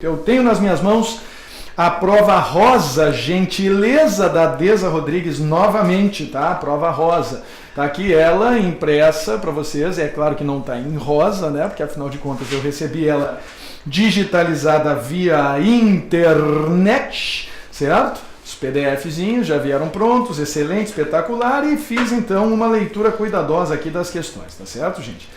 Eu tenho nas minhas mãos a prova rosa, gentileza da Deza Rodrigues, novamente, tá? A prova rosa. Tá aqui ela impressa para vocês, é claro que não está em rosa, né? Porque afinal de contas eu recebi ela digitalizada via internet, certo? Os PDFzinhos já vieram prontos, excelente, espetacular, e fiz então uma leitura cuidadosa aqui das questões, tá certo, gente?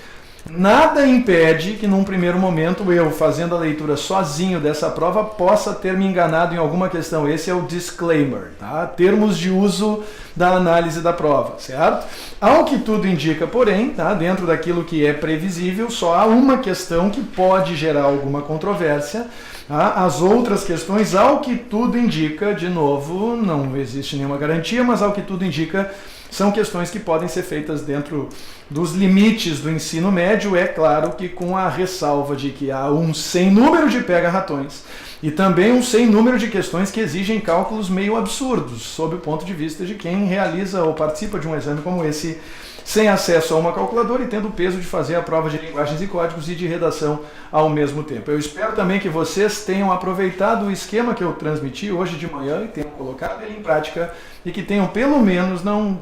Nada impede que num primeiro momento eu, fazendo a leitura sozinho dessa prova, possa ter me enganado em alguma questão. Esse é o disclaimer, tá? Termos de uso da análise da prova, certo? Ao que tudo indica, porém, tá? Dentro daquilo que é previsível, só há uma questão que pode gerar alguma controvérsia. Tá? As outras questões, ao que tudo indica, de novo, não existe nenhuma garantia, mas ao que tudo indica, são questões que podem ser feitas dentro dos limites do ensino médio, é claro que com a ressalva de que há um sem número de pega-ratões e também um sem número de questões que exigem cálculos meio absurdos, sob o ponto de vista de quem realiza ou participa de um exame como esse, sem acesso a uma calculadora e tendo o peso de fazer a prova de linguagens e códigos e de redação ao mesmo tempo. Eu espero também que vocês tenham aproveitado o esquema que eu transmiti hoje de manhã e tenham colocado ele em prática e que tenham pelo menos não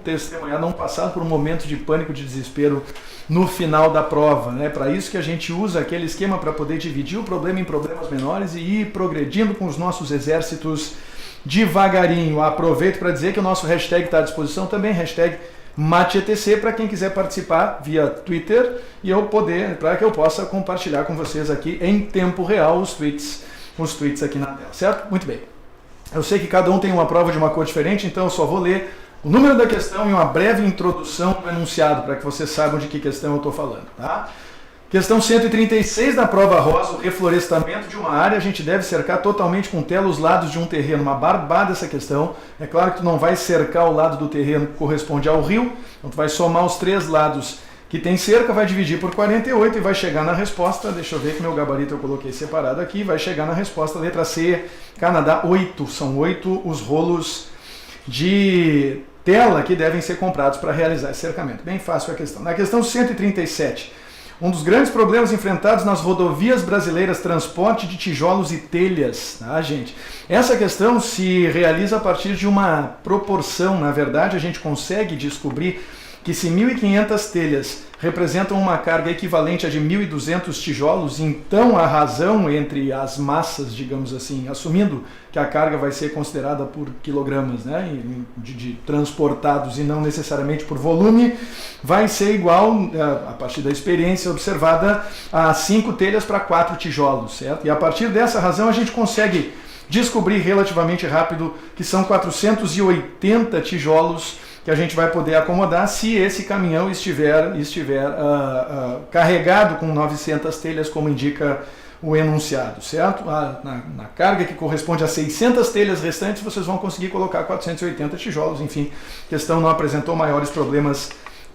passado por um momento de pânico, de desespero no final da prova, né? Para isso que a gente usa aquele esquema para poder dividir o problema em problemas menores e ir progredindo com os nossos exércitos devagarinho. Aproveito para dizer que o nosso hashtag está à disposição também, hashtag MateETC, para quem quiser participar via Twitter e para que eu possa compartilhar com vocês aqui em tempo real os tweets aqui na tela, certo? Muito bem. Eu sei que cada um tem uma prova de uma cor diferente, então eu só vou ler o número da questão e uma breve introdução do enunciado, para que vocês saibam de que questão eu estou falando, tá? Questão 136 da prova rosa, o reflorestamento de uma área, a gente deve cercar totalmente com tela os lados de um terreno. Uma barbada essa questão. É claro que tu não vai cercar o lado do terreno que corresponde ao rio, então tu vai somar os 3 lados que tem cerca, vai dividir por 48 e vai chegar na resposta, deixa eu ver que meu gabarito eu coloquei separado aqui, vai chegar na resposta, letra C, Canadá, 8. São 8 os rolos de tela que devem ser comprados para realizar esse cercamento. Bem fácil a questão. Na questão 137, um dos grandes problemas enfrentados nas rodovias brasileiras, transporte de tijolos e telhas, tá, gente? Essa questão se realiza a partir de uma proporção. Na verdade, a gente consegue descobrir que se 1.500 telhas representam uma carga equivalente a de 1.200 tijolos, então a razão entre as massas, digamos assim, assumindo que a carga vai ser considerada por quilogramas, né, de transportados e não necessariamente por volume, vai ser igual, a partir da experiência observada, a 5 telhas para 4 tijolos, certo? E a partir dessa razão a gente consegue descobrir relativamente rápido que são 480 tijolos que a gente vai poder acomodar se esse caminhão estiver carregado com 900 telhas, como indica o enunciado, certo? Na carga que corresponde a 600 telhas restantes, vocês vão conseguir colocar 480 tijolos, enfim, a questão não apresentou maiores problemas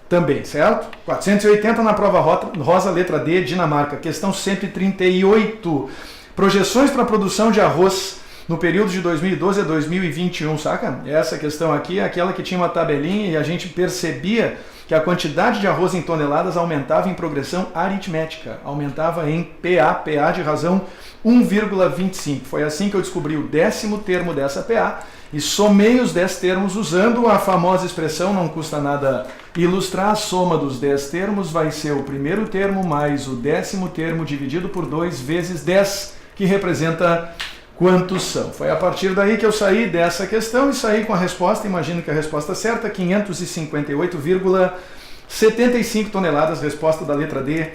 também, certo? 480 na prova rosa, letra D, Dinamarca. Questão 138, projeções para a produção de arroz no período de 2012 a 2021, saca? Essa questão aqui é aquela que tinha uma tabelinha e a gente percebia que a quantidade de arroz em toneladas aumentava em progressão aritmética, aumentava em PA de razão 1,25. Foi assim que eu descobri o 10º termo dessa PA e somei os 10 termos usando a famosa expressão, não custa nada ilustrar, a soma dos 10 termos vai ser o primeiro termo mais o 10º termo dividido por 2 vezes 10, que representa quantos são. Foi a partir daí que eu saí dessa questão e saí com a resposta, imagino que a resposta certa, 558,75 toneladas, resposta da letra D,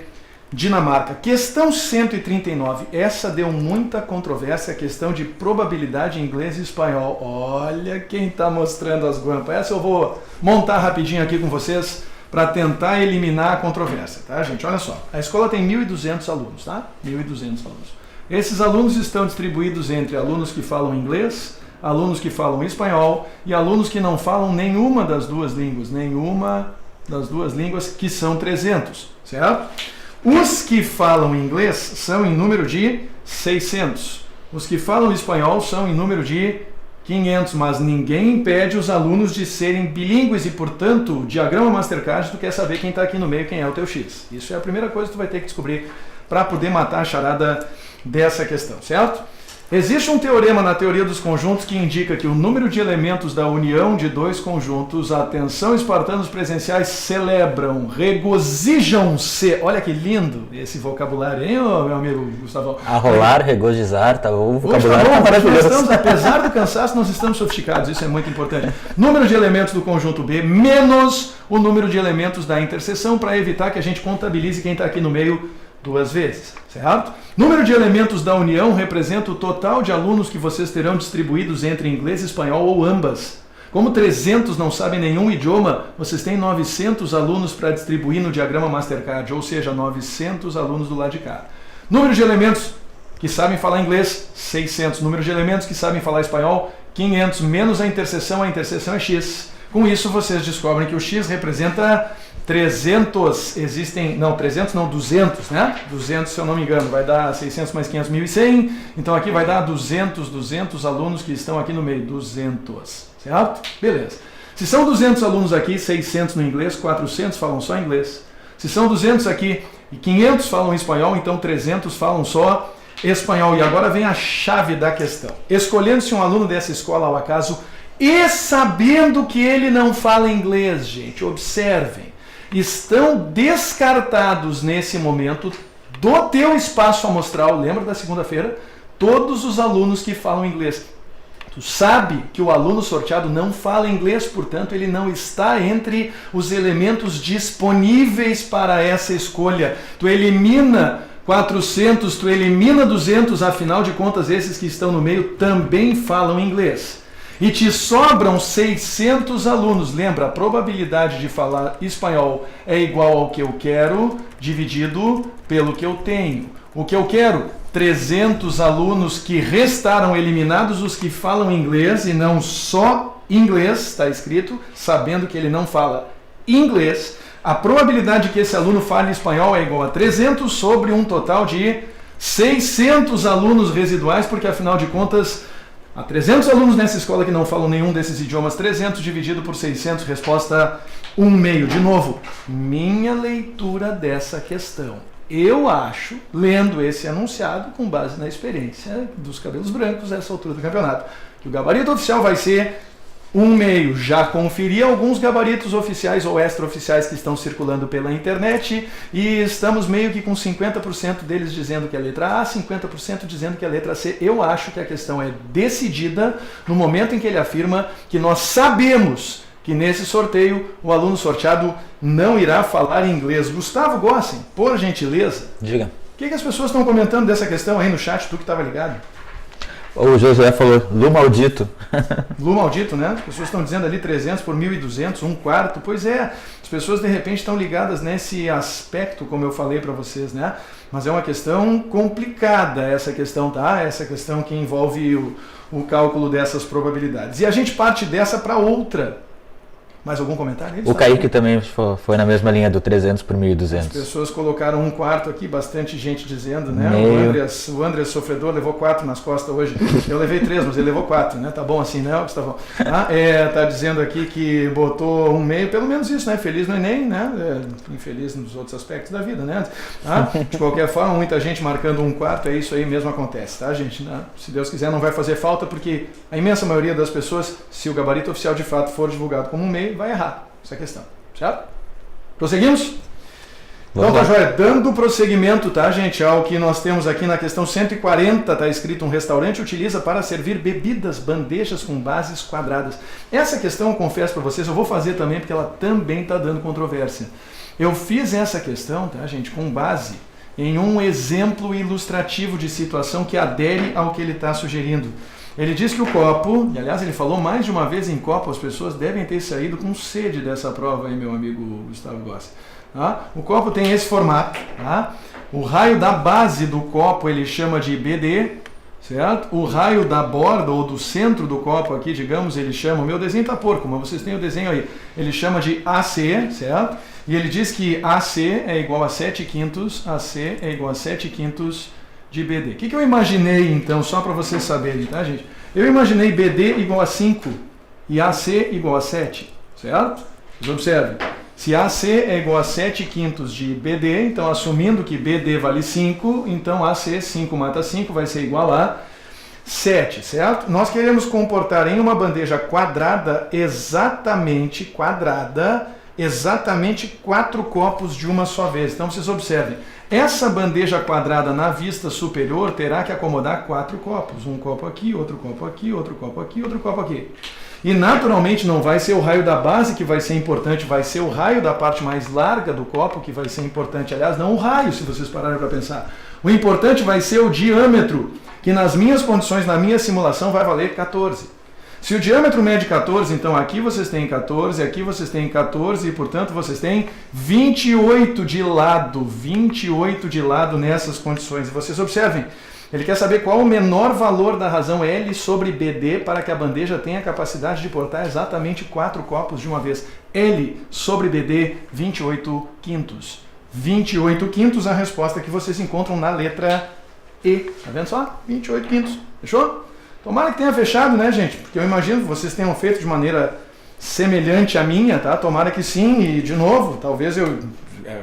Dinamarca. Questão 139, essa deu muita controvérsia, a questão de probabilidade em inglês e espanhol. Olha quem está mostrando as guampas. Essa eu vou montar rapidinho aqui com vocês para tentar eliminar a controvérsia, tá, gente? Olha só, a escola tem 1.200 alunos, tá? 1.200 alunos. Esses alunos estão distribuídos entre alunos que falam inglês, alunos que falam espanhol e alunos que não falam nenhuma das duas línguas, que são 300, certo? Os que falam inglês são em número de 600, os que falam espanhol são em número de 500, mas ninguém impede os alunos de serem bilíngues e, portanto, o diagrama Mastercard, tu quer saber quem está aqui no meio, quem é o teu X. Isso é a primeira coisa que tu vai ter que descobrir para poder matar a charada dessa questão, certo? Existe um teorema na teoria dos conjuntos que indica que o número de elementos da união de dois conjuntos, atenção, espartanos presenciais, celebram, regozijam-se. Olha que lindo esse vocabulário, hein, meu amigo Gustavão? Arrolar, regozijar, tá, o vocabulário tá maravilhoso. Apesar do cansaço, nós estamos sofisticados, isso é muito importante. Número de elementos do conjunto B menos o número de elementos da interseção, para evitar que a gente contabilize quem está aqui no meio duas vezes, certo? Número de elementos da união representa o total de alunos que vocês terão distribuídos entre inglês e espanhol ou ambas. Como 300 não sabem nenhum idioma, vocês têm 900 alunos para distribuir no diagrama Mastercard, ou seja, 900 alunos do lado de cá. Número de elementos que sabem falar inglês, 600. Número de elementos que sabem falar espanhol, 500, menos a interseção é X. Com isso, vocês descobrem que o X representa 300, 200, né? 200, se eu não me engano, vai dar 600 mais 500, 1.100. Então aqui vai dar 200 alunos que estão aqui no meio, 200, certo? Beleza. Se são 200 alunos aqui, 600 no inglês, 400 falam só inglês. Se são 200 aqui e 500 falam espanhol, então 300 falam só espanhol. E agora vem a chave da questão. Escolhendo-se um aluno dessa escola ao acaso e sabendo que ele não fala inglês, gente, observem. Estão descartados nesse momento do teu espaço amostral, lembra da segunda-feira? Todos os alunos que falam inglês. Tu sabe que o aluno sorteado não fala inglês, portanto ele não está entre os elementos disponíveis para essa escolha. Tu elimina 400, tu elimina 200, afinal de contas esses que estão no meio também falam inglês. E te sobram 600 alunos. Lembra, a probabilidade de falar espanhol é igual ao que eu quero, dividido pelo que eu tenho. O que eu quero? 300 alunos que restaram eliminados, os que falam inglês, e não só inglês, está escrito, sabendo que ele não fala inglês. A probabilidade de que esse aluno fale espanhol é igual a 300 sobre um total de 600 alunos residuais, porque afinal de contas, há 300 alunos nessa escola que não falam nenhum desses idiomas. 300 dividido por 600, resposta 1/2. De novo, minha leitura dessa questão. Eu acho, lendo esse enunciado, com base na experiência dos cabelos brancos a essa altura do campeonato, que o gabarito oficial vai ser 1/2. Já conferi alguns gabaritos oficiais ou extraoficiais que estão circulando pela internet e estamos meio que com 50% deles dizendo que é a letra A, 50% dizendo que é a letra C. Eu acho que a questão é decidida no momento em que ele afirma que nós sabemos que nesse sorteio o aluno sorteado não irá falar inglês. Gustavo Gossen, por gentileza. Diga. O que as pessoas estão comentando dessa questão aí no chat, tu que estava ligado? O Josué falou, Lu maldito. Lu maldito, né? As pessoas estão dizendo ali 300 por 1.200, 1/4. Pois é, as pessoas de repente estão ligadas nesse aspecto, como eu falei para vocês, né? Mas é uma questão complicada essa questão, tá? Essa questão que envolve o cálculo dessas probabilidades. E a gente parte dessa para outra. Mais algum comentário? O Kaique também foi na mesma linha do 300 por 1.200. As pessoas colocaram 1/4 aqui, bastante gente dizendo, né? Meio. O André Sofredor levou 4 nas costas hoje. Eu levei 3, mas ele levou 4, né? Tá bom assim, né, Gustavo? Tá dizendo aqui que botou 1/2, pelo menos isso, né? Feliz no Enem, né? Infeliz nos outros aspectos da vida, né? De qualquer forma, muita gente marcando 1/4, é isso aí mesmo acontece, tá, gente? Né? Se Deus quiser, não vai fazer falta, porque a imensa maioria das pessoas, se o gabarito oficial de fato for divulgado como 1/2, vai errar essa questão, certo? Prosseguimos? Então tá joia, dando prosseguimento, tá, gente, ao que nós temos aqui na questão 140, tá escrito: um restaurante utiliza para servir bebidas, bandejas com bases quadradas. Essa questão, eu confesso para vocês, eu vou fazer também porque ela também está dando controvérsia. Eu fiz essa questão, tá, gente, com base em um exemplo ilustrativo de situação que adere ao que ele está sugerindo. Ele diz que o copo, e aliás ele falou mais de uma vez em copo, as pessoas devem ter saído com sede dessa prova aí, meu amigo Gustavo Gossi. Tá? O copo tem esse formato, tá? O raio da base do copo ele chama de BD, certo? O raio da borda ou do centro do copo aqui, digamos, ele chama, o meu desenho tá porco, mas vocês têm o desenho aí, ele chama de AC, certo? E ele diz que AC é igual a 7/5, AC é igual a 7/5 de BD. O que eu imaginei então, só para vocês saberem, tá, gente? Eu imaginei BD igual a 5 e AC igual a 7, certo? Vocês observem. Se AC é igual a 7/5 de BD, então assumindo que BD vale 5, então AC 5 mata 5 vai ser igual a 7, certo? Nós queremos comportar em uma bandeja quadrada exatamente 4 copos de uma só vez. Então vocês observem, essa bandeja quadrada na vista superior terá que acomodar 4 copos. Um copo aqui, outro copo aqui, outro copo aqui, outro copo aqui. E naturalmente não vai ser o raio da base que vai ser importante, vai ser o raio da parte mais larga do copo que vai ser importante. Aliás, não o raio, se vocês pararem para pensar. O importante vai ser o diâmetro, que nas minhas condições, na minha simulação, vai valer 14. Se o diâmetro mede 14, então aqui vocês têm 14, aqui vocês têm 14 e, portanto, vocês têm 28 de lado nessas condições. E vocês observem, ele quer saber qual o menor valor da razão L sobre BD para que a bandeja tenha a capacidade de portar exatamente 4 copos de uma vez. L sobre BD, 28/5. 28/5 a resposta que vocês encontram na letra E. Tá vendo só? 28/5. Fechou? Tomara que tenha fechado, né, gente? Porque eu imagino que vocês tenham feito de maneira semelhante à minha, tá? Tomara que sim. E, de novo, talvez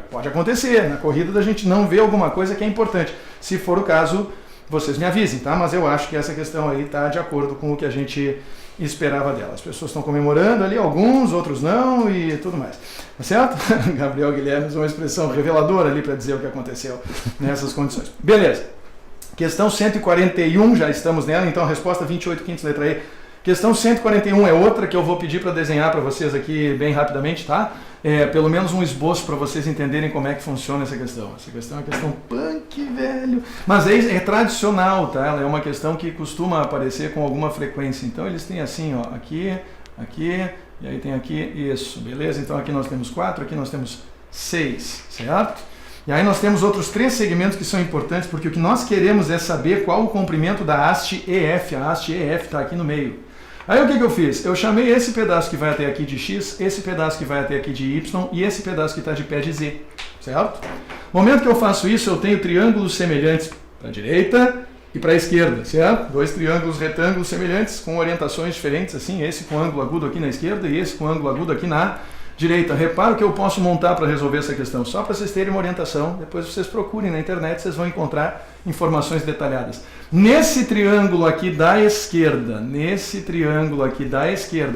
pode acontecer na corrida da gente não ver alguma coisa que é importante. Se for o caso, vocês me avisem, tá? Mas eu acho que essa questão aí está de acordo com o que a gente esperava dela. As pessoas estão comemorando ali, alguns, outros não e tudo mais. Tá certo? Gabriel Guilherme usou uma expressão reveladora ali para dizer o que aconteceu nessas condições. Beleza. Questão 141, já estamos nela, então a resposta 28/5, letra E. Questão 141 é outra que eu vou pedir para desenhar para vocês aqui bem rapidamente, tá? Pelo menos um esboço para vocês entenderem como é que funciona essa questão. Essa questão é uma questão punk, velho. Mas é tradicional, tá? Ela é uma questão que costuma aparecer com alguma frequência. Então eles têm assim, ó, aqui, aqui, e aí tem aqui, isso, beleza? Então aqui nós temos 4, aqui nós temos 6, certo? E aí nós temos outros 3 segmentos que são importantes, porque o que nós queremos é saber qual o comprimento da haste EF. A haste EF está aqui no meio. Aí o que eu fiz? Eu chamei esse pedaço que vai até aqui de X, esse pedaço que vai até aqui de Y e esse pedaço que está de pé de Z, certo? No momento que eu faço isso, eu tenho triângulos semelhantes para a direita e para a esquerda, certo? 2 triângulos retângulos semelhantes com orientações diferentes, assim, esse com ângulo agudo aqui na esquerda e esse com ângulo agudo aqui na direita. Repara o que eu posso montar para resolver essa questão, só para vocês terem uma orientação. Depois vocês procurem na internet, vocês vão encontrar informações detalhadas. Nesse triângulo aqui da esquerda,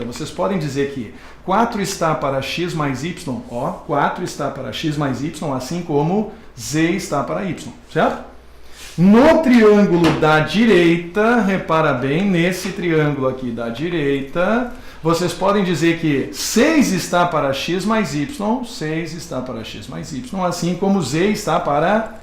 vocês podem dizer que 4 está para x mais y, ó, 4 está para x mais y, assim como z está para y, certo? No triângulo da direita, repara bem, nesse triângulo aqui da direita, vocês podem dizer que 6 está para x mais y, 6 está para x mais y, assim como z está para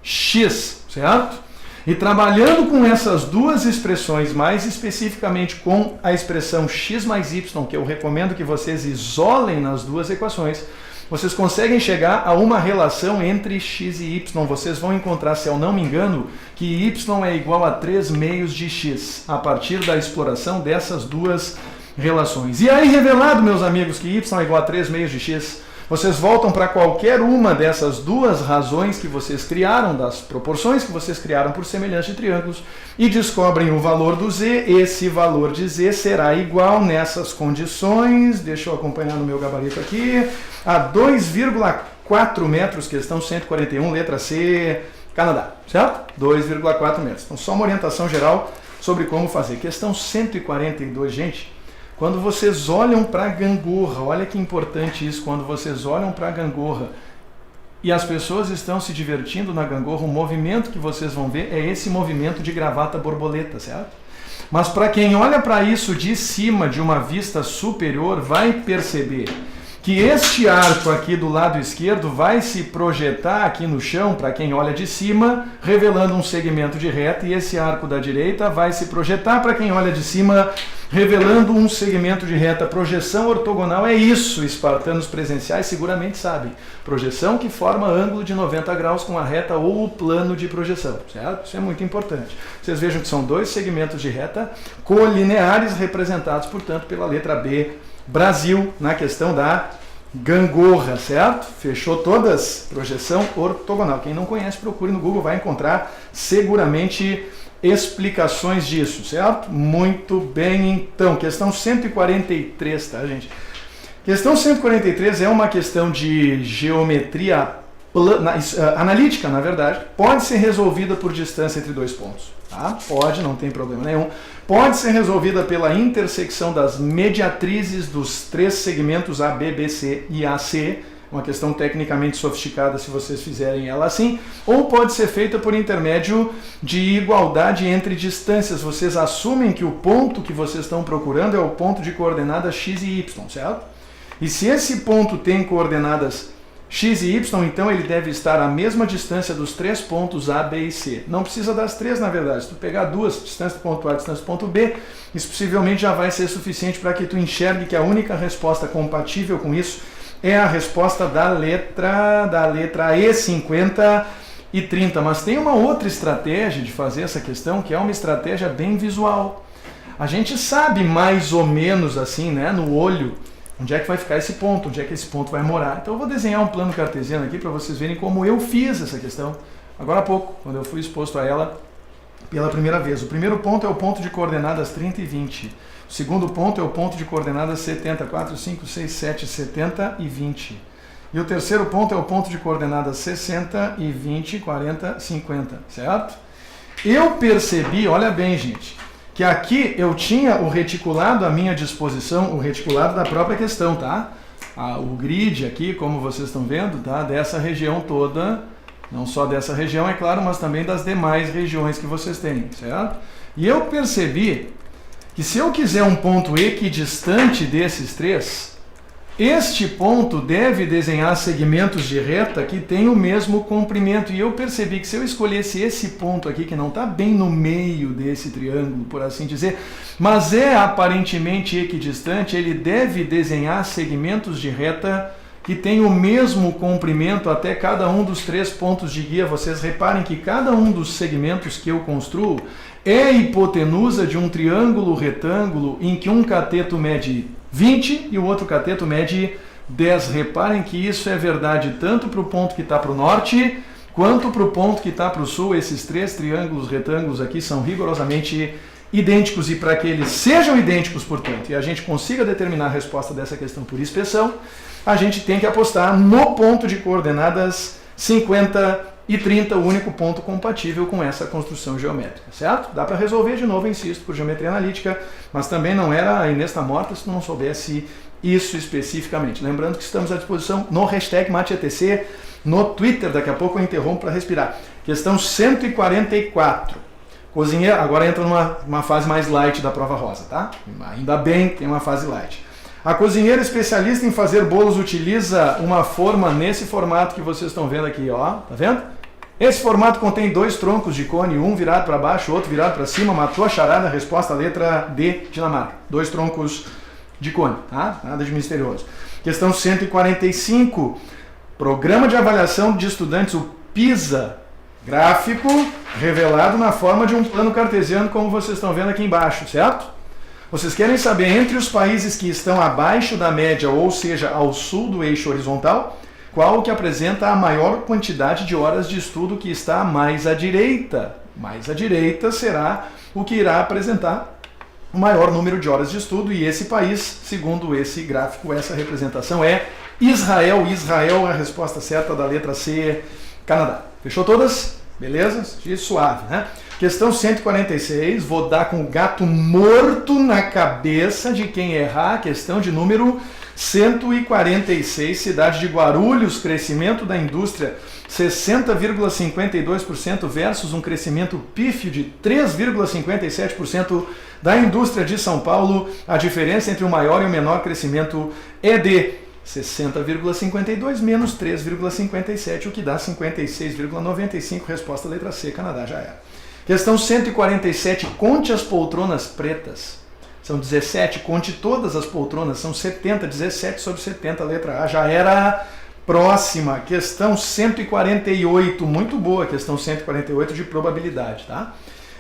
x, certo? E trabalhando com essas duas expressões, mais especificamente com a expressão x mais y, que eu recomendo que vocês isolem nas duas equações, vocês conseguem chegar a uma relação entre x e y. Vocês vão encontrar, se eu não me engano, que y é igual a 3 meios de x, a partir da exploração dessas duas relações. E aí, revelado, meus amigos, que y é igual a 3 meios de x, vocês voltam para qualquer uma dessas duas razões que vocês criaram, das proporções que vocês criaram por semelhança de triângulos, e descobrem o valor do z. Esse valor de z será igual nessas condições, deixa eu acompanhar no meu gabarito aqui, a 2,4 metros, questão 141, letra C, Canadá, certo? 2,4 metros. Então, só uma orientação geral sobre como fazer. Questão 142, gente. Quando vocês olham para a gangorra, olha que importante isso, quando vocês olham para a gangorra e as pessoas estão se divertindo na gangorra, o movimento que vocês vão ver é esse movimento de gravata borboleta, certo? Mas para quem olha para isso de cima, de uma vista superior, vai perceber que este arco aqui do lado esquerdo vai se projetar aqui no chão, para quem olha de cima, revelando um segmento de reta, e esse arco da direita vai se projetar para quem olha de cima, revelando um segmento de reta. Projeção ortogonal é isso, espartanos presenciais seguramente sabem. Projeção que forma ângulo de 90 graus com a reta ou o plano de projeção, certo? Isso é muito importante. Vocês vejam que são 2 segmentos de reta colineares representados, portanto, pela letra B, Brasil, na questão da gangorra, certo? Fechou todas? Projeção ortogonal. Quem não conhece, procure no Google, vai encontrar seguramente explicações disso, certo? Muito bem, então. Questão 143, tá, gente? Questão 143 é uma questão de geometria analítica, na verdade. Pode ser resolvida por distância entre dois pontos. Tá? Pode, não tem problema nenhum. Pode ser resolvida pela intersecção das mediatrizes dos três segmentos A, B, B, C e AC. Uma questão tecnicamente sofisticada se vocês fizerem ela assim. Ou pode ser feita por intermédio de igualdade entre distâncias. Vocês assumem que o ponto que vocês estão procurando é o ponto de coordenadas x e y, certo? E se esse ponto tem coordenadas x e y, então ele deve estar à mesma distância dos três pontos A, B e C. Não precisa das três, na verdade. Se tu pegar duas, distância do ponto A e distância do ponto B, isso possivelmente já vai ser suficiente para que tu enxergue que a única resposta compatível com isso é a resposta da letra E, 50 e 30. Mas tem uma outra estratégia de fazer essa questão, que é uma estratégia bem visual. A gente sabe mais ou menos assim, né, no olho, onde é que vai ficar esse ponto, onde é que esse ponto vai morar. Então eu vou desenhar um plano cartesiano aqui para vocês verem como eu fiz essa questão agora há pouco, quando eu fui exposto a ela pela primeira vez. O primeiro ponto é o ponto de coordenadas 30 e 20. O segundo ponto é o ponto de coordenadas 70, 4, 5, 6, 7, 70 e 20. E o terceiro ponto é o ponto de coordenadas 60 e 20, 40, 50, certo? Eu percebi, olha bem, gente, que aqui eu tinha o reticulado à minha disposição, o reticulado da própria questão, tá? O grid aqui, como vocês estão vendo, tá? Dessa região toda, não só dessa região, é claro, mas também das demais regiões que vocês têm, certo? E eu percebi que se eu quiser um ponto equidistante desses três, este ponto deve desenhar segmentos de reta que têm o mesmo comprimento. E eu percebi que se eu escolhesse esse ponto aqui, que não está bem no meio desse triângulo, por assim dizer, mas é aparentemente equidistante, ele deve desenhar segmentos de reta que têm o mesmo comprimento até cada um dos três pontos de guia. Vocês reparem que cada um dos segmentos que eu construo é hipotenusa de um triângulo retângulo em que um cateto mede 20 e o outro cateto mede 10. Reparem que isso é verdade tanto para o ponto que está para o norte, quanto para o ponto que está para o sul. Esses três triângulos retângulos aqui são rigorosamente idênticos, e para que eles sejam idênticos, portanto, e a gente consiga determinar a resposta dessa questão por inspeção, a gente tem que apostar no ponto de coordenadas 50 e 30, o único ponto compatível com essa construção geométrica, certo? Dá para resolver de novo, insisto, por geometria analítica, mas também não era a Inês tá morta se tu não soubesse isso especificamente. Lembrando que estamos à disposição no hashtag MateETC, no Twitter, daqui a pouco eu interrompo para respirar. Questão 144. Cozinheiro, agora entra numa fase mais light da prova rosa, tá? Ainda bem que tem uma fase light. A cozinheira especialista em fazer bolos utiliza uma forma nesse formato que vocês estão vendo aqui, ó, tá vendo? Esse formato contém dois troncos de cone, um virado para baixo, outro virado para cima. Matou a charada, resposta letra D, Dinamarca. Dois troncos de cone, tá? Nada de misterioso. Questão 145. Programa de avaliação de estudantes, o PISA. Gráfico revelado na forma de um plano cartesiano, como vocês estão vendo aqui embaixo, certo? Vocês querem saber entre os países que estão abaixo da média, ou seja, ao sul do eixo horizontal, qual que apresenta a maior quantidade de horas de estudo que está mais à direita. Mais à direita será o que irá apresentar o maior número de horas de estudo, e esse país, segundo esse gráfico, essa representação é Israel. Israel é a resposta certa da letra C, Canadá. Fechou todas? Beleza? Suave, né? Questão 146, vou dar com o gato morto na cabeça de quem errar. Questão de número 146, cidade de Guarulhos, crescimento da indústria 60,52% versus um crescimento pífio de 3,57% da indústria de São Paulo. A diferença entre o maior e o menor crescimento é de 60,52 menos 3,57, o que dá 56,95. Resposta letra C, Canadá, já era. Questão 147, conte as poltronas pretas. São 17, conte todas as poltronas, são 70, 17 sobre 70, letra A, já era. Próxima, questão 148, muito boa, questão 148 de probabilidade, tá?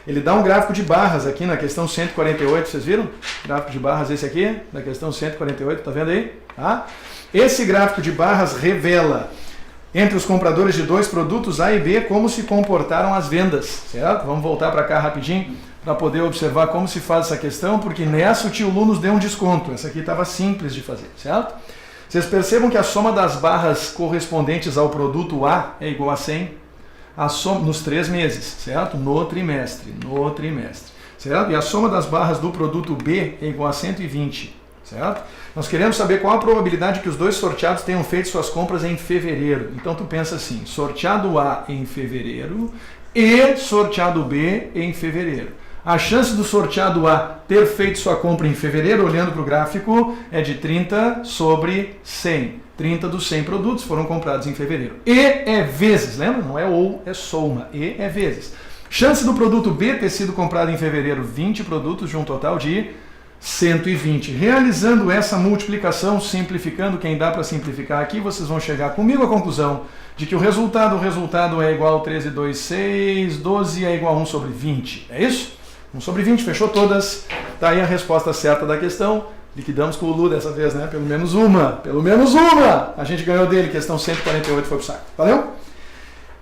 Ele dá um gráfico de barras aqui na questão 148, vocês viram? Gráfico de barras esse aqui, na questão 148, tá vendo aí? Tá? Esse gráfico de barras revela entre os compradores de dois produtos A e B como se comportaram as vendas, certo? Vamos voltar para cá rapidinho para poder observar como se faz essa questão, porque nessa o tio Lu nos deu um desconto. Essa aqui estava simples de fazer, certo? Vocês percebam que a soma das barras correspondentes ao produto A é igual a 100 nos 3 meses, certo? No trimestre, certo? E a soma das barras do produto B é igual a 120, certo? Nós queremos saber qual a probabilidade que os dois sorteados tenham feito suas compras em fevereiro. Então tu pensa assim, sorteado A em fevereiro e sorteado B em fevereiro. A chance do sorteado A ter feito sua compra em fevereiro, olhando para o gráfico, é de 30 sobre 100. 30 dos 100 produtos foram comprados em fevereiro. E é vezes, lembra? Não é ou, é soma. E é vezes. Chance do produto B ter sido comprado em fevereiro, 20 produtos, de um total de 120. Realizando essa multiplicação, simplificando, quem dá para simplificar aqui, vocês vão chegar comigo à conclusão de que o resultado é igual a 13, 2, 6, 12 é igual a 1 sobre 20. É isso? 1 sobre 20, fechou todas. Tá aí a resposta certa da questão. Liquidamos com o Lu dessa vez, né? Pelo menos uma! A gente ganhou dele, questão 148 foi pro saco. Valeu?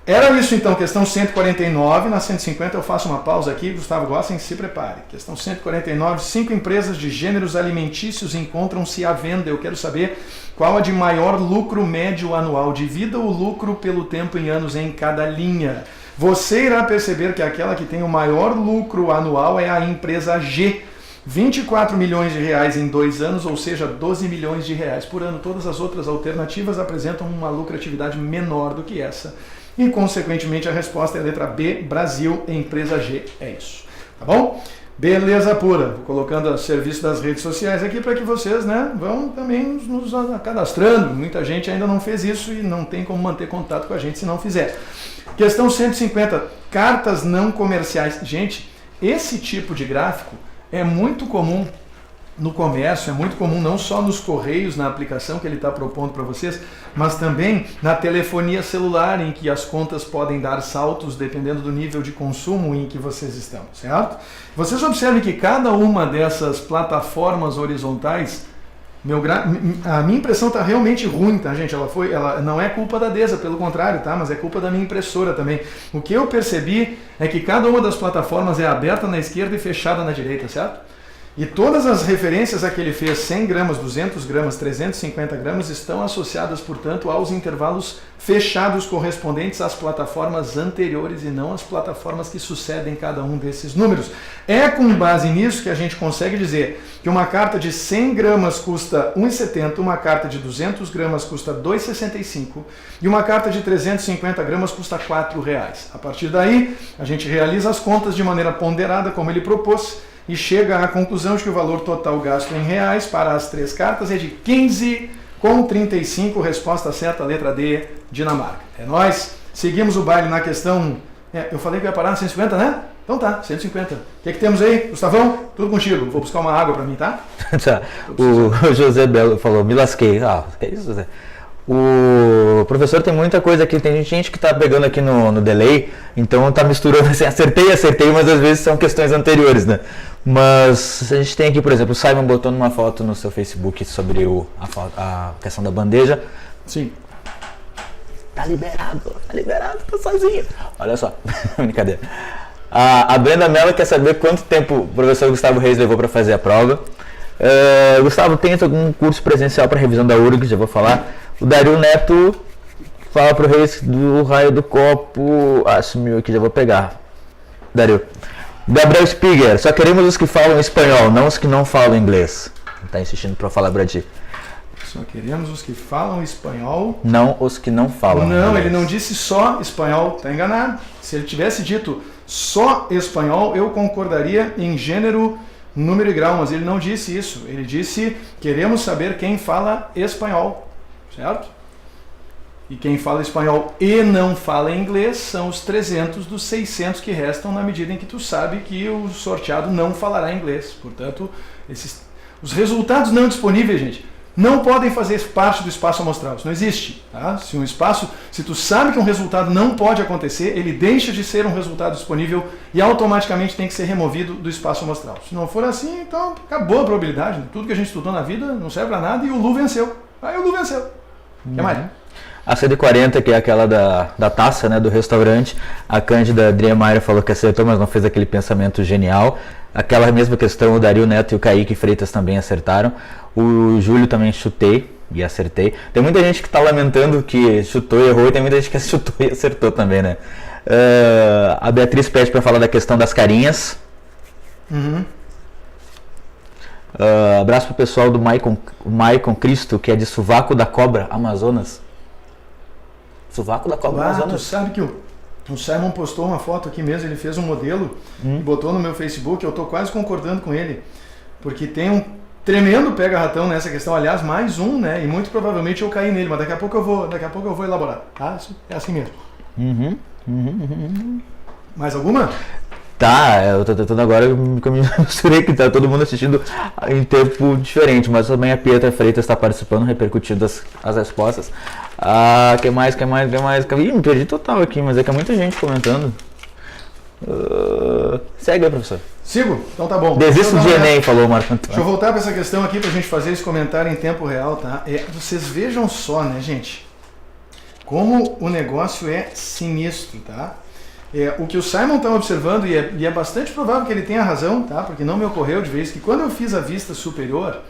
Era isso então, questão 149. Na 150 eu faço uma pausa aqui. Gustavo Gossen, se prepare. Questão 149. 5 empresas de gêneros alimentícios encontram-se à venda. Eu quero saber qual a de maior lucro médio anual. Divida o lucro pelo tempo em anos em cada linha. Você irá perceber que aquela que tem o maior lucro anual é a empresa G. 24 milhões de reais em 2 anos, ou seja, 12 milhões de reais por ano. Todas as outras alternativas apresentam uma lucratividade menor do que essa. E, consequentemente, a resposta é a letra B, Brasil, empresa G. É isso. Tá bom? Beleza pura. Vou colocando a serviço das redes sociais aqui para que vocês, né, vão também nos cadastrando. Muita gente ainda não fez isso e não tem como manter contato com a gente se não fizer. Questão 150. Cartas não comerciais. Gente, esse tipo de gráfico é muito comum no comércio, é muito comum não só nos correios, na aplicação que ele está propondo para vocês, mas também na telefonia celular, em que as contas podem dar saltos dependendo do nível de consumo em que vocês estão, certo? Vocês observem que cada uma dessas plataformas horizontais, a minha impressão está realmente ruim, tá, gente? Ela não é culpa da DESA, pelo contrário, tá? Mas é culpa da minha impressora também. O que eu percebi é que cada uma das plataformas é aberta na esquerda e fechada na direita, certo? E todas as referências a que ele fez, 100 gramas, 200 gramas, 350 gramas, estão associadas, portanto, aos intervalos fechados correspondentes às plataformas anteriores e não às plataformas que sucedem cada um desses números. É com base nisso que a gente consegue dizer que uma carta de 100 gramas custa R$ 1,70, uma carta de 200 gramas custa R$ 2,65 e uma carta de 350 gramas custa R$ 4,00. A partir daí, a gente realiza as contas de maneira ponderada, como ele propôs, e chega à conclusão de que o valor total gasto em reais para as 3 cartas é de 15,35. Resposta certa, letra D, Dinamarca. É nóis. Seguimos o baile na questão... eu falei que ia parar na 150, né? Então tá, 150. O que temos aí, Gustavão? Tudo contigo. Vou buscar uma água para mim, tá? Tá. O José Belo falou, me lasquei. Que isso, José? O professor tem muita coisa aqui, tem gente que está pegando aqui no delay, então está misturando assim, acertei, mas às vezes são questões anteriores, né? Mas a gente tem aqui, por exemplo, o Simon botou numa foto no seu Facebook sobre a questão da bandeja. Sim. Tá liberado, tá sozinho. Olha só, brincadeira. A Brenda Mello quer saber quanto tempo o professor Gustavo Reis levou para fazer a prova. Gustavo, tem algum curso presencial para revisão da URG? Já vou falar. O Dario Neto fala pro Reis do raio do copo. Sumiu aqui, já vou pegar. Dario. Gabriel Spiger, só queremos os que falam espanhol, não os que não falam inglês. Tá insistindo para falar pra ti. Só queremos os que falam espanhol. Não os que não falam inglês. Não, ele não disse só espanhol, tá enganado. Se ele tivesse dito só espanhol, eu concordaria em gênero, número e grau, mas ele não disse isso. Ele disse, queremos saber quem fala espanhol. Certo? E quem fala espanhol e não fala inglês são os 300 dos 600 que restam na medida em que tu sabe que o sorteado não falará inglês. Portanto, os resultados não disponíveis, gente, não podem fazer parte do espaço amostral. Isso não existe. Tá? Se tu sabe que um resultado não pode acontecer, ele deixa de ser um resultado disponível e automaticamente tem que ser removido do espaço amostral. Se não for assim, então acabou a probabilidade. Tudo que a gente estudou na vida não serve para nada e o Lu venceu. Aí o Lu venceu. Que mais? A CD40, que é aquela da taça, né, do restaurante, a Cândida Driemeyer falou que acertou, mas não fez aquele pensamento genial. Aquela mesma questão, o Dario Neto e o Kaique Freitas também acertaram. O Júlio também chutei, e acertei. Tem muita gente que tá lamentando que chutou e errou, e tem muita gente que chutou e acertou também, né? A Beatriz pede para falar da questão das carinhas. Abraço pro pessoal do Maicon Cristo, que é de Sovaco da Cobra, Amazonas. Sovaco da Cobra, Amazonas. Tu sabe que o Simon postou uma foto aqui mesmo, ele fez um modelo e botou no meu Facebook, eu tô quase concordando com ele, porque tem um tremendo pega-ratão nessa questão, aliás, mais um, né, e muito provavelmente eu caí nele, mas daqui a pouco eu vou elaborar, tá? É assim mesmo. Mais alguma? Tá, eu tô tentando agora, eu me misturei que tá todo mundo assistindo em tempo diferente, mas também a Pietra Freitas está participando, repercutindo as respostas. Que mais? Ih, me perdi total aqui, mas é que é muita gente comentando. Segue aí, professor. Sigo? Então tá bom. Desisto de Enem, falou o Marco Antônio. Deixa eu voltar para essa questão aqui pra gente fazer esse comentário em tempo real, tá? Vocês vejam só, né, gente? Como o negócio é sinistro, tá? O que o Simon está observando, e é bastante provável que ele tenha razão, tá? Porque não me ocorreu de vez que quando eu fiz a vista superior,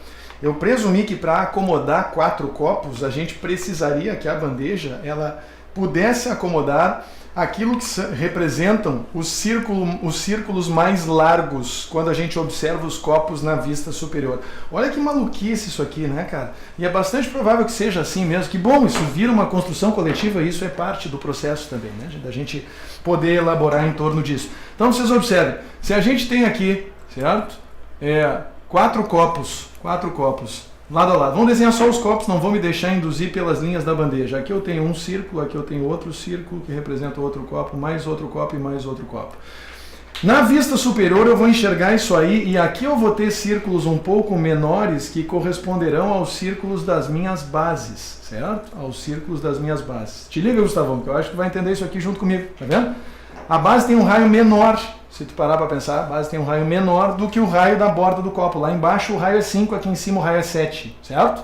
eu presumi que para acomodar 4 copos, a gente precisaria que a bandeja ela pudesse acomodar aquilo que representam os círculos mais largos quando a gente observa os copos na vista superior. Olha que maluquice isso aqui, né, cara? E é bastante provável que seja assim mesmo. Que bom, isso vira uma construção coletiva e isso é parte do processo também, né? Da gente poder elaborar em torno disso. Então vocês observem, se a gente tem aqui, certo? 4 copos, lado a lado. Vamos desenhar só os copos, não vou me deixar induzir pelas linhas da bandeja. Aqui eu tenho um círculo, aqui eu tenho outro círculo que representa outro copo, mais outro copo e mais outro copo. Na vista superior eu vou enxergar isso aí e aqui eu vou ter círculos um pouco menores que corresponderão aos círculos das minhas bases, certo? Aos círculos das minhas bases. Te liga, Gustavão, que eu acho que tu vai entender isso aqui junto comigo, tá vendo? A base tem um raio menor. Se tu parar para pensar, a base tem um raio menor do que o raio da borda do copo. Lá embaixo o raio é 5, aqui em cima o raio é 7, certo?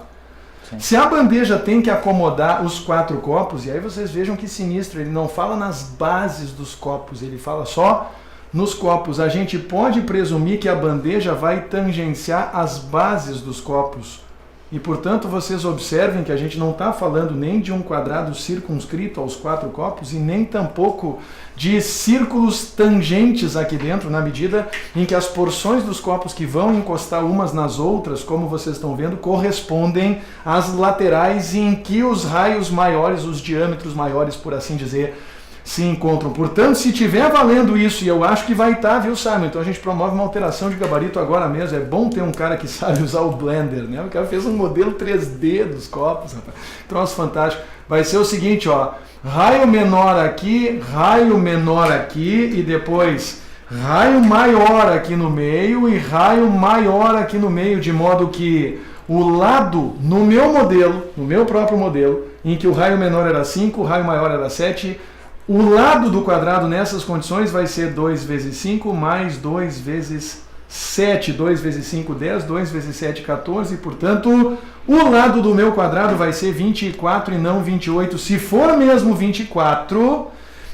Sim. Se a bandeja tem que acomodar os 4 copos, e aí vocês vejam que sinistro, ele não fala nas bases dos copos, ele fala só nos copos. A gente pode presumir que a bandeja vai tangenciar as bases dos copos. E, portanto, vocês observem que a gente não está falando nem de um quadrado circunscrito aos 4 copos e nem tampouco de círculos tangentes aqui dentro, na medida em que as porções dos copos que vão encostar umas nas outras, como vocês estão vendo, correspondem às laterais em que os raios maiores, os diâmetros maiores, por assim dizer, se encontram. Portanto, se tiver valendo isso, e eu acho que vai estar, viu, Simon? Então a gente promove uma alteração de gabarito agora mesmo. É bom ter um cara que sabe usar o Blender, né? O cara fez um modelo 3D dos copos, rapaz. Troço fantástico. Vai ser o seguinte, ó. Raio menor aqui e depois raio maior aqui no meio e raio maior aqui no meio, de modo que o lado, no meu modelo, no meu próprio modelo, em que o raio menor era 5, o raio maior era 7, o lado do quadrado nessas condições vai ser 2 vezes 5 mais 2 vezes 7. 2 vezes 5, 10. 2 vezes 7, 14. Portanto, o lado do meu quadrado vai ser 24 e não 28. Se for mesmo 24,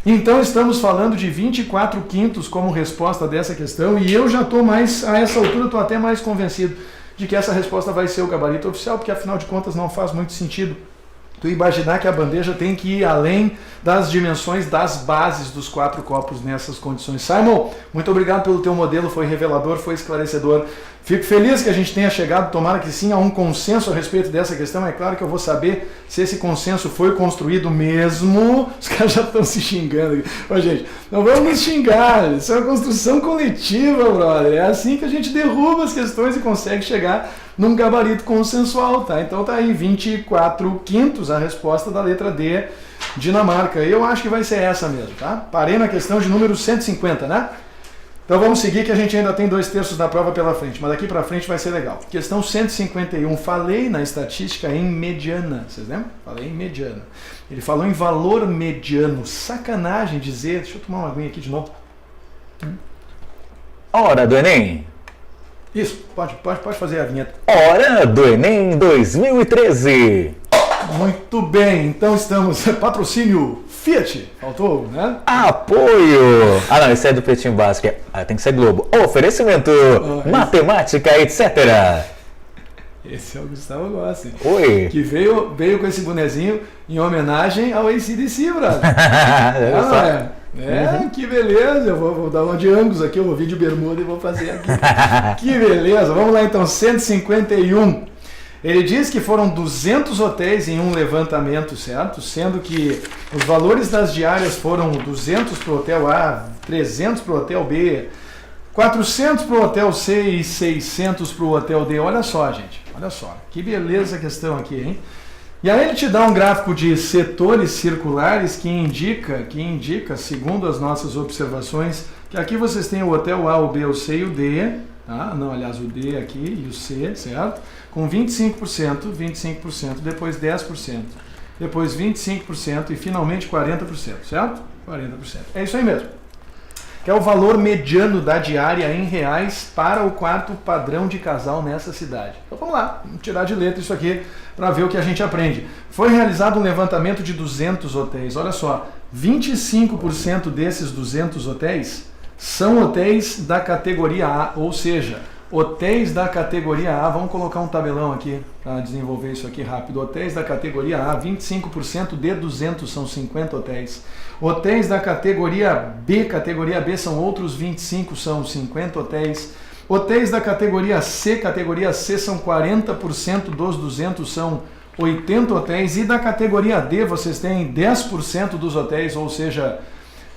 então estamos falando de 24 quintos como resposta dessa questão. E eu já estou mais, a essa altura, estou até mais convencido de que essa resposta vai ser o gabarito oficial, porque afinal de contas não faz muito sentido tu imaginar que a bandeja tem que ir além das dimensões das bases dos 4 copos nessas condições. Simon, muito obrigado pelo teu modelo, foi revelador, foi esclarecedor. Fico feliz que a gente tenha chegado, tomara que sim, a um consenso a respeito dessa questão. É claro que eu vou saber se esse consenso foi construído mesmo. Os caras já estão se xingando aqui. Ô, gente, não vamos nos xingar, isso é uma construção coletiva, brother. É assim que a gente derruba as questões e consegue chegar num gabarito consensual, tá? Então tá aí, 24 quintos, a resposta da letra D, Dinamarca. Eu acho que vai ser essa mesmo, tá? Parei na questão de número 150, né? Então vamos seguir que a gente ainda tem 2/3 da prova pela frente, mas daqui pra frente vai ser legal. Questão 151, falei na estatística em mediana, vocês lembram? Falei em mediana. Ele falou em valor mediano, sacanagem dizer, deixa eu tomar uma aguinha aqui de novo. Hora do Enem. Isso, pode fazer a vinheta. Hora do Enem 2013. Muito bem, então estamos, patrocínio Fiat, faltou, né? Apoio! Ah não, esse é do Pretinho Básico, tem que ser Globo. Oferecimento, matemática, etc. Esse é o Gustavo Gossi. Oi! Que veio com esse bonezinho em homenagem ao AC/DC, brother. Que beleza. Eu vou dar uma de ângulos aqui, eu vou vir de bermuda e vou fazer aqui. Que beleza. Vamos lá então, 151. Ele diz que foram 200 hotéis em um levantamento, certo? Sendo que os valores das diárias foram 200 para o hotel A, 300 para o hotel B, 400 para o hotel C e 600 para o hotel D. Olha só, gente. Olha só. Que beleza a questão aqui, hein? E aí ele te dá um gráfico de setores circulares que indica, segundo as nossas observações, que aqui vocês têm o hotel A, o B, o C e o D. Tá? Não, aliás, o D aqui e o C, certo? Com 25%, depois 10%, depois 25% e finalmente 40%, certo? 40%. É isso aí mesmo. Que é o valor mediano da diária em reais para o quarto padrão de casal nessa cidade. Então vamos lá, vamos tirar de letra isso aqui para ver o que a gente aprende. Foi realizado um levantamento de 200 hotéis. Olha só, 25% desses 200 hotéis são hotéis da categoria A, ou seja, hotéis da categoria A, vamos colocar um tabelão aqui para desenvolver isso aqui rápido. Hotéis da categoria A, 25% de 200 são 50 hotéis. Hotéis da categoria B são outros 25, são 50 hotéis. Hotéis da categoria C são 40% dos 200, são 80 hotéis. E da categoria D vocês têm 10% dos hotéis, ou seja,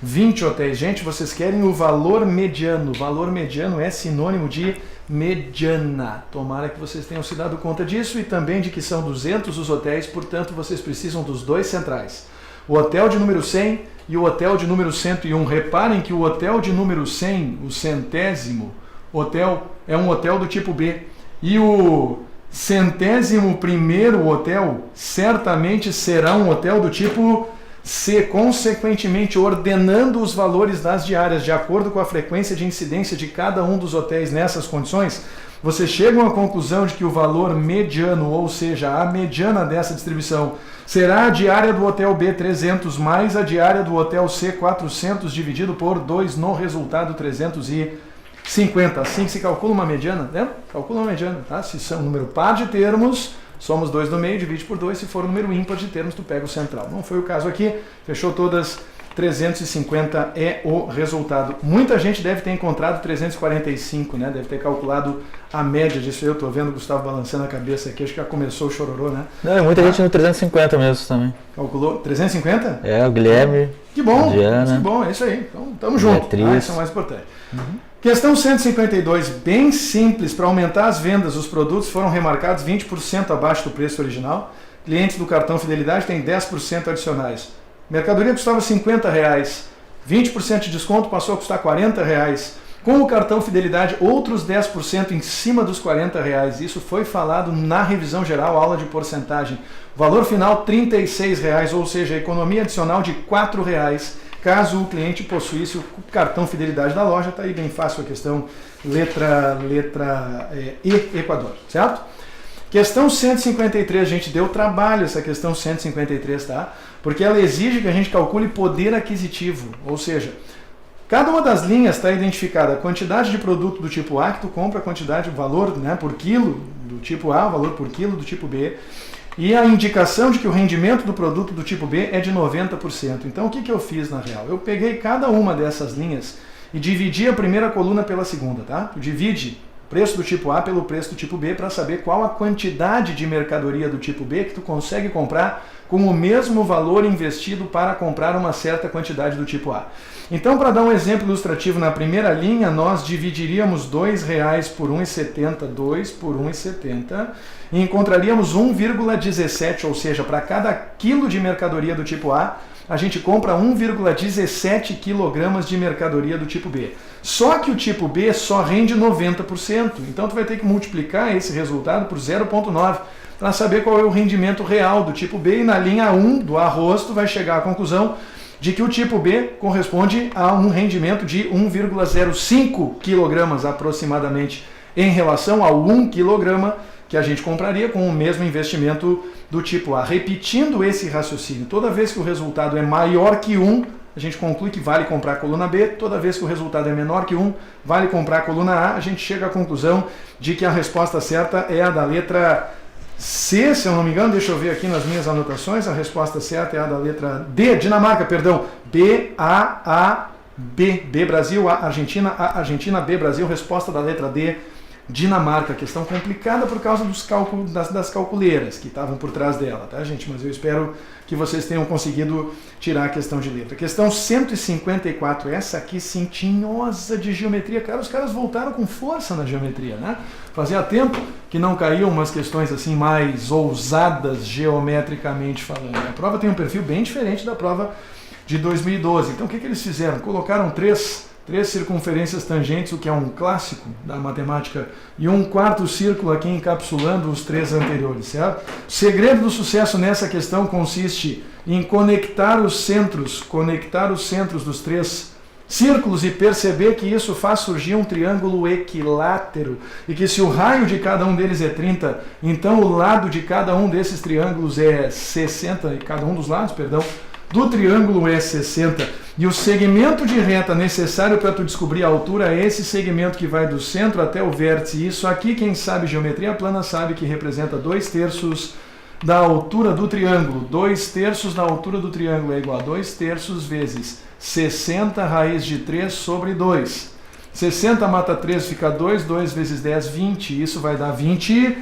20 hotéis. Gente, vocês querem o valor mediano. O valor mediano é sinônimo de mediana. Tomara que vocês tenham se dado conta disso e também de que são 200 os hotéis, portanto vocês precisam dos dois centrais. O hotel de número 100 e o hotel de número 101. Reparem que o hotel de número 100, o centésimo hotel, é um hotel do tipo B. E o 101º hotel certamente será um hotel do tipo C, consequentemente ordenando os valores das diárias de acordo com a frequência de incidência de cada um dos hotéis nessas condições, vocês chegam à conclusão de que o valor mediano, ou seja, a mediana dessa distribuição, será a diária do hotel B 300 mais a diária do hotel C 400 dividido por 2 no resultado 350. Assim que se calcula uma mediana, né? Calcula uma mediana, tá? Se são um número par de termos, somos 2 no meio, divide por 2. Se for um número ímpar de termos, tu pega o central. Não foi o caso aqui, fechou todas, 350 é o resultado. Muita gente deve ter encontrado 345, né? Deve ter calculado a média disso. Eu tô vendo o Gustavo balançando a cabeça aqui, acho que já começou o chororô, né? Não, muita gente no 350 mesmo também. Calculou 350? É, o Guilherme. Que bom, Diana, que bom, é isso aí. Então, tamo junto. Isso é o mais importante. Questão 152, bem simples. Para aumentar as vendas, os produtos foram remarcados 20% abaixo do preço original. Clientes do cartão Fidelidade têm 10% adicionais. Mercadoria custava R$50, 20% de desconto passou a custar R$40. Com o cartão Fidelidade, outros 10% em cima dos R$40. Isso foi falado na revisão geral, aula de porcentagem. Valor final R$36, ou seja, economia adicional de R$4. Caso o cliente possuísse o cartão Fidelidade da loja, está aí bem fácil a questão, letra E, Equador, certo? Questão 153, a gente deu trabalho essa questão 153, tá? Porque ela exige que a gente calcule poder aquisitivo, ou seja, cada uma das linhas está identificada a quantidade de produto do tipo A que tu compra, a quantidade, o valor, né, por quilo do tipo A, o valor por quilo do tipo B, e a indicação de que o rendimento do produto do tipo B é de 90%. Então o que eu fiz na real? Eu peguei cada uma dessas linhas e dividi a primeira coluna pela segunda, tá? Tu divide o preço do tipo A pelo preço do tipo B para saber qual a quantidade de mercadoria do tipo B que tu consegue comprar com o mesmo valor investido para comprar uma certa quantidade do tipo A. Então, para dar um exemplo ilustrativo, na primeira linha nós dividiríamos R$2 por 1,70, 2 por 1,70, e encontraríamos 1,17, ou seja, para cada quilo de mercadoria do tipo A, a gente compra 1,17 kg de mercadoria do tipo B. Só que o tipo B só rende 90%, então tu vai ter que multiplicar esse resultado por 0,9 para saber qual é o rendimento real do tipo B, e na linha 1 do arroz tu vai chegar à conclusão de que o tipo B corresponde a um rendimento de 1,05 kg aproximadamente em relação ao 1 kg que a gente compraria com o mesmo investimento do tipo A. Repetindo esse raciocínio, toda vez que o resultado é maior que 1, a gente conclui que vale comprar a coluna B. Toda vez que o resultado é menor que 1, vale comprar a coluna A. A gente chega à conclusão de que a resposta certa é a da letra C, se eu não me engano. Deixa eu ver aqui nas minhas anotações. A resposta certa é a da letra D, Dinamarca, perdão. B, A, B. B, Brasil, A, Argentina, B, Brasil. Resposta da letra D, Dinamarca. Questão complicada por causa dos cálculos das calculeiras que estavam por trás dela, tá, gente? Mas eu espero que vocês tenham conseguido tirar a questão de letra. Questão 154, essa aqui sim, tinhosa de geometria. Cara, os caras voltaram com força na geometria, né? Fazia tempo que não caíam umas questões assim mais ousadas geometricamente falando. A prova tem um perfil bem diferente da prova de 2012. Então o que eles fizeram? Colocaram três circunferências tangentes, o que é um clássico da matemática, e um quarto círculo aqui encapsulando os 3 anteriores, certo? O segredo do sucesso nessa questão consiste em conectar os centros dos 3 círculos e perceber que isso faz surgir um triângulo equilátero, e que se o raio de cada um deles é 30, então o lado de cada um desses triângulos é 60, cada um dos lados, perdão, do triângulo é 60, e o segmento de reta necessário para tu descobrir a altura é esse segmento que vai do centro até o vértice. Isso aqui, quem sabe geometria plana sabe que representa 2/3 da altura do triângulo. 2/3 da altura do triângulo é igual a 2/3 vezes 60 raiz de 3 sobre 2. 60 mata 3, fica 2, 2 vezes 10, 20. Isso vai dar 20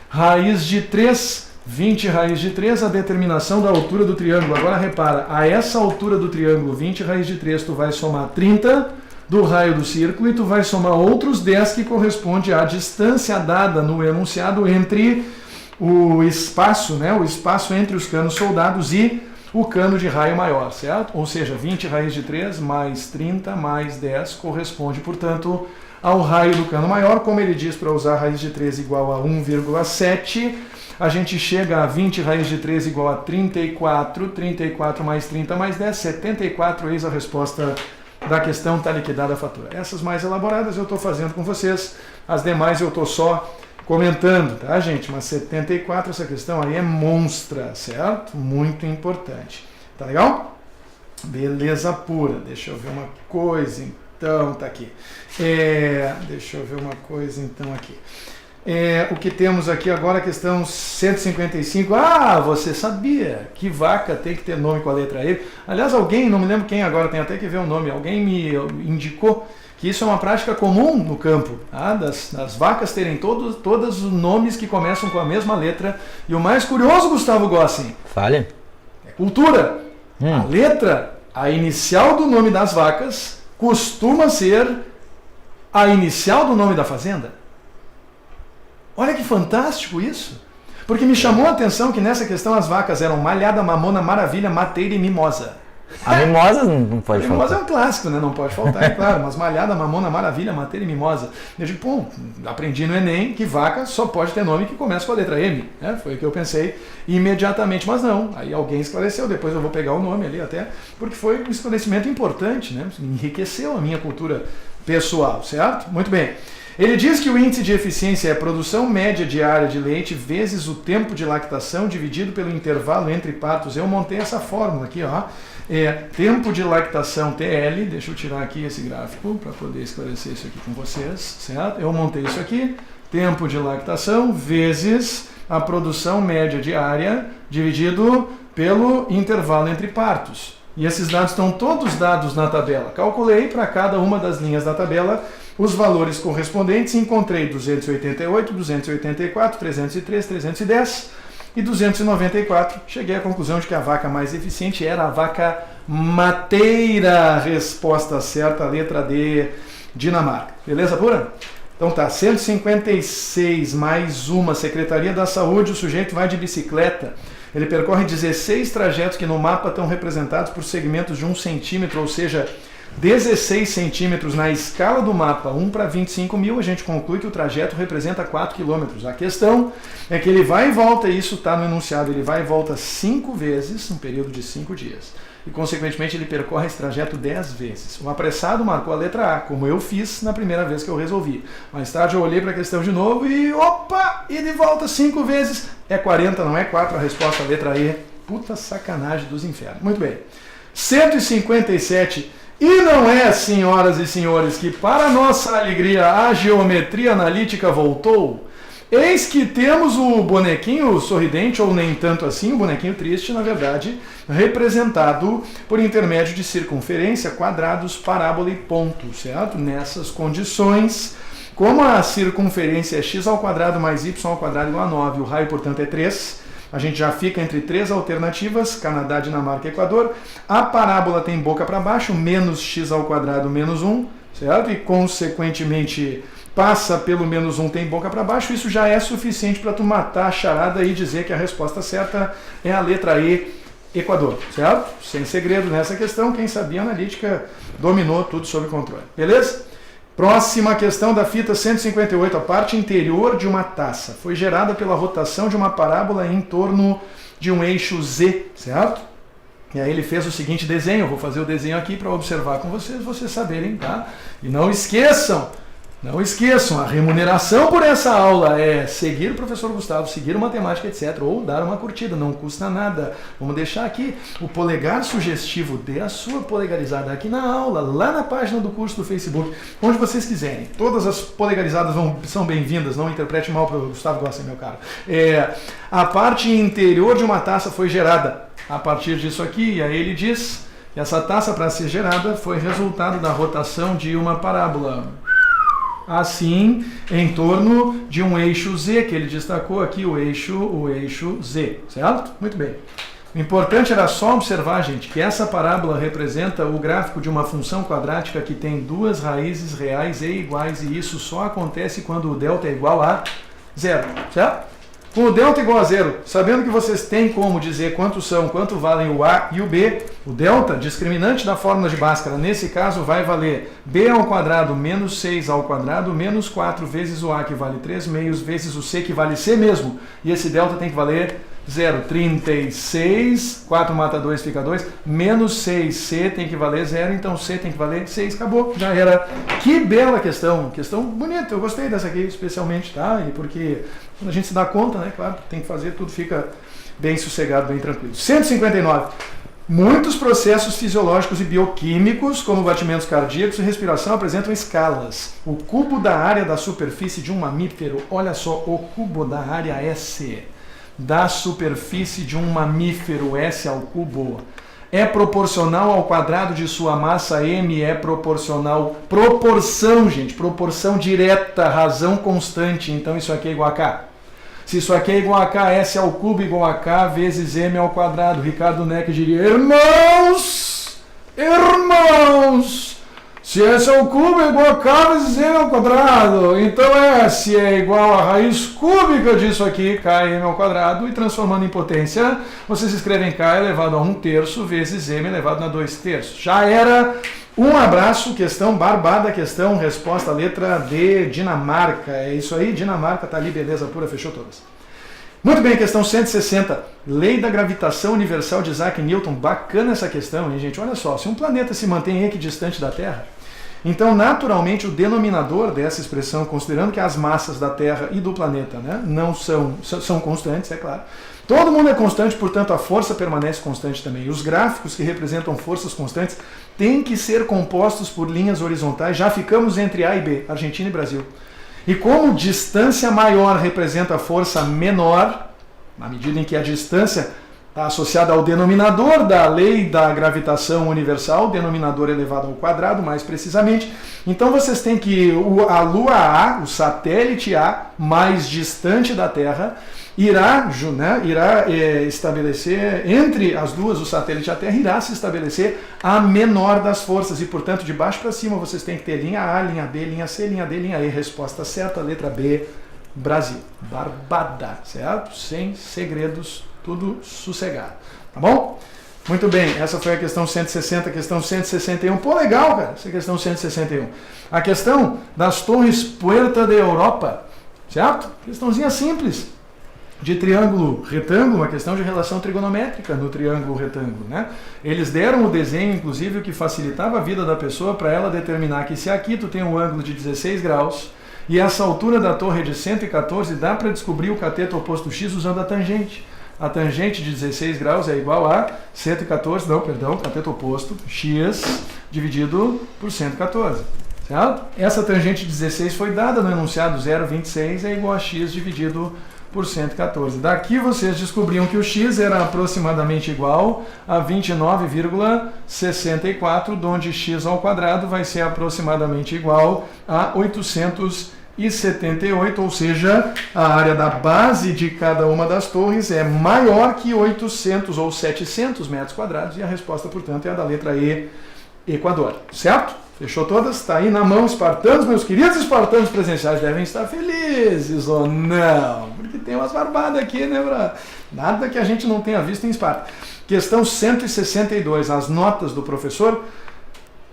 raiz de 3. 20 raiz de 3, a determinação da altura do triângulo. Agora repara, a essa altura do triângulo, 20 raiz de 3, tu vai somar 30 do raio do círculo e tu vai somar outros 10 que corresponde à distância dada no enunciado entre o espaço, né, o espaço entre os canos soldados e o cano de raio maior, certo? Ou seja, 20 raiz de 3 mais 30 mais 10 corresponde, portanto, ao raio do cano maior. Como ele diz para usar raiz de 3 igual a 1,7, a gente chega a 20 raiz de 3 igual a 34, 34 mais 30 mais 10, 74, eis a resposta da questão, está liquidada a fatura. Essas mais elaboradas eu estou fazendo com vocês, as demais eu estou só comentando, tá, gente? Mas 74, essa questão aí é monstra, certo? Muito importante. Tá legal? Beleza pura. Deixa eu ver uma coisa, então, tá aqui. Deixa eu ver uma coisa, então, aqui. O que temos aqui agora, a questão 155. Ah, você sabia que vaca tem que ter nome com a letra E? Aliás, alguém, não me lembro quem agora, tem até que ver o nome, alguém me indicou que isso é uma prática comum no campo, tá? das vacas terem todos os nomes que começam com a mesma letra. E o mais curioso, Gustavo Gossin, fale, é cultura. A letra, a inicial do nome das vacas, costuma ser a inicial do nome da fazenda. Olha que fantástico isso! Porque me chamou a atenção que nessa questão as vacas eram Malhada, Mamona, Maravilha, Mateira e Mimosa. A Mimosa não pode faltar. Mimosa é um clássico, né? Não pode faltar, é claro. Mas Malhada, Mamona, Maravilha, Mateira e Mimosa. Eu digo, pô, aprendi no Enem que vaca só pode ter nome que começa com a letra M. Né? Foi o que eu pensei imediatamente, mas não. Aí alguém esclareceu, depois eu vou pegar o nome ali até, porque foi um esclarecimento importante, né? Enriqueceu a minha cultura pessoal, certo? Muito bem. Ele diz que o índice de eficiência é a produção média diária de leite vezes o tempo de lactação dividido pelo intervalo entre partos. Eu montei essa fórmula aqui, ó. Tempo de lactação TL, deixa eu tirar aqui esse gráfico para poder esclarecer isso aqui com vocês, certo? Eu montei isso aqui, tempo de lactação vezes a produção média diária dividido pelo intervalo entre partos. E esses dados estão todos dados na tabela. Calculei para cada uma das linhas da tabela os valores correspondentes, encontrei 288, 284, 303, 310 e 294. Cheguei à conclusão de que a vaca mais eficiente era a vaca mateira. Resposta certa, letra D, Dinamarca. Beleza pura? Então tá, 156 mais uma, Secretaria da Saúde, o sujeito vai de bicicleta. Ele percorre 16 trajetos que no mapa estão representados por segmentos de 1 centímetro, ou seja, 16 centímetros na escala do mapa, 1 para 25 mil, a gente conclui que o trajeto representa 4 quilômetros. A questão é que ele vai e volta, e isso está no enunciado, ele vai e volta 5 vezes, num período de 5 dias. E, consequentemente, ele percorre esse trajeto 10 vezes. O apressado marcou a letra A, como eu fiz na primeira vez que eu resolvi. Mais tarde eu olhei para a questão de novo e, opa, e de volta 5 vezes. É 40, não é 4, a resposta, a letra E. Puta sacanagem dos infernos. Muito bem. 157. E não é, senhoras e senhores, que para nossa alegria a geometria analítica voltou? Eis que temos o bonequinho sorridente, ou nem tanto assim, o bonequinho triste, na verdade, representado por intermédio de circunferência, quadrados, parábola e ponto, certo? Nessas condições, como a circunferência é x ao quadrado mais y ao quadrado igual a 9, o raio, portanto, é 3, a gente já fica entre 3 alternativas, Canadá, Dinamarca e Equador. A parábola tem boca para baixo, menos x ao quadrado menos 1, certo? E, consequentemente, passa pelo menos 1, tem boca para baixo. Isso já é suficiente para tu matar a charada e dizer que a resposta certa é a letra E, Equador, certo? Sem segredo nessa questão, quem sabia analítica dominou tudo sob controle. Beleza? Próxima questão da fita 158, a parte interior de uma taça foi gerada pela rotação de uma parábola em torno de um eixo Z, certo? E aí ele fez o seguinte desenho, eu vou fazer o desenho aqui para observar com vocês saberem, tá? E não esqueçam, a remuneração por essa aula é seguir o professor Gustavo, seguir o Matemática, etc. Ou dar uma curtida, não custa nada. Vamos deixar aqui o polegar sugestivo, dê a sua polegarizada aqui na aula, lá na página do curso do Facebook, onde vocês quiserem. Todas as polegarizadas são bem-vindas, não interprete mal, o Gustavo gosta, meu caro. A parte interior de uma taça foi gerada a partir disso aqui, e aí ele diz que essa taça, para ser gerada, foi resultado da rotação de uma parábola. Assim, em torno de um eixo Z, que ele destacou aqui, o eixo Z, certo? Muito bem. O importante era só observar, gente, que essa parábola representa o gráfico de uma função quadrática que tem duas raízes reais e iguais, e isso só acontece quando o delta é igual a 0, certo? Com o delta igual a 0, sabendo que vocês têm como dizer quanto valem o A e o B, o delta, discriminante da fórmula de Bhaskara, nesse caso vai valer B ao quadrado menos 6 ao quadrado menos 4 vezes o A, que vale 3 meios, vezes o C, que vale C mesmo. E esse delta tem que valer 0. 36, 4 mata 2 fica 2, menos 6, C tem que valer 0, então C tem que valer 6, acabou, já era. Que bela questão bonita, eu gostei dessa aqui especialmente, tá? E porque quando a gente se dá conta, né, claro, tem que fazer, tudo fica bem sossegado, bem tranquilo. 159. Muitos processos fisiológicos e bioquímicos, como batimentos cardíacos e respiração, apresentam escalas. O cubo da área da superfície de um mamífero, olha só, o cubo da área S da superfície de um mamífero, S ao cubo, é proporcional ao quadrado de sua massa, M é proporcional, proporção, gente, proporção direta, razão constante, então isso aqui é igual a K. Se isso aqui é igual a K, S ao cubo igual a K vezes M ao quadrado. Ricardo Neck diria, irmãos, se S ao cubo é igual a K vezes M ao quadrado, então S é igual a raiz cúbica disso aqui, Km ao quadrado, e transformando em potência, vocês escrevem K elevado a 1/3 vezes M elevado a 2/3. Já era. Um abraço, questão barbada, questão, resposta, letra D, Dinamarca. É isso aí, Dinamarca tá ali, beleza pura, fechou todas. Muito bem, questão 160. Lei da gravitação universal de Isaac Newton. Bacana essa questão, hein, gente? Olha só, se um planeta se mantém equidistante da Terra, então, naturalmente, o denominador dessa expressão, considerando que as massas da Terra e do planeta, né, não são constantes, é claro, todo mundo é constante, portanto, a força permanece constante também. E os gráficos que representam forças constantes têm que ser compostos por linhas horizontais. Já ficamos entre A e B, Argentina e Brasil. E como distância maior representa a força menor, na medida em que a distância está associada ao denominador da lei da gravitação universal, denominador elevado ao quadrado, mais precisamente. Então vocês têm que a Lua A, o satélite A, mais distante da Terra, irá estabelecer, entre as duas, o satélite e a Terra, irá se estabelecer a menor das forças. E, portanto, de baixo para cima, vocês têm que ter linha A, linha B, linha C, linha D, linha E. Resposta certa, letra B, Brasil. Barbada, certo? Sem segredos, tudo sossegado. Tá bom? Muito bem, essa foi a questão 160, questão 161. Pô, legal, cara, essa questão 161. A questão das torres Puerta de Europa, certo? Questãozinha simples. De triângulo retângulo, uma questão de relação trigonométrica no triângulo retângulo, né? Eles deram o desenho, inclusive, que facilitava a vida da pessoa para ela determinar que se aqui tu tem um ângulo de 16 graus e essa altura da torre é de 114, dá para descobrir o cateto oposto x usando a tangente. a tangente de 16 graus é igual a 114, cateto oposto, x dividido por 114, certo? Essa tangente de 16 foi dada no enunciado 0,26 é igual a x dividido por 114. Daqui vocês descobriam que o x era aproximadamente igual a 29,64, onde x ao quadrado vai ser aproximadamente igual a 878, ou seja, a área da base de cada uma das torres é maior que 800 ou 700 metros quadrados, e a resposta, portanto, é a da letra E, Equador, certo? Fechou todas? Está aí na mão, espartanos. Meus queridos espartanos presenciais devem estar felizes ou não? Porque tem umas barbadas aqui, né, bro? Nada que a gente não tenha visto em Esparta. Questão 162. As notas do professor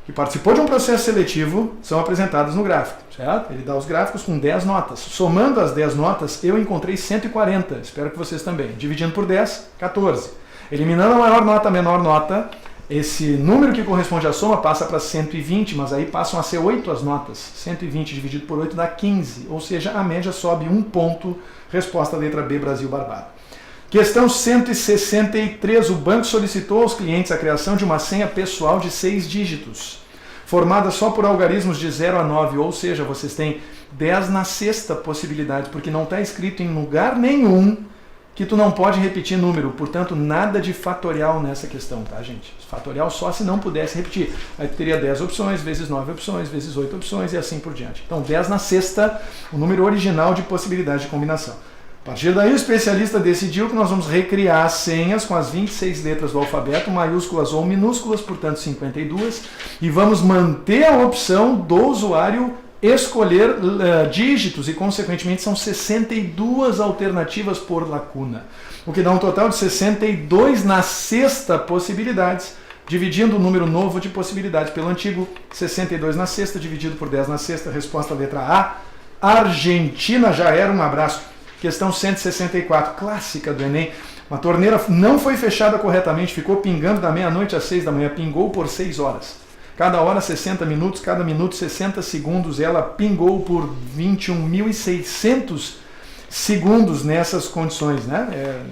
que participou de um processo seletivo são apresentadas no gráfico, certo? Ele dá os gráficos com 10 notas. Somando as 10 notas, eu encontrei 140. Espero que vocês também. Dividindo por 10, 14. Eliminando a maior nota, a menor nota, esse número que corresponde à soma passa para 120, mas aí passam a ser 8 as notas. 120 dividido por 8 dá 15, ou seja, a média sobe 1 ponto. Resposta letra B, Brasil Barbado. Questão 163. O banco solicitou aos clientes a criação de uma senha pessoal de 6 dígitos, formada só por algarismos de 0 a 9, ou seja, vocês têm 10 na sexta possibilidade, porque não está escrito em lugar nenhum que tu não pode repetir número, portanto, nada de fatorial nessa questão, tá, gente? Fatorial só se não pudesse repetir. Aí tu teria 10 opções, vezes 9 opções, vezes 8 opções e assim por diante. Então, 10 na sexta, o número original de possibilidade de combinação. A partir daí, o especialista decidiu que nós vamos recriar as senhas com as 26 letras do alfabeto, maiúsculas ou minúsculas, portanto 52, e vamos manter a opção do usuário escolher dígitos, e consequentemente são 62 alternativas por lacuna, o que dá um total de 62 na sexta possibilidades, dividindo o número novo de possibilidades pelo antigo. 62 na sexta dividido por 10 na sexta, resposta letra A, Argentina. Já era. Um abraço. Questão 164, clássica do Enem. Uma torneira não foi fechada corretamente, ficou pingando da meia-noite às 6 da manhã, pingou por 6 horas. Cada hora 60 minutos, cada minuto 60 segundos, ela pingou por 21.600 segundos nessas condições, né?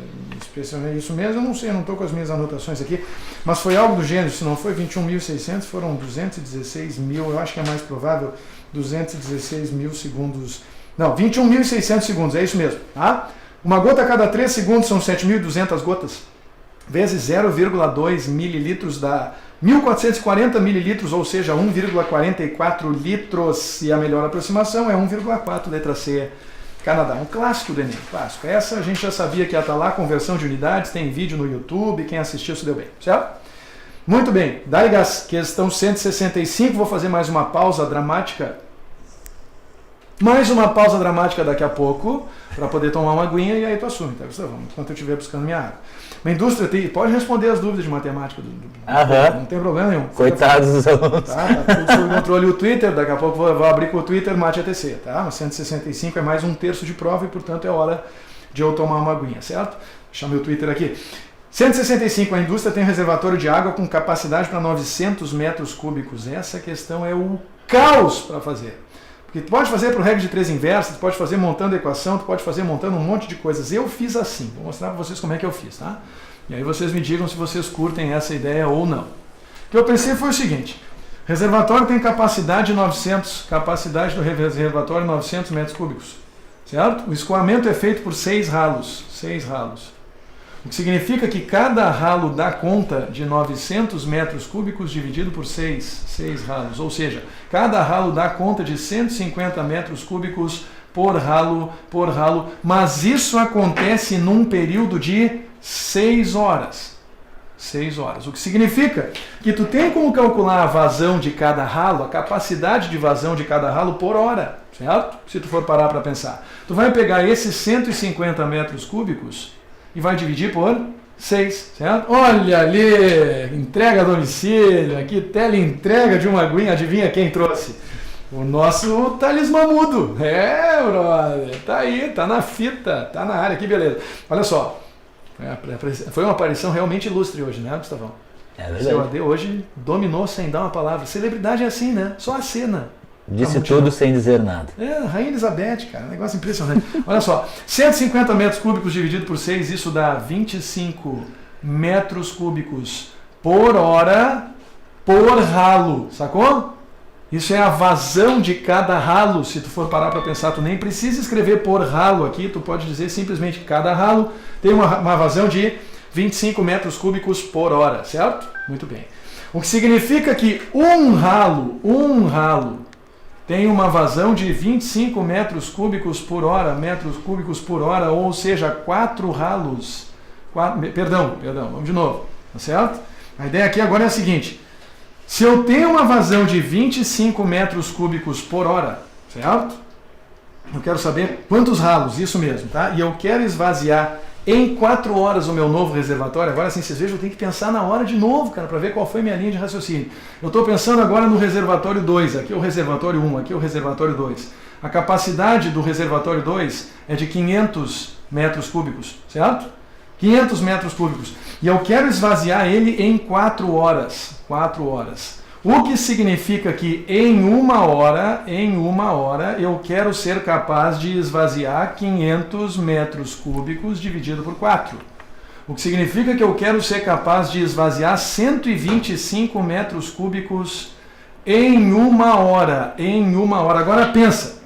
Especialmente isso mesmo, eu não sei, eu não estou com as minhas anotações aqui, mas foi algo do gênero. Se não foi 21.600, foram 216 mil, eu acho que é mais provável, 216 mil segundos, não, 21.600 segundos, é isso mesmo, tá? Uma gota a cada 3 segundos são 7.200 gotas, vezes 0,2 mililitros dá 1.440 mililitros, ou seja, 1,44 litros, e a melhor aproximação é 1,4, letra C, Canadá. Um clássico do Enem, clássico. Essa a gente já sabia que ia estar lá, conversão de unidades, tem vídeo no YouTube, quem assistiu se deu bem, certo? Muito bem, dá-lhe gás. Questão 165, vou fazer mais uma pausa dramática. Mais uma pausa dramática daqui a pouco, para poder tomar uma aguinha, e aí tu assume, tá, Gustavo? Enquanto eu estiver buscando minha água. Uma indústria pode responder as dúvidas de matemática. Não tem problema nenhum. Coitados dos alunos. Tá tudo sob controle. O Twitter, daqui a pouco vou abrir com o Twitter Mate ATC, tá? 165 é mais um terço de prova e, portanto, é hora de eu tomar uma aguinha, certo? Deixa meu Twitter aqui. 165, a indústria tem um reservatório de água com capacidade para 900 metros cúbicos. Essa questão é o caos para fazer. Porque tu pode fazer para o regra de 3 inversa, tu pode fazer montando equação, tu pode fazer montando um monte de coisas. Eu fiz assim, vou mostrar para vocês como é que eu fiz, tá? E aí vocês me digam se vocês curtem essa ideia ou não. O que eu pensei foi o seguinte: reservatório tem capacidade de 900, capacidade do reservatório 900 metros cúbicos, certo? O escoamento é feito por 6 ralos, 6 ralos. O que significa que cada ralo dá conta de 900 metros cúbicos dividido por 6 ralos. Ou seja, cada ralo dá conta de 150 metros cúbicos por ralo, mas isso acontece num período de 6 horas. 6 horas. O que significa que tu tem como calcular a vazão de cada ralo, a capacidade de vazão de cada ralo por hora, certo? Se tu for parar para pensar. Tu vai pegar esses 150 metros cúbicos e vai dividir por 6, certo? Olha ali, entrega a domicílio, aqui teleentrega de uma aguinha, adivinha quem trouxe? O nosso talismã mudo. É, brother, tá aí, tá na fita, tá na área, que beleza. Olha só, foi uma aparição realmente ilustre hoje, né, Gustavão? É verdade. O seu AD hoje dominou sem dar uma palavra. Celebridade é assim, né? Só a cena. Disse tudo sem dizer nada. Rainha Elizabeth, cara, negócio impressionante. Olha só, 150 metros cúbicos dividido por 6, isso dá 25 metros cúbicos por hora por ralo, sacou? Isso é a vazão de cada ralo. Se tu for parar para pensar, tu nem precisa escrever por ralo aqui, tu pode dizer simplesmente que cada ralo tem uma vazão de 25 metros cúbicos por hora, certo? Muito bem. O que significa que um ralo tem uma vazão de 25 metros cúbicos por hora, ou seja, 4 ralos. Perdão, vamos de novo, tá certo? A ideia aqui agora é a seguinte: se eu tenho uma vazão de 25 metros cúbicos por hora, certo? Eu quero saber quantos ralos, isso mesmo, tá? E eu quero esvaziar em 4 horas o meu novo reservatório. Agora sim, vocês vejam, eu tenho que pensar na hora de novo, cara, para ver qual foi minha linha de raciocínio. Eu estou pensando agora no reservatório 2, aqui é o reservatório 1, aqui é o reservatório 2. A capacidade do reservatório 2 é de 500 metros cúbicos, certo? 500 metros cúbicos. E eu quero esvaziar ele em 4 horas. 4 horas. O que significa que em uma hora, eu quero ser capaz de esvaziar 500 metros cúbicos dividido por 4. O que significa que eu quero ser capaz de esvaziar 125 metros cúbicos em uma hora. Agora pensa,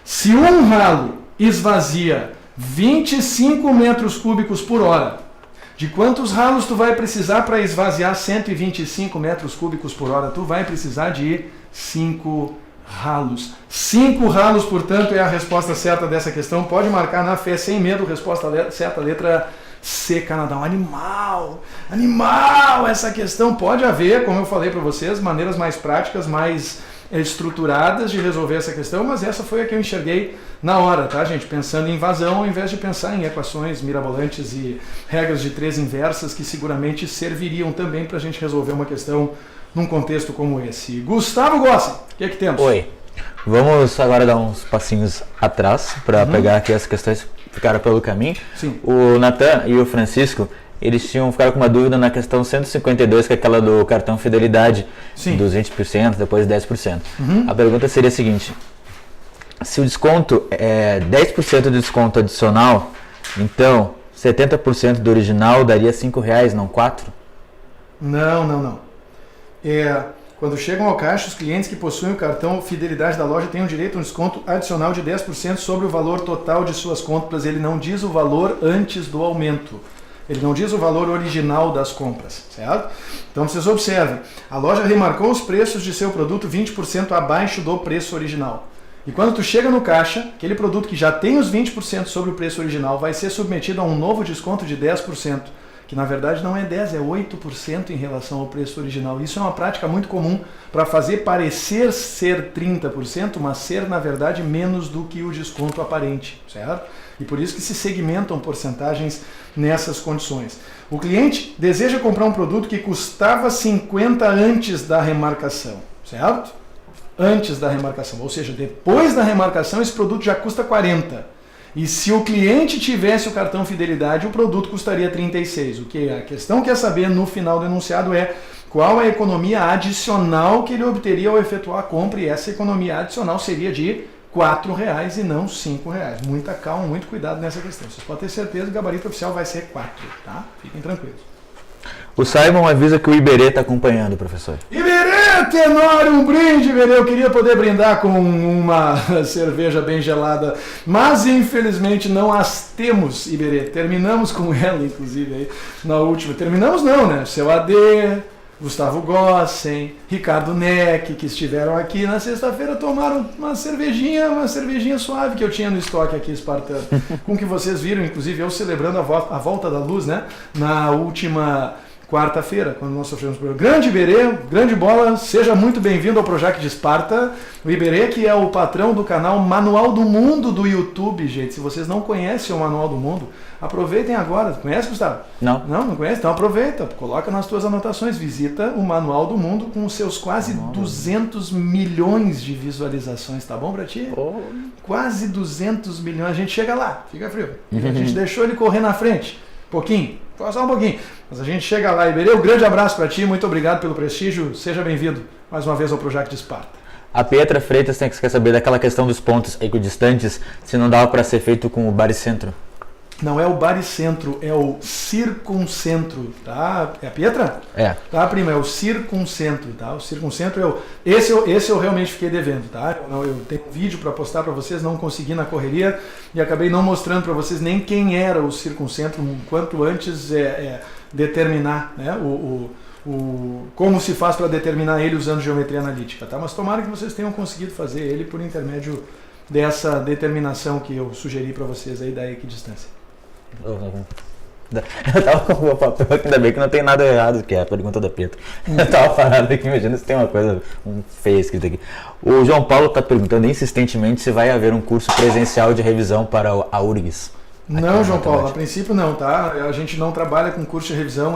se um ralo esvazia 25 metros cúbicos por hora, de quantos ralos tu vai precisar para esvaziar 125 metros cúbicos por hora? Tu vai precisar de 5 ralos. 5 ralos, portanto, é a resposta certa dessa questão. Pode marcar na fé, sem medo, resposta certa, letra C, Canadá. Animal! Essa questão pode haver, como eu falei para vocês, maneiras mais práticas, mais estruturadas de resolver essa questão, mas essa foi a que eu enxerguei na hora, tá, gente? Pensando em vazão ao invés de pensar em equações mirabolantes e regras de 3 inversas que seguramente serviriam também para a gente resolver uma questão num contexto como esse. Gustavo Gossi, o que é que temos? Oi, vamos agora dar uns passinhos atrás para pegar aqui as questões que ficaram pelo caminho. Sim. O Natan e o Francisco, eles ficaram com uma dúvida na questão 152, que é aquela do cartão fidelidade. Sim. Dos 20%, depois 10%. A pergunta seria a seguinte: se o desconto é 10% de desconto adicional, então 70% do original daria R$5, não 4? Não. Quando chegam ao caixa, os clientes que possuem o cartão fidelidade da loja têm o direito a um desconto adicional de 10% sobre o valor total de suas compras. Ele não diz o valor antes do aumento. Ele não diz o valor original das compras, certo? Então vocês observem, a loja remarcou os preços de seu produto 20% abaixo do preço original. E quando tu chega no caixa, aquele produto que já tem os 20% sobre o preço original vai ser submetido a um novo desconto de 10%, que na verdade não é 10%, é 8% em relação ao preço original. Isso é uma prática muito comum para fazer parecer ser 30%, mas ser na verdade menos do que o desconto aparente, certo? E por isso que se segmentam porcentagens nessas condições. O cliente deseja comprar um produto que custava 50 antes da remarcação, certo? Antes da remarcação, ou seja, depois da remarcação esse produto já custa 40. E se o cliente tivesse o cartão fidelidade, o produto custaria 36. O que a questão quer saber no final do enunciado é qual a economia adicional que ele obteria ao efetuar a compra, e essa economia adicional seria de R$4 e não R$5. Muita calma, muito cuidado nessa questão. Vocês podem ter certeza que o gabarito oficial vai ser 4, tá? Fiquem tranquilos. O Simon avisa que o Iberê está acompanhando, professor. Iberê, Tenório, um brinde, Iberê. Eu queria poder brindar com uma cerveja bem gelada, mas infelizmente não as temos, Iberê. Terminamos com ela, inclusive, aí, na última. Terminamos não, né? Seu AD, Gustavo Gossen, Ricardo Neck, que estiveram aqui na sexta-feira, tomaram uma cervejinha suave que eu tinha no estoque aqui, espartano. Com que vocês viram, inclusive eu celebrando a volta da luz, né? Na última quarta-feira, quando nós sofremos por grande Iberê, grande bola, seja muito bem-vindo ao Projac de Esparta. O Iberê, que é o patrão do canal Manual do Mundo do YouTube, gente. Se vocês não conhecem o Manual do Mundo, aproveitem agora. Conhece, Gustavo? Não. Não conhece? Então aproveita, coloca nas tuas anotações, visita o Manual do Mundo com os seus quase 200 milhões de visualizações, tá bom pra ti? Oh. Quase 200 milhões, a gente chega lá, fica frio. A gente deixou ele correr na frente, só um pouquinho. Mas a gente chega lá, Iberê. Um grande abraço para ti, muito obrigado pelo prestígio. Seja bem-vindo mais uma vez ao Projac de Esparta. A Pietra Freitas quer saber daquela questão dos pontos equidistantes, se não dava para ser feito com o baricentro. Não é o baricentro, é o circuncentro, tá? É a Pietra? É. Tá, prima, é o circuncentro, tá? O circuncentro esse eu realmente fiquei devendo, tá? Eu tenho um vídeo para postar para vocês, não consegui na correria e acabei não mostrando para vocês nem quem era o circuncentro, quanto antes determinar, né? Como se faz para determinar ele usando geometria analítica, tá? Mas tomara que vocês tenham conseguido fazer ele por intermédio dessa determinação que eu sugeri para vocês aí da equidistância. Eu tava com o papel aqui, ainda bem que não tem nada errado, que é a pergunta da Pietra. Eu tava parado aqui, imagina se tem uma coisa feia escrita aqui. O João Paulo tá perguntando insistentemente se vai haver um curso presencial de revisão para a URGS. Não, João Paulo, a princípio não, tá? A gente não trabalha com curso de revisão,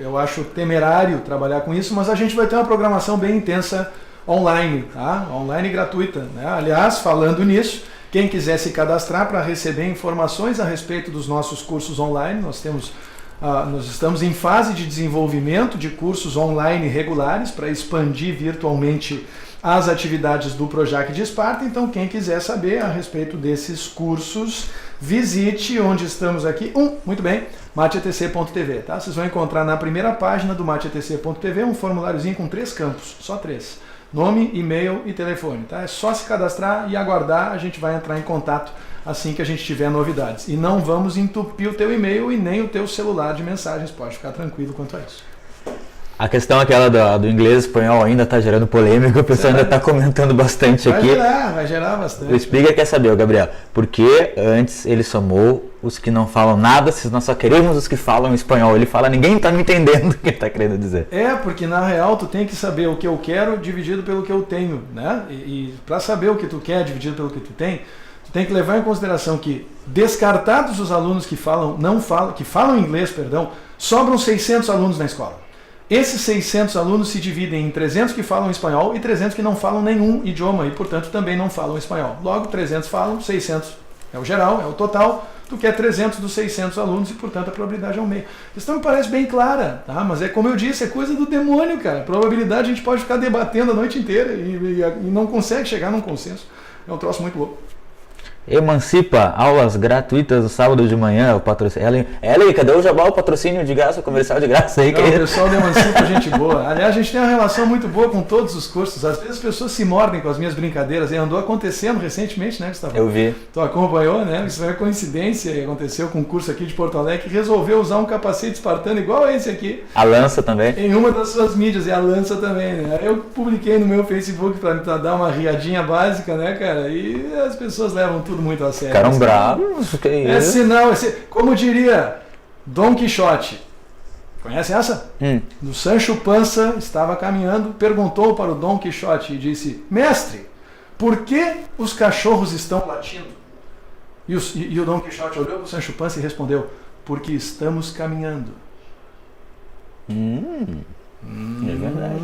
eu acho temerário trabalhar com isso, mas a gente vai ter uma programação bem intensa online, tá? Online e gratuita, né? Aliás, falando nisso, quem quiser se cadastrar para receber informações a respeito dos nossos cursos online, nós estamos em fase de desenvolvimento de cursos online regulares para expandir virtualmente as atividades do Projac de Esparta. Então, quem quiser saber a respeito desses cursos, visite onde estamos aqui. Muito bem, mateatc.tv, tá? Vocês vão encontrar na primeira página do mateatc.tv um formuláriozinho com 3 campos, só 3. Nome, e-mail e telefone, tá? É só se cadastrar e aguardar, a gente vai entrar em contato assim que a gente tiver novidades. E não vamos entupir o teu e-mail e nem o teu celular de mensagens, pode ficar tranquilo quanto a isso. A questão aquela do inglês e espanhol ainda está gerando polêmica, o pessoal ainda está comentando bastante aqui. Vai gerar bastante. O Spiga quer saber, Gabriel, por que antes ele somou os que não falam nada, se nós só queremos os que falam espanhol? Ele fala, ninguém está me entendendo o que ele está querendo dizer. Porque na real tu tem que saber o que eu quero dividido pelo que eu tenho, né? E para saber o que tu quer dividido pelo que tu tem que levar em consideração que, descartados os alunos que falam inglês, sobram 600 alunos na escola. Esses 600 alunos se dividem em 300 que falam espanhol e 300 que não falam nenhum idioma e, portanto, também não falam espanhol. Logo, 300 falam, 600 é o geral, é o total. Tu quer 300 dos 600 alunos e, portanto, a probabilidade é um meio. A questão me parece bem clara, tá? Mas é como eu disse, é coisa do demônio, cara. A probabilidade a gente pode ficar debatendo a noite inteira e não consegue chegar num consenso. É um troço muito louco. Emancipa, aulas gratuitas no sábado de manhã, o patrocínio. Ellen, cadê o jabá, o patrocínio de graça, o comercial de graça aí? Não, o pessoal do Emancipa é gente boa. Aliás, a gente tem uma relação muito boa com todos os cursos. Às vezes as pessoas se mordem com as minhas brincadeiras. E andou acontecendo recentemente, né, Gustavo? Eu vi. Tu acompanhou, né? Isso é coincidência. Aconteceu com um curso aqui de Porto Alegre que resolveu usar um capacete espartano igual a esse aqui. A lança também. Em uma das suas mídias, e a lança também, né? Eu publiquei no meu Facebook para dar uma riadinha básica, né, cara? E as pessoas levam tudo muito a sério. Ficaram bravos, que é isso? Sinal, como diria Dom Quixote, conhece essa? O Sancho Panza estava caminhando, perguntou para o Dom Quixote e disse: mestre, por que os cachorros estão latindo? E o Dom Quixote olhou para o Sancho Panza e respondeu: porque estamos caminhando. É verdade.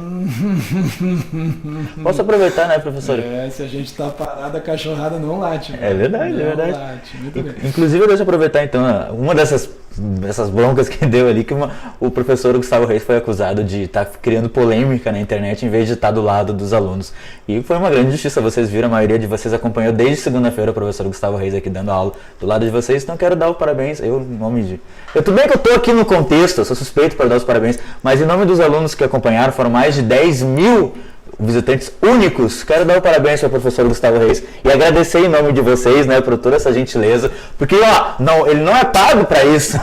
Posso aproveitar, né, professor? Se a gente está parado, a cachorrada não late. É verdade, é verdade. Late. Muito bem. Inclusive, deixa eu aproveitar então uma dessas broncas que deu ali, que o professor Gustavo Reis foi acusado de estar criando polêmica na internet em vez de estar do lado dos alunos. E foi uma grande justiça, vocês viram, a maioria de vocês acompanhou desde segunda-feira o professor Gustavo Reis aqui dando aula do lado de vocês, então quero dar os parabéns, em nome de... Tudo bem que eu estou aqui no contexto, eu sou suspeito para dar os parabéns, mas em nome dos alunos que acompanharam, foram mais de 10 mil visitantes únicos, quero dar o parabéns ao professor Gustavo Reis e agradecer em nome de vocês, né, por toda essa gentileza, porque ele não é pago para isso.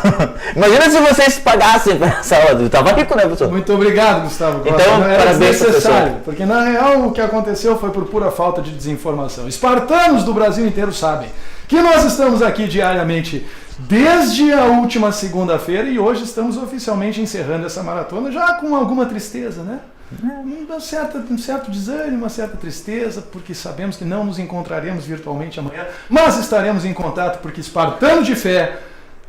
Imagina se vocês pagassem para essa aula, eu tava rico, né, professor? Muito obrigado, Gustavo. Então, parabéns, professor. Porque na real o que aconteceu foi por pura falta de desinformação. Espartanos do Brasil inteiro sabem que nós estamos aqui diariamente desde a última segunda-feira e hoje estamos oficialmente encerrando essa maratona já com alguma tristeza, né? Um certo desânimo, uma certa tristeza, porque sabemos que não nos encontraremos virtualmente amanhã, mas estaremos em contato, porque espartano de fé,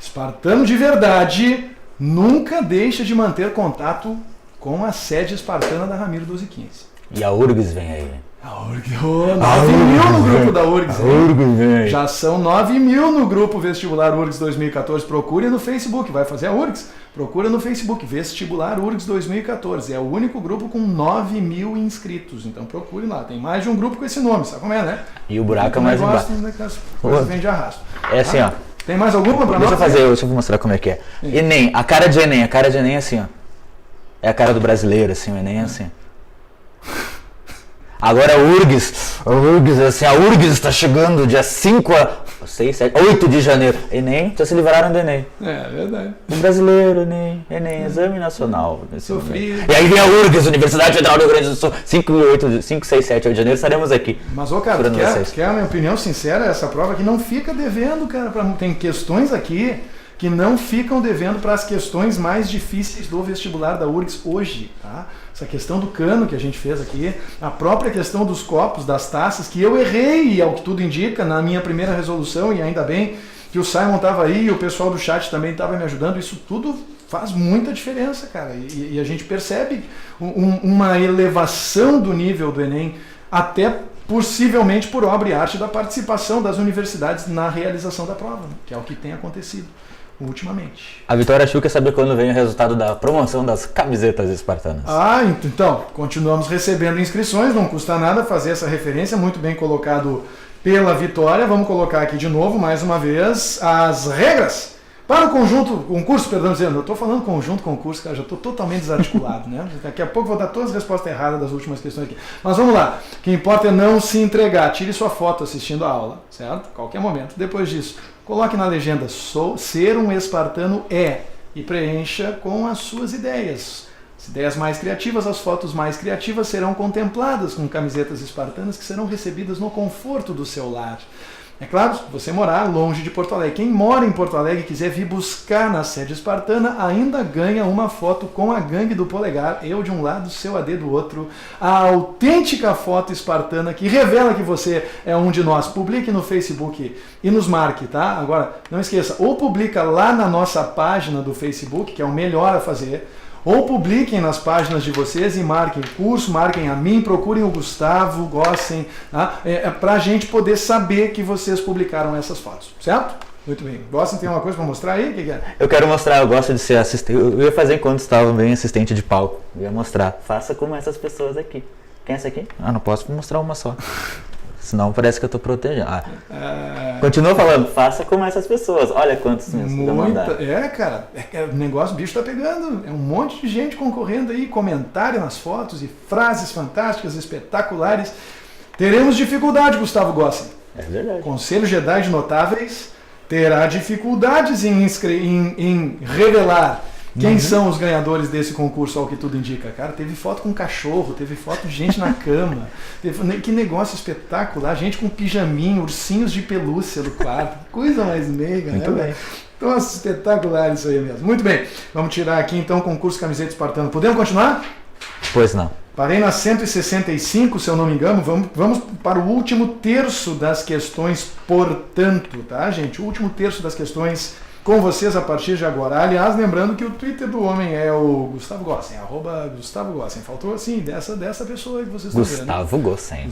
espartano de verdade, nunca deixa de manter contato com a sede espartana da Ramiro 1215. E a URGS vem aí. A URGS, 9 mil no grupo da URGS. URGS, já são 9 mil no grupo Vestibular URGS 2014. Procure no Facebook, vai fazer a URGS. Procura no Facebook, Vestibular URGS 2014. É o único grupo com 9 mil inscritos. Então procure lá. Tem mais de um grupo com esse nome, sabe como é, né? E o buraco é mais embaixo. Coisas vem de arrasto. É assim, ó. Tem mais alguma pra nós? Deixa eu mostrar como é que é. Enem, a cara de Enem é assim, ó. É a cara do brasileiro, assim, o Enem é assim. Agora a URGS, assim, a URGS está chegando dia 5 a 6, 7, 8 de janeiro. Enem, já se livraram do Enem. É verdade. O brasileiro, Enem, Exame Nacional. Sofrido. E aí vem a URGS, Universidade Federal do Rio Grande do Sul, 5, 6, 7, 8 de janeiro, estaremos aqui. Mas, ô cara, quer a minha opinião sincera? Essa prova aqui não fica devendo, cara. Tem questões aqui que não ficam devendo para as questões mais difíceis do vestibular da URGS hoje, tá? Essa questão do cano que a gente fez aqui, a própria questão dos copos, das taças, que eu errei, ao que tudo indica, na minha primeira resolução, e ainda bem que o Simon estava aí e o pessoal do chat também estava me ajudando, isso tudo faz muita diferença, cara, e a gente percebe uma elevação do nível do Enem, até possivelmente por obra e arte da participação das universidades na realização da prova, né? Que é o que tem acontecido ultimamente. A Vitória Chu quer saber quando vem o resultado da promoção das camisetas espartanas. Ah, então, continuamos recebendo inscrições, não custa nada fazer essa referência, muito bem colocado pela Vitória. Vamos colocar aqui de novo, mais uma vez, as regras para o concurso, perdão, dizendo, eu estou falando conjunto, concurso, cara, já estou totalmente desarticulado, né? Daqui a pouco vou dar todas as respostas erradas das últimas questões aqui. Mas vamos lá, o que importa é não se entregar, tire sua foto assistindo a aula, certo? Qualquer momento. Depois disso, coloque na legenda, ser um espartano é, e preencha com as suas ideias. As ideias mais criativas, as fotos mais criativas serão contempladas com camisetas espartanas que serão recebidas no conforto do seu lar. É claro, se você morar longe de Porto Alegre. Quem mora em Porto Alegre e quiser vir buscar na sede espartana, ainda ganha uma foto com a gangue do polegar, eu de um lado, seu AD do outro. A autêntica foto espartana que revela que você é um de nós. Publique no Facebook e nos marque, tá? Agora, não esqueça, ou publica lá na nossa página do Facebook, que é o melhor a fazer, ou publiquem nas páginas de vocês e marquem o curso, marquem a mim, procurem o Gustavo, gostem, tá? Para a gente poder saber que vocês publicaram essas fotos, certo? Muito bem. Gostem, tem uma coisa para mostrar aí? O que é? Eu quero mostrar, eu gosto de ser assistente, eu ia fazer enquanto estava bem assistente de palco, eu ia mostrar, faça como essas pessoas aqui. Quem é essa aqui? Ah, não posso mostrar uma só. Senão parece que eu estou protegendo. Continua falando, faça como essas pessoas. Olha quantos mandaram. Cara, o negócio, o bicho está pegando. É um monte de gente concorrendo aí, comentário nas fotos e frases fantásticas, espetaculares. Teremos dificuldade, Gustavo Gossen. É verdade. Conselho Jedi de Notáveis terá dificuldades em revelar quem são os ganhadores desse concurso, ao que tudo indica. Cara, teve foto com cachorro, teve foto de gente na cama, que negócio espetacular, gente com pijaminho, ursinhos de pelúcia no quarto, coisa mais meiga, muito né? Bem. Nossa, espetacular isso aí mesmo. Muito bem, vamos tirar aqui então o concurso Camiseta Espartana. Podemos continuar? Pois não. Parei na 165, se eu não me engano, vamos para o último terço das questões, portanto, tá, gente? O último terço das questões com vocês a partir de agora. Aliás, lembrando que o Twitter do homem é o Gustavo Gossen, @GustavoGossen. Faltou assim, dessa pessoa que vocês estão vendo. Gustavo Gossen.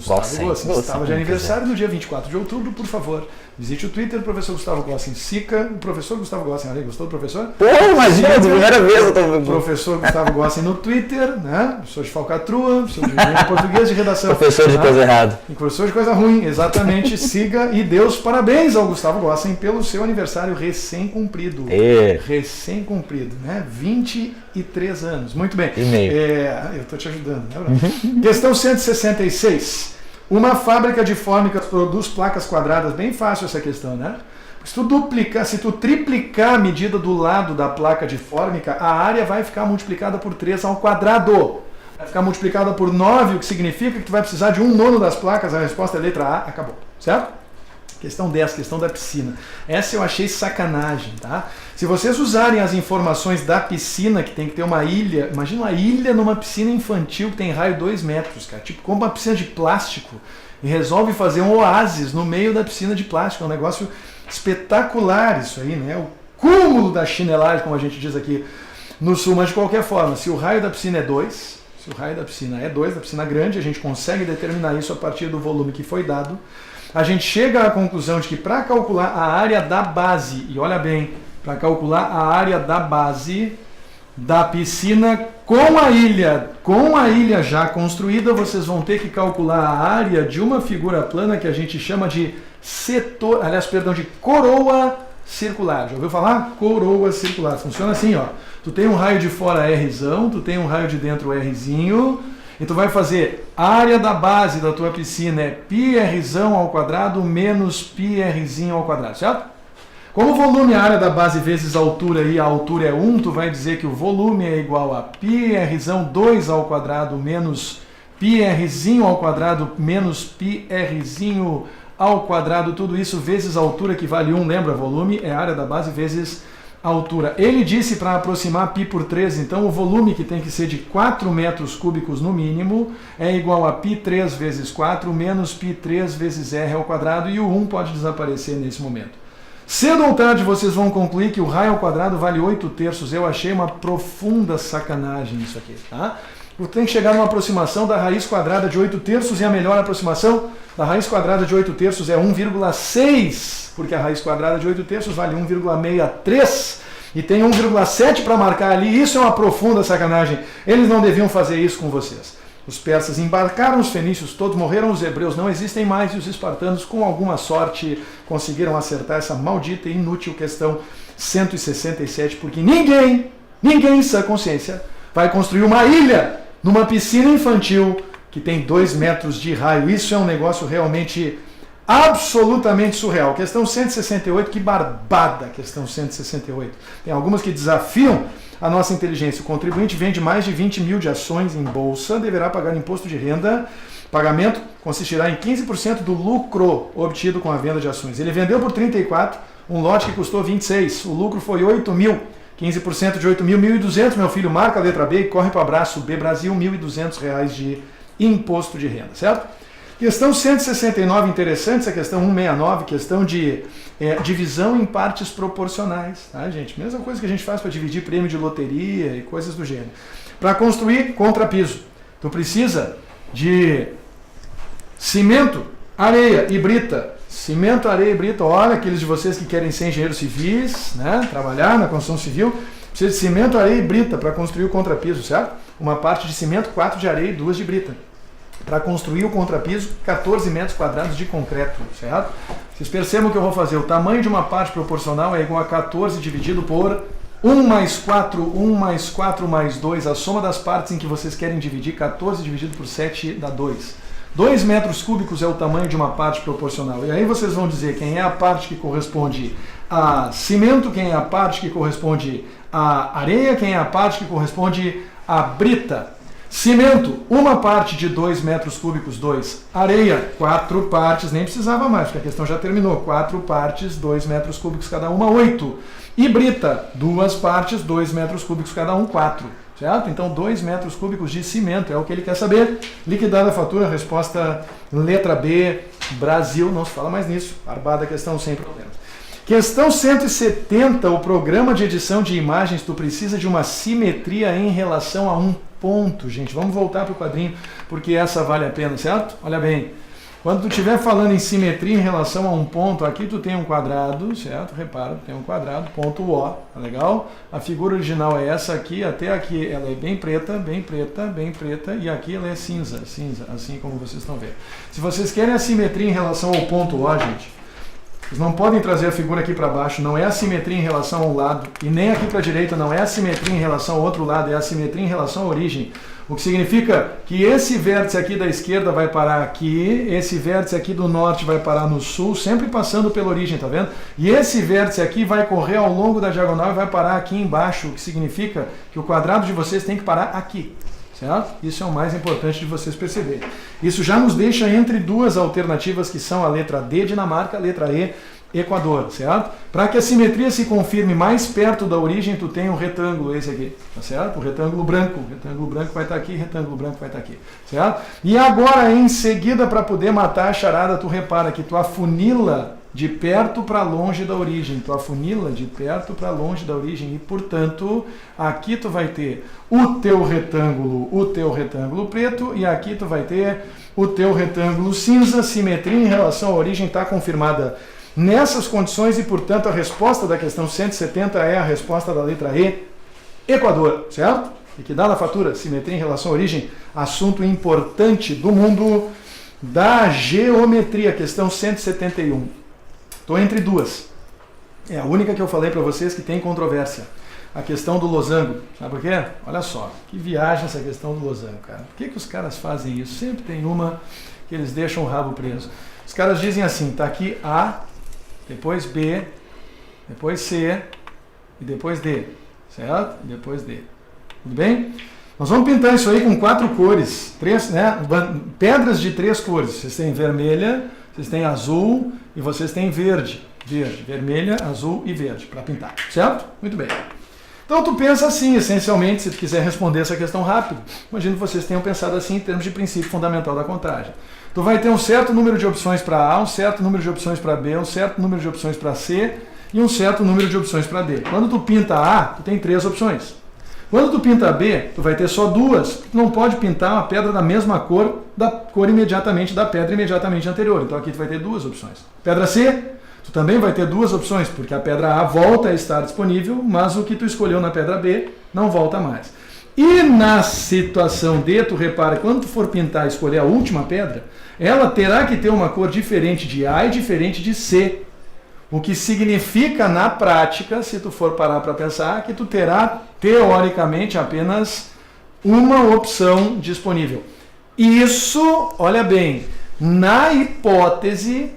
Estava de aniversário no dia 24 de outubro, por favor. Visite o Twitter do professor Gustavo Gossen. Sica o professor Gustavo Gossen. Olha aí, gostou do professor? Pô, imagina, de primeira vez eu tô... Professor Gustavo Gossen no Twitter, né? Professor de falcatrua, professor de português de redação. Professor de coisa errada. E professor de coisa ruim, exatamente. Siga e dê os parabéns ao Gustavo Gossen pelo seu aniversário recém-cumprido. Recém-cumprido, né? 23 anos. Muito bem. Eu tô te ajudando, né, Bruno? Questão 166. Uma fábrica de fórmicas produz placas quadradas. Bem fácil essa questão, né? Se tu triplicar a medida do lado da placa de fórmica, a área vai ficar multiplicada por 3 ao quadrado. Vai ficar multiplicada por 9, o que significa que tu vai precisar de 1/9 das placas. A resposta é letra A, acabou. Certo? Questão 10, questão da piscina. Essa eu achei sacanagem, tá? Se vocês usarem as informações da piscina, que tem que ter uma ilha, imagina uma ilha numa piscina infantil que tem raio 2 metros, cara, tipo como uma piscina de plástico, e resolve fazer um oásis no meio da piscina de plástico. É um negócio espetacular isso aí, né? O cúmulo da chinelagem, como a gente diz aqui no sul, mas de qualquer forma, se o raio da piscina é 2, Se o raio da piscina é 2, da piscina grande, a gente consegue determinar isso a partir do volume que foi dado. A gente chega à conclusão de que para calcular a área da base, e olha bem, para calcular a área da base da piscina com a ilha já construída, vocês vão ter que calcular a área de uma figura plana que a gente chama de de coroa circular. Já ouviu falar? Coroa circular. Funciona assim, ó. Tu tem um raio de fora Rzão, tu tem um raio de dentro Rzinho, e tu vai fazer a área da base da tua piscina é πRzão ao quadrado menos πRzinho ao quadrado, certo? Como o volume é a área da base vezes a altura e a altura é 1, tu vai dizer que o volume é igual a πRzão 2 ao quadrado menos πRzinho ao quadrado menos πRzinho ao quadrado, tudo isso vezes a altura que vale 1, lembra? Volume é a área da base vezes a altura. Ele disse para aproximar π por 3, então o volume, que tem que ser de 4 metros cúbicos no mínimo, é igual a π3 vezes 4 menos π3 vezes r ao quadrado, e o 1 pode desaparecer nesse momento. Cedo ou tarde vocês vão concluir que o raio ao quadrado vale 8/3. Eu achei uma profunda sacanagem isso aqui, tá? Tem que chegar numa aproximação da raiz quadrada de 8/3, e a melhor aproximação da raiz quadrada de 8/3 é 1,6, porque a raiz quadrada de 8/3 vale 1,63, e tem 1,7 para marcar ali. Isso é uma profunda sacanagem. Eles não deviam fazer isso com vocês. Os persas embarcaram, os fenícios todos morreram, os hebreus não existem mais, e os espartanos, com alguma sorte, conseguiram acertar essa maldita e inútil questão 167, porque ninguém em sã consciência, vai construir uma ilha numa piscina infantil que tem 2 metros de raio. Isso é um negócio realmente absolutamente surreal. Questão 168, que barbada, questão 168. Tem algumas que desafiam a nossa inteligência. O contribuinte vende mais de 20 mil de ações em bolsa, deverá pagar imposto de renda. Pagamento consistirá em 15% do lucro obtido com a venda de ações. Ele vendeu por 34, um lote que custou 26. O lucro foi 8 mil. 15% de 8 mil, 1.200, meu filho, marca a letra B e corre para o abraço B Brasil, R$ 1.200 de imposto de renda, certo? Questão 169, interessante essa questão 169, questão de divisão em partes proporcionais, tá, gente? Mesma coisa que a gente faz para dividir prêmio de loteria e coisas do gênero. Para construir contrapiso, tu precisa de cimento, areia e brita. Cimento, areia e brita, olha, aqueles de vocês que querem ser engenheiros civis, né, trabalhar na construção civil, precisa de cimento, areia e brita para construir o contrapiso, certo? Uma parte de cimento, 4 de areia e 2 de brita. Para construir o contrapiso, 14 metros quadrados de concreto, certo? Vocês percebam que eu vou fazer, o tamanho de uma parte proporcional é igual a 14 dividido por 1 mais 4, 1 mais 4 mais 2, a soma das partes em que vocês querem dividir, 14 dividido por 7 dá 2. 2 metros cúbicos é o tamanho de uma parte proporcional. E aí vocês vão dizer quem é a parte que corresponde a cimento, quem é a parte que corresponde a areia, quem é a parte que corresponde a brita. Cimento, uma parte de 2 metros cúbicos, 2. Areia, 4 partes, nem precisava mais, porque a questão já terminou. 4 partes, 2 metros cúbicos cada uma, 8. E brita, 2 partes, 2 metros cúbicos cada um, 4. Certo? Então, 2 metros cúbicos de cimento é o que ele quer saber. Liquidada a fatura, resposta letra B, Brasil, não se fala mais nisso. Barbada a questão sem problemas. Questão 170, o programa de edição de imagens, tu precisa de uma simetria em relação a um ponto, gente. Vamos voltar para o quadrinho, porque essa vale a pena, certo? Olha bem. Quando tu estiver falando em simetria em relação a um ponto, aqui tu tem um quadrado, certo? Repara, tem um quadrado, ponto O, tá legal? A figura original é essa aqui, até aqui ela é bem preta, bem preta, bem preta, e aqui ela é cinza, cinza, assim como vocês estão vendo. Se vocês querem a simetria em relação ao ponto O, gente, vocês não podem trazer a figura aqui para baixo, não é a simetria em relação ao lado, e nem aqui para a direita, não é a simetria em relação ao outro lado, é a simetria em relação à origem. O que significa que esse vértice aqui da esquerda vai parar aqui, esse vértice aqui do norte vai parar no sul, sempre passando pela origem, tá vendo? E esse vértice aqui vai correr ao longo da diagonal e vai parar aqui embaixo, o que significa que o quadrado de vocês tem que parar aqui, certo? Isso é o mais importante de vocês perceberem. Isso já nos deixa entre duas alternativas que são a letra D, Dinamarca, a letra E, Equador, certo? Para que a simetria se confirme mais perto da origem, tu tem um retângulo, esse aqui, tá certo? O retângulo branco vai estar aqui, retângulo branco vai estar aqui, certo? E agora, em seguida, para poder matar a charada, tu repara que tu afunila de perto para longe da origem, tu afunila de perto para longe da origem e, portanto, aqui tu vai ter o teu retângulo preto e aqui tu vai ter o teu retângulo cinza. Simetria em relação à origem está confirmada nessas condições e, portanto, a resposta da questão 170 é a resposta da letra E, Equador, certo? Liquidada a fatura, simetria em relação à origem, assunto importante do mundo da geometria, questão 171. Estou entre duas. É a única que eu falei para vocês que tem controvérsia. A questão do losango. Sabe por quê? Olha só, que viagem essa questão do losango, cara. Por que os caras fazem isso? Sempre tem uma que eles deixam o rabo preso. Os caras dizem assim, tá aqui A, depois B, depois C e depois D. Certo? E depois D. Tudo bem? Nós vamos pintar isso aí com 4 cores. Pedras de 3 cores. Vocês têm vermelha, vocês têm azul e vocês têm verde. Vermelha, azul e verde para pintar. Certo? Muito bem. Então tu pensa assim, essencialmente, se tu quiser responder essa questão rápido, imagino que vocês tenham pensado assim em termos de princípio fundamental da contagem. Tu vai ter um certo número de opções para A, um certo número de opções para B, um certo número de opções para C e um certo número de opções para D. Quando tu pinta A, tu tem 3 opções. Quando tu pinta B, tu vai ter só 2. Tu não pode pintar uma pedra da mesma cor, da cor imediatamente da pedra imediatamente anterior. Então aqui tu vai ter 2 opções. Pedra C, tu também vai ter 2 opções, porque a pedra A volta a estar disponível, mas o que tu escolheu na pedra B não volta mais. E na situação D, tu repara, quando tu for pintar e escolher a última pedra, ela terá que ter uma cor diferente de A e diferente de C. O que significa, na prática, se tu for parar para pensar, que tu terá, teoricamente, apenas uma opção disponível. Isso, olha bem, na hipótese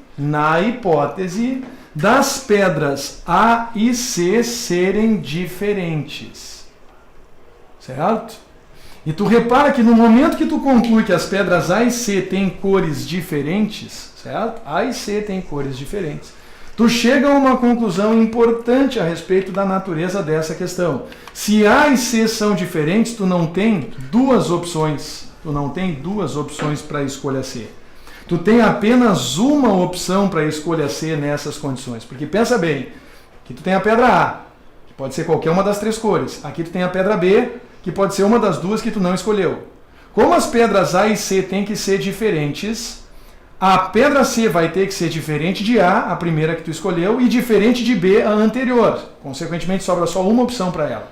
das pedras A e C serem diferentes. Certo? E tu repara que no momento que tu conclui que as pedras A e C têm cores diferentes, certo? A e C têm cores diferentes. Tu chega a uma conclusão importante a respeito da natureza dessa questão. Se A e C são diferentes, tu não tem 2 opções. Tu não tem 2 opções para a escolha C. Tu tem apenas uma opção para a escolha C nessas condições. Porque pensa bem, aqui tu tem a pedra A, que pode ser qualquer uma das 3 cores. Aqui tu tem a pedra B, que pode ser uma das 2 que tu não escolheu. Como as pedras A e C têm que ser diferentes, a pedra C vai ter que ser diferente de A, a primeira que tu escolheu, e diferente de B, a anterior. Consequentemente, sobra só uma opção para ela.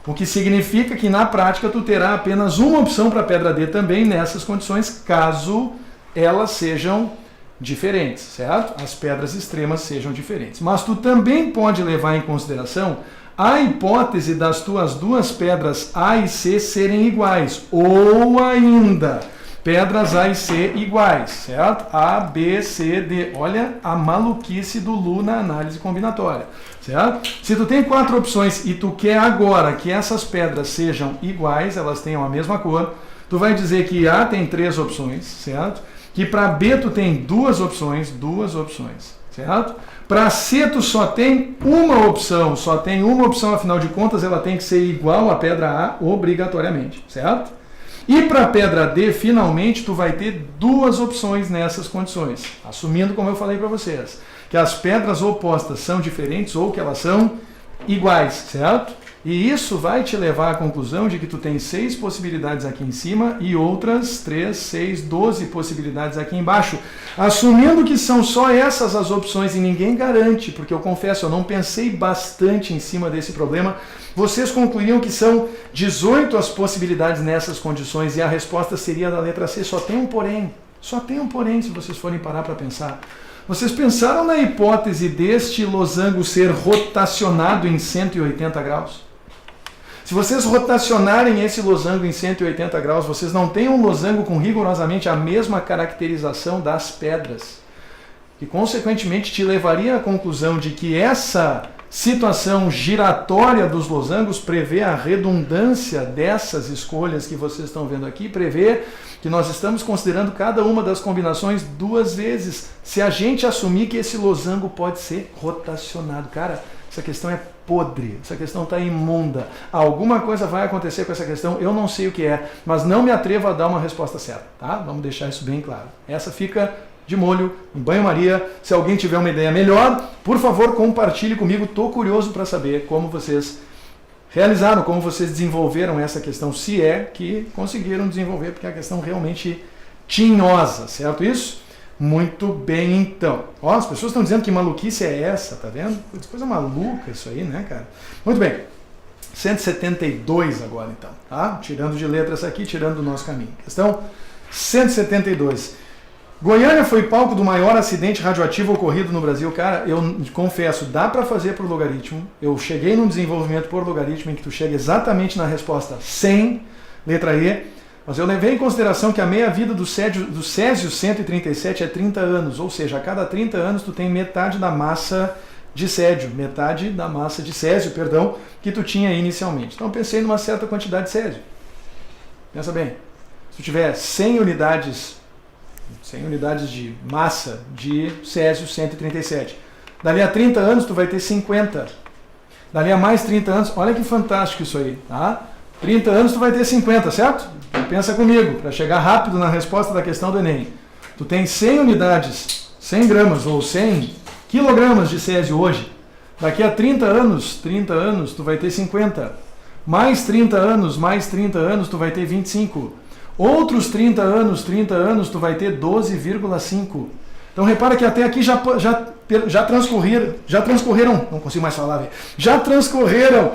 O que significa que, na prática, tu terá apenas uma opção para a pedra D também nessas condições, caso elas sejam diferentes, certo? As pedras extremas sejam diferentes. Mas tu também pode levar em consideração a hipótese das tuas 2 pedras A e C serem iguais, ou ainda pedras A e C iguais, certo? A, B, C, D. Olha a maluquice do Lu na análise combinatória, certo? Se tu tem 4 opções e tu quer agora que essas pedras sejam iguais, elas tenham a mesma cor, tu vai dizer que A tem 3 opções, certo? Que para B tu tem 2 opções, certo? Para C tu só tem uma opção, afinal de contas ela tem que ser igual à pedra A obrigatoriamente, certo? E para a pedra D, finalmente, tu vai ter 2 opções nessas condições, assumindo, como eu falei para vocês, que as pedras opostas são diferentes ou que elas são iguais, certo? E isso vai te levar à conclusão de que tu tem 6 possibilidades aqui em cima e outras 3, 6, 12 possibilidades aqui embaixo, assumindo que são só essas as opções e ninguém garante, porque eu confesso, eu não pensei bastante em cima desse problema. Vocês concluiriam que são 18 as possibilidades nessas condições e a resposta seria da letra C. Só tem um porém se vocês forem parar para pensar. Vocês pensaram na hipótese deste losango ser rotacionado em 180 graus? Se vocês rotacionarem esse losango em 180 graus, vocês não têm um losango com rigorosamente a mesma caracterização das pedras, que consequentemente te levaria à conclusão de que essa situação giratória dos losangos prevê a redundância dessas escolhas que vocês estão vendo aqui, prevê que nós estamos considerando cada uma das combinações 2 vezes, se a gente assumir que esse losango pode ser rotacionado. Cara, essa questão é podre, essa questão está imunda. Alguma coisa vai acontecer com essa questão, eu não sei o que é, mas não me atrevo a dar uma resposta certa, tá? Vamos deixar isso bem claro. Essa fica de molho, em banho-maria. Se alguém tiver uma ideia melhor, por favor, compartilhe comigo. Estou curioso para saber como vocês realizaram, como vocês desenvolveram essa questão, se é que conseguiram desenvolver, porque é a questão realmente tinhosa, certo isso? Muito bem, então. Ó, as pessoas estão dizendo que maluquice é essa, tá vendo? Coisa maluca isso aí, né, cara? Muito bem. 172 agora, então, tá? Tirando de letra essa aqui, tirando do nosso caminho. Questão 172. Goiânia foi palco do maior acidente radioativo ocorrido no Brasil. Cara, eu confesso, dá para fazer por logaritmo. Eu cheguei num desenvolvimento por logaritmo em que tu chega exatamente na resposta 100, letra E, mas eu levei em consideração que a meia-vida do Césio 137 é 30 anos, ou seja, a cada 30 anos tu tem metade da massa de Césio, que tu tinha inicialmente. Então eu pensei numa certa quantidade de Césio. Pensa bem, se tu tiver 100 unidades de massa de Césio 137, dali a 30 anos tu vai ter 50. Dali a mais 30 anos, olha que fantástico isso aí, tá? 30 anos tu vai ter 50, certo? Pensa comigo, para chegar rápido na resposta da questão do Enem. Tu tem 100 unidades, 100 gramas ou 100 quilogramas de Césio hoje. Daqui a 30 anos tu vai ter 50. Mais 30 anos tu vai ter 25. Outros 30 anos tu vai ter 12,5. Então repara que até aqui já transcorreram, não consigo mais falar, já transcorreram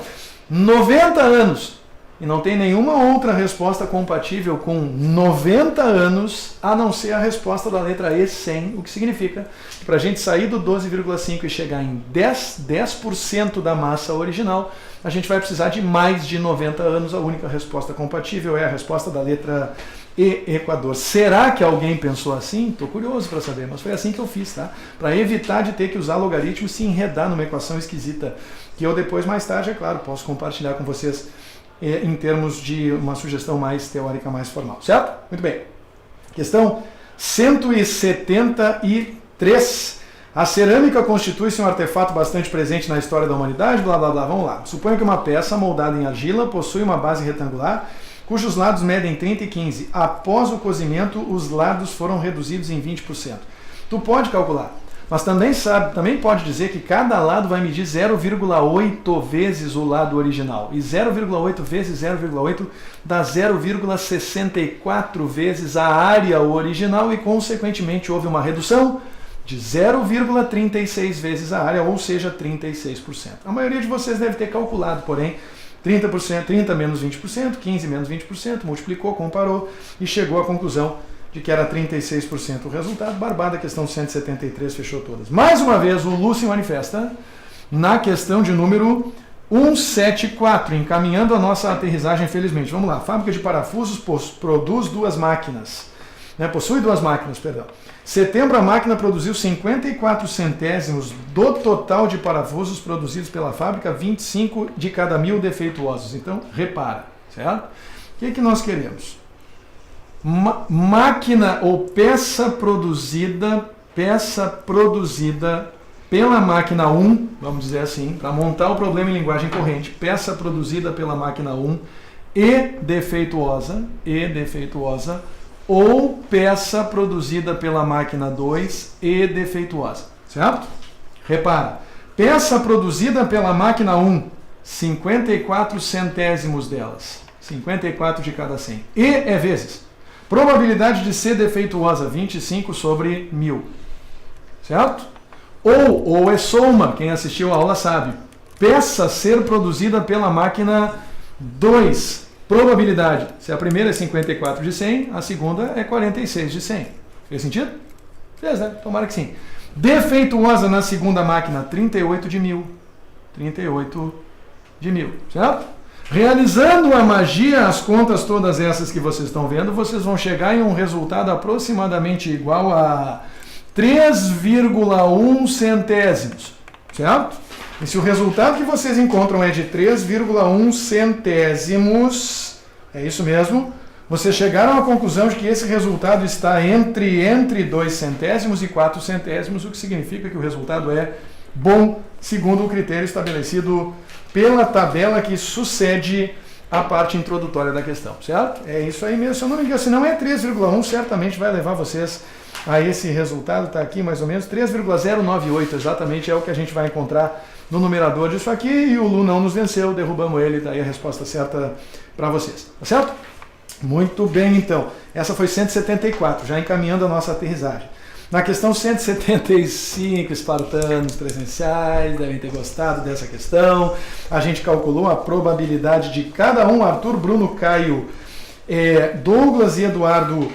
90 anos. E não tem nenhuma outra resposta compatível com 90 anos, a não ser a resposta da letra E, 100, o que significa que para a gente sair do 12,5 e chegar em 10% da massa original, a gente vai precisar de mais de 90 anos. A única resposta compatível é a resposta da letra E, Equador. Será que alguém pensou assim? Estou curioso para saber, mas foi assim que eu fiz, tá? Para evitar de ter que usar logaritmo e se enredar numa equação esquisita, que eu depois, mais tarde, é claro, posso compartilhar com vocês em termos de uma sugestão mais teórica, mais formal, certo? Muito bem. Questão 173. A cerâmica constitui-se um artefato bastante presente na história da humanidade, blá blá blá. Vamos lá. Suponha que uma peça moldada em argila possui uma base retangular, cujos lados medem 30 e 15. Após o cozimento, os lados foram reduzidos em 20%. Tu pode calcular, mas também pode dizer que cada lado vai medir 0,8 vezes o lado original. E 0,8 vezes 0,8 dá 0,64 vezes a área original e, consequentemente, houve uma redução de 0,36 vezes a área, ou seja, 36%. A maioria de vocês deve ter calculado, porém, 30 menos 20%, 15 menos 20%, multiplicou, comparou e chegou à conclusão de que era 36% o resultado. Barbada, questão 173, fechou todas. Mais uma vez, o Lu se manifesta na questão de número 174, encaminhando a nossa aterrissagem, felizmente. Vamos lá. Fábrica de parafusos produz duas máquinas. Possui duas máquinas, perdão. Setembro, a máquina produziu 54 centésimos do total de parafusos produzidos pela fábrica, 25 de cada 1000 defeituosos. Então, repara, certo? O que nós queremos? Máquina ou peça produzida pela máquina 1, vamos dizer assim, para montar o problema em linguagem corrente, peça produzida pela máquina 1 e defeituosa, ou peça produzida pela máquina 2 e defeituosa, certo? Repara, peça produzida pela máquina 1, 54 centésimos delas, 54 de cada 100, e é vezes. Probabilidade de ser defeituosa, 25 sobre 1000. Certo? Ou é soma, quem assistiu a aula sabe. Peça ser produzida pela máquina 2. Probabilidade. Se a primeira é 54 de 100, a segunda é 46 de 100. Fez sentido? Fez, né? Tomara que sim. Defeituosa na segunda máquina, 38 de 1000. 38 de 1000. Certo? Realizando a magia, as contas todas essas que vocês estão vendo, vocês vão chegar em um resultado aproximadamente igual a 3,1 centésimos, certo? E se o resultado que vocês encontram é de 3,1 centésimos, é isso mesmo, vocês chegaram à conclusão de que esse resultado está entre 2 centésimos e 4 centésimos, o que significa que o resultado é bom, segundo o critério estabelecido pela tabela que sucede a parte introdutória da questão, certo? É isso aí mesmo, se eu não me engano, se não é 3,1, certamente vai levar vocês a esse resultado, está aqui mais ou menos 3,098, exatamente é o que a gente vai encontrar no numerador disso aqui, e o Lu não nos venceu, derrubamos ele, daí a resposta certa para vocês, tá certo? Muito bem, então, essa foi 174, já encaminhando a nossa aterrissagem. Na questão 175, espartanos presenciais devem ter gostado dessa questão. A gente calculou a probabilidade de cada um, Arthur, Bruno, Caio, Douglas e Eduardo,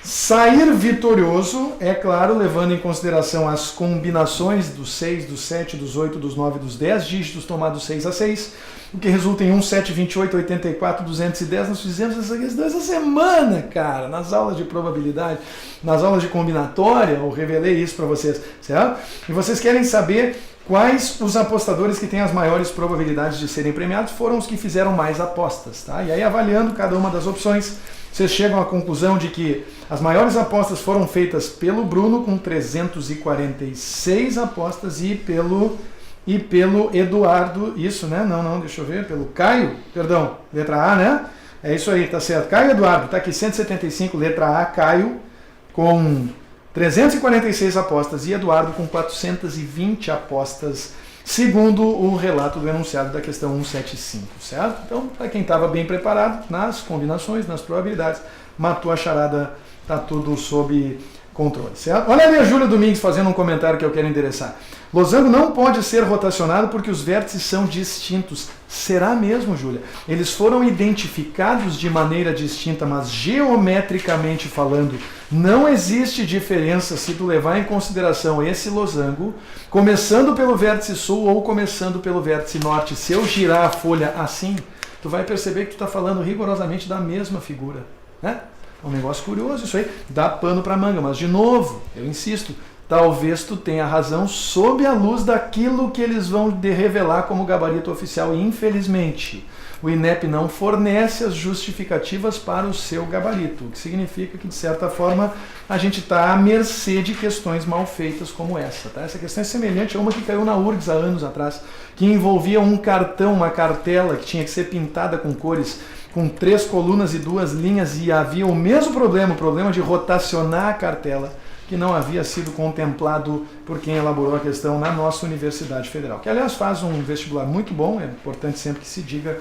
sair vitorioso, é claro, levando em consideração as combinações dos 6, dos 7, dos 8, dos 9 e dos 10 dígitos tomados 6 a 6, o que resulta em 1, 7, 28, 84, 210. Nós fizemos essa questão essa semana, cara, nas aulas de probabilidade, nas aulas de combinatória, eu revelei isso para vocês, certo? E vocês querem saber quais os apostadores que têm as maiores probabilidades de serem premiados foram os que fizeram mais apostas, tá? E aí, avaliando cada uma das opções, vocês chegam à conclusão de que as maiores apostas foram feitas pelo Bruno, com 346 apostas, e pelo Eduardo, isso, né? Não, deixa eu ver, pelo Caio, perdão, letra A, né? É isso aí, tá certo. Caio e Eduardo, tá aqui 175, letra A, Caio, com 346 apostas, e Eduardo com 420 apostas, segundo o relato do enunciado da questão 175, certo? Então, para quem estava bem preparado nas combinações, nas probabilidades, matou a charada, tá tudo sob controle, certo? Olha ali a Júlia Domingues fazendo um comentário que eu quero endereçar. Losango não pode ser rotacionado porque os vértices são distintos. Será mesmo, Júlia? Eles foram identificados de maneira distinta, mas geometricamente falando, não existe diferença se tu levar em consideração esse losango, começando pelo vértice sul ou começando pelo vértice norte. Se eu girar a folha assim, tu vai perceber que tu está falando rigorosamente da mesma figura, né? É um negócio curioso isso aí, dá pano para manga, mas de novo, eu insisto, talvez tu tenha razão sob a luz daquilo que eles vão revelar como gabarito oficial. E, infelizmente, o INEP não fornece as justificativas para o seu gabarito, o que significa que, de certa forma, a gente está à mercê de questões mal feitas como essa. Tá? Essa questão é semelhante a uma que caiu na URGS há anos atrás, que envolvia um cartão, uma cartela que tinha que ser pintada com cores, com 3 colunas e 2 linhas, e havia o mesmo problema, o problema de rotacionar a cartela, que não havia sido contemplado por quem elaborou a questão na nossa Universidade Federal, que aliás faz um vestibular muito bom, é importante sempre que se diga,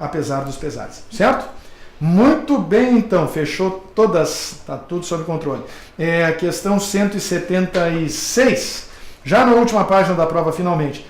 apesar dos pesares, certo? Muito bem, então, fechou todas, está tudo sob controle. A questão 176, já na última página da prova, finalmente.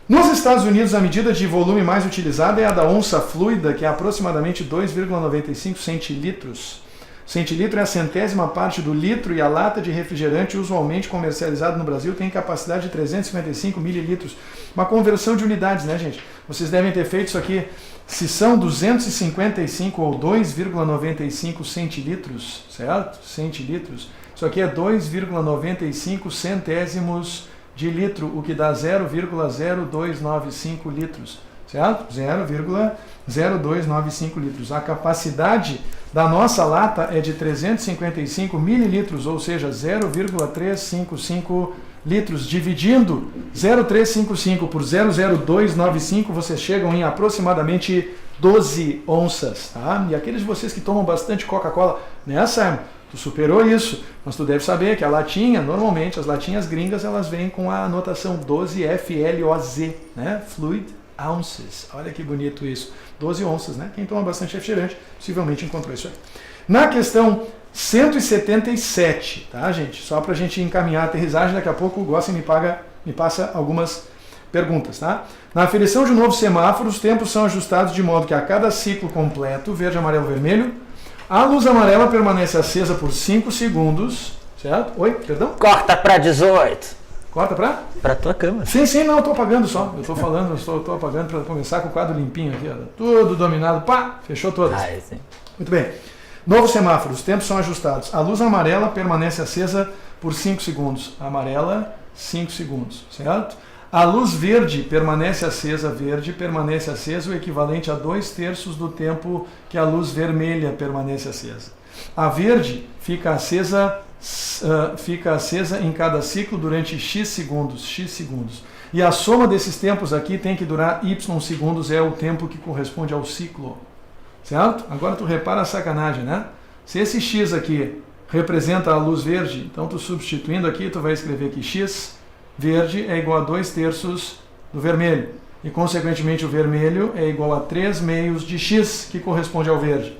Nos Estados Unidos, a medida de volume mais utilizada é a da onça fluida, que é aproximadamente 2,95 centilitros. Centilitro é a centésima parte do litro, e a lata de refrigerante usualmente comercializado no Brasil tem capacidade de 355 mililitros. Uma conversão de unidades, né, gente? Vocês devem ter feito isso aqui. Se são 255 ou 2,95 centilitros, certo? Centilitros. Isso aqui é 2,95 centésimos de litro, o que dá 0,0295 litros, certo? 0,0295 litros. A capacidade da nossa lata é de 355 mililitros, ou seja, 0,355 litros. Dividindo 0,355 por 0,0295, vocês chegam em aproximadamente 12 onças. Tá? E aqueles de vocês que tomam bastante Coca-Cola, nessa tu superou isso, mas tu deve saber que a latinha, normalmente as latinhas gringas, elas vêm com a anotação 12FLOZ, né? Fluid Ounces. Olha que bonito isso. 12 onças, né? Quem toma bastante refrigerante possivelmente encontrou isso aí. Na questão 177, tá, gente? Só pra gente encaminhar a aterrissagem, daqui a pouco o Gossi me passa algumas perguntas, tá? Na aferição de um novo semáforo, os tempos são ajustados de modo que a cada ciclo completo, verde, amarelo, vermelho, a luz amarela permanece acesa por 5 segundos, certo? Oi, perdão? Corta pra 18. Corta pra? Pra tua cama. Sim, não, eu tô apagando só. Eu tô falando, eu tô apagando para começar com o quadro limpinho aqui, ó. Tudo dominado, pá, fechou todas. Sim. Muito bem. Novo semáforo, os tempos são ajustados. A luz amarela permanece acesa por 5 segundos. Amarela, 5 segundos, certo? A luz verde permanece acesa, o equivalente a 2/3 do tempo que a luz vermelha permanece acesa. A verde fica acesa em cada ciclo durante x segundos. E a soma desses tempos aqui tem que durar y segundos, é o tempo que corresponde ao ciclo. Certo? Agora tu repara a sacanagem, né? Se esse x aqui representa a luz verde. Então, tu substituindo aqui, tu vai escrever que x verde é igual a 2/3 do vermelho. E, consequentemente, o vermelho é igual a 3/2 de x, que corresponde ao verde.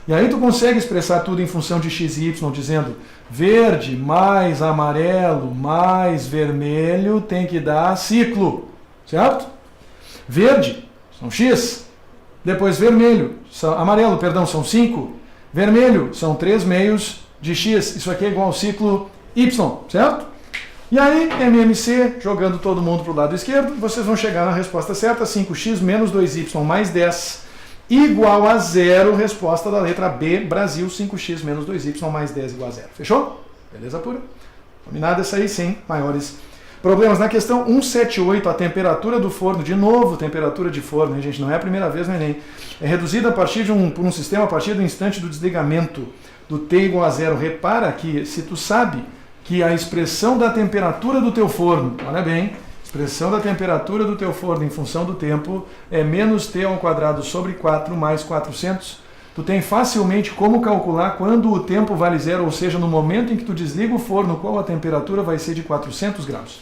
E aí tu consegue expressar tudo em função de x e y, dizendo verde mais amarelo mais vermelho tem que dar ciclo, certo? Verde são x, depois amarelo, são 5, vermelho são 3/2 de x, isso aqui é igual ao ciclo y, certo? E aí, MMC, jogando todo mundo para o lado esquerdo, vocês vão chegar na resposta certa, 5x menos 2y mais 10 igual a 0, resposta da letra B, Brasil, 5x menos 2y mais 10 igual a 0. Fechou? Beleza pura? Combinado essa aí, sem maiores problemas. Na questão 178, a temperatura do forno, de novo, temperatura de forno, hein, gente? Não é a primeira vez no Enem. É reduzida a partir por um sistema a partir do instante do desligamento do T igual a 0. Repara que, se tu sabe que a expressão da temperatura do teu forno, olha bem, expressão da temperatura do teu forno em função do tempo é menos T ao quadrado sobre 4 mais 400. Tu tem facilmente como calcular quando o tempo vale 0, ou seja, no momento em que tu desliga o forno, qual a temperatura vai ser de 400 graus.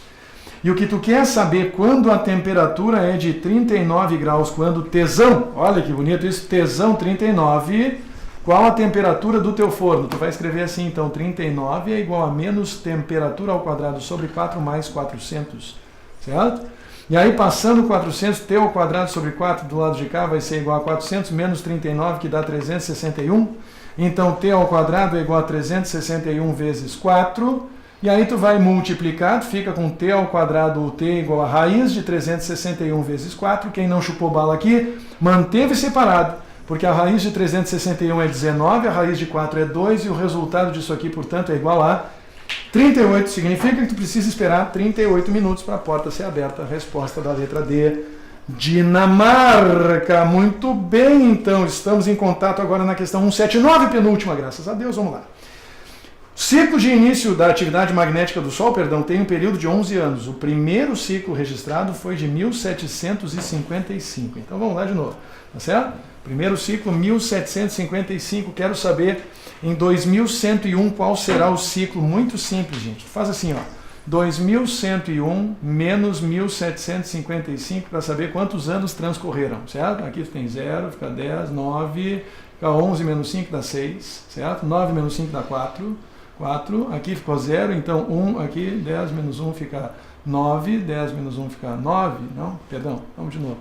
E o que tu quer saber quando a temperatura é de 39 graus, quando tesão, olha que bonito isso, tesão 39, qual a temperatura do teu forno? Tu vai escrever assim, então, 39 é igual a menos temperatura ao quadrado sobre 4 mais 400. Certo? E aí, passando 400, T ao quadrado sobre 4 do lado de cá vai ser igual a 400 menos 39, que dá 361. Então, T ao quadrado é igual a 361 vezes 4. E aí, tu vai multiplicar, tu fica com T ao quadrado, o T igual a raiz de 361 vezes 4. Quem não chupou bala aqui, manteve separado, porque a raiz de 361 é 19, a raiz de 4 é 2, e o resultado disso aqui, portanto, é igual a 38, significa que tu precisa esperar 38 minutos para a porta ser aberta. A resposta da letra D, Dinamarca. Muito bem, então, estamos em contato agora na questão 179, penúltima, graças a Deus, vamos lá. Ciclo de início da atividade magnética do Sol, tem um período de 11 anos. O primeiro ciclo registrado foi de 1755. Então vamos lá de novo, tá certo? Primeiro ciclo, 1755, quero saber em 2101 qual será o ciclo. Muito simples, gente. Faz assim, ó. 2101 menos 1755 para saber quantos anos transcorreram, certo? Aqui tem 0, fica 10, 9, fica 11 menos 5 dá 6, certo? 9 menos 5 dá 4, aqui ficou 0, então 1 aqui, 10 menos 1 fica 9, 10 menos 1 fica 9, não, perdão, vamos de novo.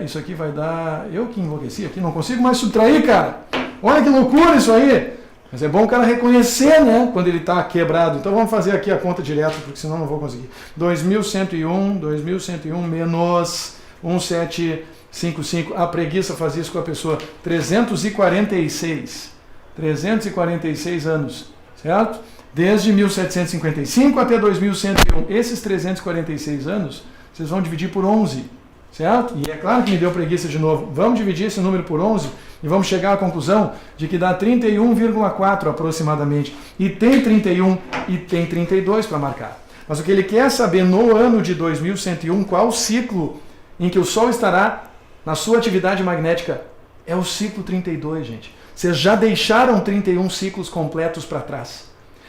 Isso aqui vai dar... Eu que enlouqueci aqui, não consigo mais subtrair, cara. Olha que loucura isso aí. Mas é bom o cara reconhecer, né, quando ele está quebrado. Então vamos fazer aqui a conta direto, porque senão não vou conseguir. 2101 menos 1755. A preguiça faz isso com a pessoa. 346 anos, certo? Desde 1755 até 2101. Esses 346 anos, vocês vão dividir por 11. Certo? E é claro que me deu preguiça de novo. Vamos dividir esse número por 11 e vamos chegar à conclusão de que dá 31,4 aproximadamente. E tem 31 e tem 32 para marcar. Mas o que ele quer saber no ano de 2101, qual o ciclo em que o Sol estará na sua atividade magnética? É o ciclo 32, gente. Vocês já deixaram 31 ciclos completos para trás.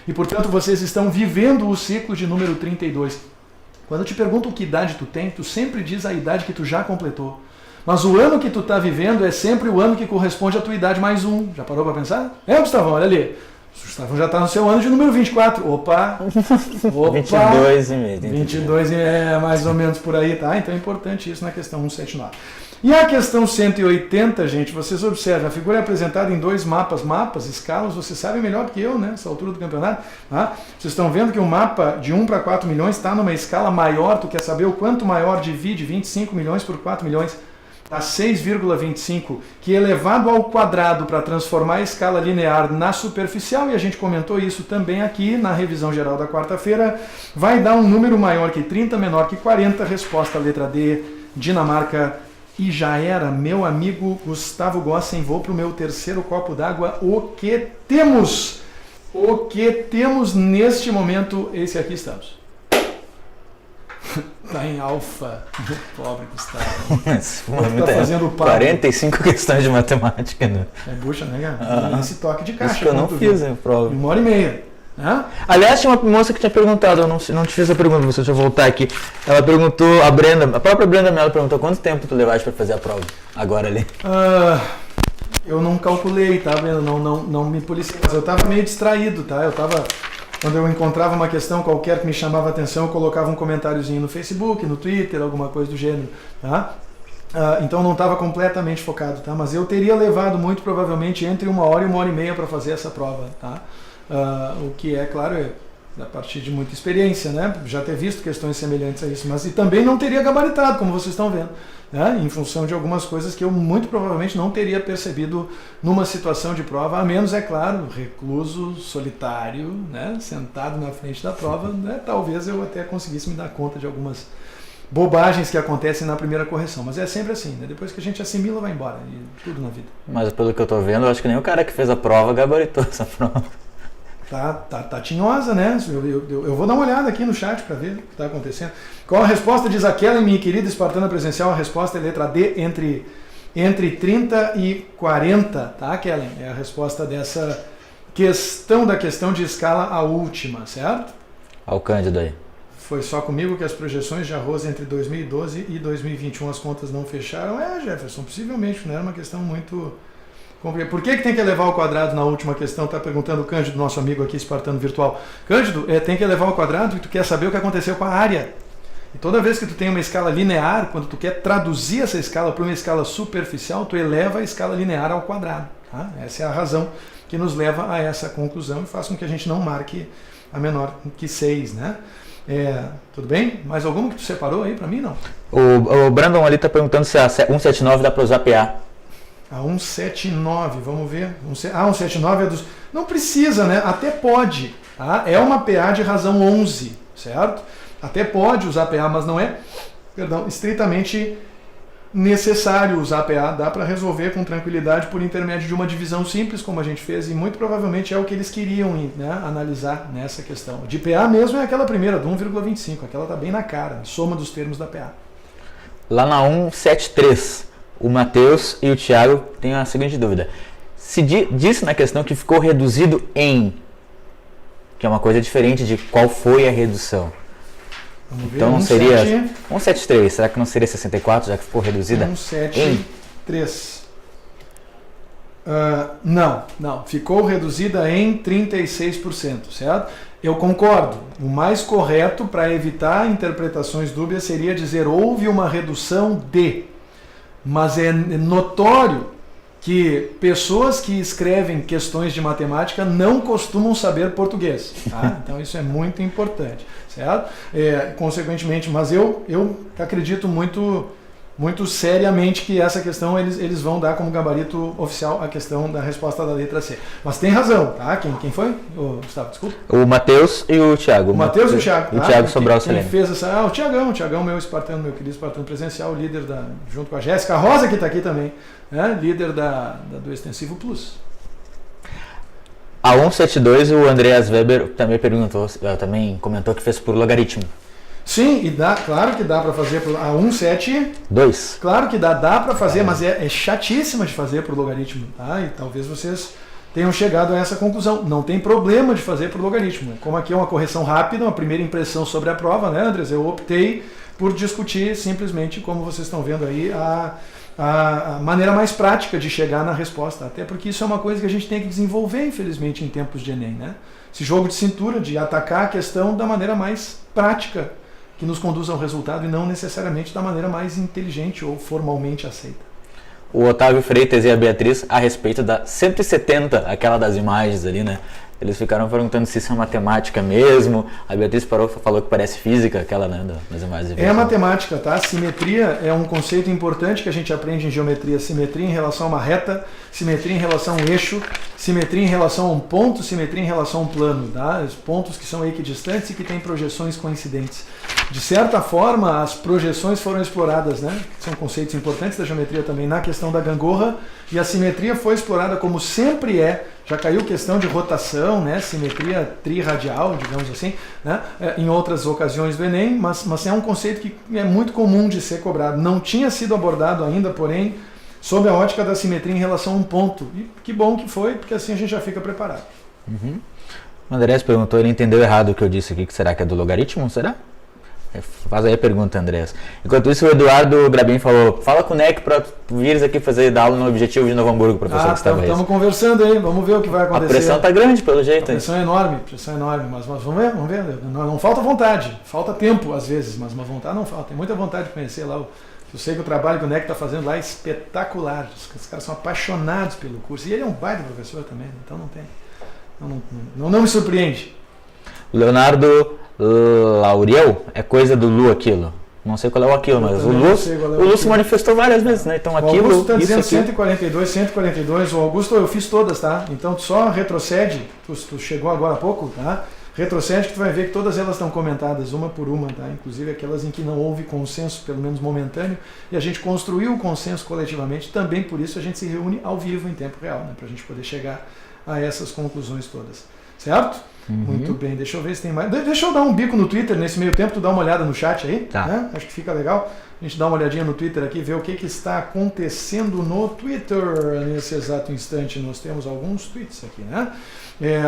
E, portanto, vocês estão vivendo o ciclo de número 32. Quando eu te pergunto que idade tu tem, tu sempre diz a idade que tu já completou. Mas o ano que tu está vivendo é sempre o ano que corresponde à tua idade mais um. Já parou para pensar? Gustavão, olha ali. O Gustavão já está no seu ano de número 24. Opa! 22,5. 22, mais ou menos por aí, tá? Então é importante isso na questão 179. E a questão 180, gente, vocês observam, a figura é apresentada em dois mapas, escalas, vocês sabem melhor do que eu, né, nessa altura do campeonato. Tá? Vocês estão vendo que o mapa de 1 para 4 milhões está numa escala maior, tu quer saber o quanto maior divide 25 milhões por 4 milhões? Dá 6,25, que elevado ao quadrado para transformar a escala linear na superficial, e a gente comentou isso também aqui na revisão geral da quarta-feira, vai dar um número maior que 30, menor que 40, resposta letra D, Dinamarca. E já era, meu amigo Gustavo Gossen, vou para o meu terceiro copo d'água. O que temos? O que temos neste momento? Esse aqui estamos. Tá em alfa, pobre Gustavo. Mas, Tá fazendo o papo. 45 questões de matemática, né? É bucha, né, cara? Esse toque de caixa. Isso que eu não fiz a prova. 1h30. Né? Aliás, tinha uma moça que tinha perguntado, eu não te fiz a pergunta, deixa eu voltar aqui. Ela perguntou, a própria Brenda Mello perguntou quanto tempo tu levaste para fazer a prova, agora ali. Eu não calculei, tá, Brenda? Não me policiei, mas eu tava meio distraído, tá? Quando eu encontrava uma questão qualquer que me chamava a atenção, eu colocava um comentáriozinho no Facebook, no Twitter, alguma coisa do gênero, tá? Então não estava completamente focado, tá? Mas eu teria levado muito provavelmente entre 1h e 1h30 para fazer essa prova, tá? O que é, claro, a partir de muita experiência, né? Já ter visto questões semelhantes a isso, mas e também não teria gabaritado, como vocês estão vendo, né? Em função de algumas coisas que eu muito provavelmente não teria percebido numa situação de prova, a menos, é claro, recluso, solitário, né? Sentado na frente da prova, né? Talvez eu até conseguisse me dar conta de algumas bobagens que acontecem na primeira correção, mas é sempre assim, né? Depois que a gente assimila, vai embora, e tudo na vida. Mas pelo que eu tô vendo, eu acho que nem o cara que fez a prova gabaritou essa prova. Tá tinhosa, né? Eu vou dar uma olhada aqui no chat para ver o que está acontecendo. Qual a resposta? Diz a Kellen, minha querida espartana presencial. A resposta é letra D, entre 30 e 40, tá, Kellen? É a resposta dessa questão de escala, a última, certo? Olha o Cândido aí. Foi só comigo que as projeções de arroz entre 2012 e 2021 as contas não fecharam? Jefferson, possivelmente, não era uma questão muito... Por que tem que elevar ao quadrado na última questão? Está perguntando o Cândido, nosso amigo aqui, espartano virtual. Cândido, tem que elevar ao quadrado e tu quer saber o que aconteceu com a área. E toda vez que tu tem uma escala linear, quando tu quer traduzir essa escala para uma escala superficial, tu eleva a escala linear ao quadrado. Tá? Essa é a razão que nos leva a essa conclusão e faz com que a gente não marque a menor que 6, né? Tudo bem? Mais alguma que tu separou aí para mim, não? O Brandon ali está perguntando se a 179 dá para usar PA. A 179, vamos ver. 179 é dos... Não precisa, né? Até pode. Tá? É uma PA de razão 11, certo? Até pode usar PA, mas não é, estritamente necessário usar PA. Dá para resolver com tranquilidade por intermédio de uma divisão simples, como a gente fez, e muito provavelmente é o que eles queriam, né, analisar nessa questão. De PA mesmo é aquela primeira, do 1,25. Aquela está bem na cara, soma dos termos da PA. Lá na 173... o Matheus e o Thiago têm a seguinte dúvida. Se disse na questão que ficou reduzido em, que é uma coisa diferente de qual foi a redução. Vamos ver, então não seria 173, será que não seria 64, já que ficou reduzida? 173. Não, ficou reduzida em 36%, certo? Eu concordo. O mais correto para evitar interpretações dúbias seria dizer houve uma redução de... Mas é notório que pessoas que escrevem questões de matemática não costumam saber português. Tá? Então isso é muito importante, certo? Consequentemente, mas eu acredito muito seriamente que essa questão eles vão dar como gabarito oficial a questão da resposta da letra C. Mas tem razão, tá? Quem foi? Gustavo, desculpa. O Matheus e o Thiago. O Matheus e o Thiago. O Thiago Sobral Selene. Quem fez essa... o Thiagão, meu espartano, meu querido espartano presencial, líder junto com a Jéssica Rosa, que está aqui também, né? Líder do Extensivo Plus. A 172, o Andreas Weber também comentou que fez por logaritmo. Sim, claro que dá para fazer a 172. Claro que dá para fazer, mas é chatíssima de fazer por logaritmo, tá? E talvez vocês tenham chegado a essa conclusão. Não tem problema de fazer por logaritmo. Como aqui é uma correção rápida, uma primeira impressão sobre a prova, né, Andres? Eu optei por discutir simplesmente, como vocês estão vendo aí, a maneira mais prática de chegar na resposta. Até porque isso é uma coisa que a gente tem que desenvolver, infelizmente, em tempos de Enem, né? Esse jogo de cintura, de atacar a questão da maneira mais prática, que nos conduz ao resultado e não necessariamente da maneira mais inteligente ou formalmente aceita. O Otávio Freitas e a Beatriz, a respeito da 170, aquela das imagens ali, né? Eles ficaram perguntando se isso é matemática mesmo. A Beatriz falou que parece física, aquela, né, das imagens. É matemática, tá? Simetria é um conceito importante que a gente aprende em geometria. Simetria em relação a uma reta, simetria em relação a um eixo, simetria em relação a um ponto, simetria em relação a um plano, tá? Os pontos que são equidistantes e que têm projeções coincidentes. De certa forma, as projeções foram exploradas, né? São conceitos importantes da geometria também na questão da gangorra, e a simetria foi explorada como sempre é Já caiu questão de rotação, né? Simetria triradial, digamos assim, né? Em outras ocasiões do Enem, mas é um conceito que é muito comum de ser cobrado. Não tinha sido abordado ainda, porém, sob a ótica da simetria em relação a um ponto. E que bom que foi, porque assim a gente já fica preparado. Uhum. O Andrés perguntou, ele entendeu errado o que eu disse aqui, que será que é do logaritmo? Será? Faz aí a pergunta, Andrés. Enquanto isso, o Eduardo Grabin falou, fala com o NEC para vires aqui fazer aula no Objetivo de Novo Hamburgo, professor Gustavo Reis. Estamos conversando aí, vamos ver o que vai acontecer. A pressão está grande, pelo jeito. A pressão é enorme, mas vamos ver. Não falta vontade, falta tempo às vezes, mas uma vontade não falta. Tem muita vontade de conhecer lá. Eu sei que o trabalho que o NEC está fazendo lá é espetacular. Os caras são apaixonados pelo curso. E ele é um baita professor também, então não tem... Não me surpreende. Leonardo Lauriel, é coisa do Lu aquilo. Não sei qual é o aquilo, mas o Lu se manifestou várias vezes, né? Então aquilo. O Augusto está dizendo 142. O Augusto, eu fiz todas, tá? Então tu só retrocede, tu chegou agora há pouco, tá? Retrocede que tu vai ver que todas elas estão comentadas uma por uma, tá? Inclusive aquelas em que não houve consenso, pelo menos momentâneo, e a gente construiu o consenso coletivamente, também por isso a gente se reúne ao vivo em tempo real, né? Para a gente poder chegar a essas conclusões todas. Certo? Uhum. Muito bem, deixa eu ver se tem mais. Deixa eu dar um bico no Twitter nesse meio tempo, tu dá uma olhada no chat aí, tá. Né? Acho que fica legal. A gente dá uma olhadinha no Twitter aqui, ver o que está acontecendo no Twitter nesse exato instante. Nós temos alguns tweets aqui, né?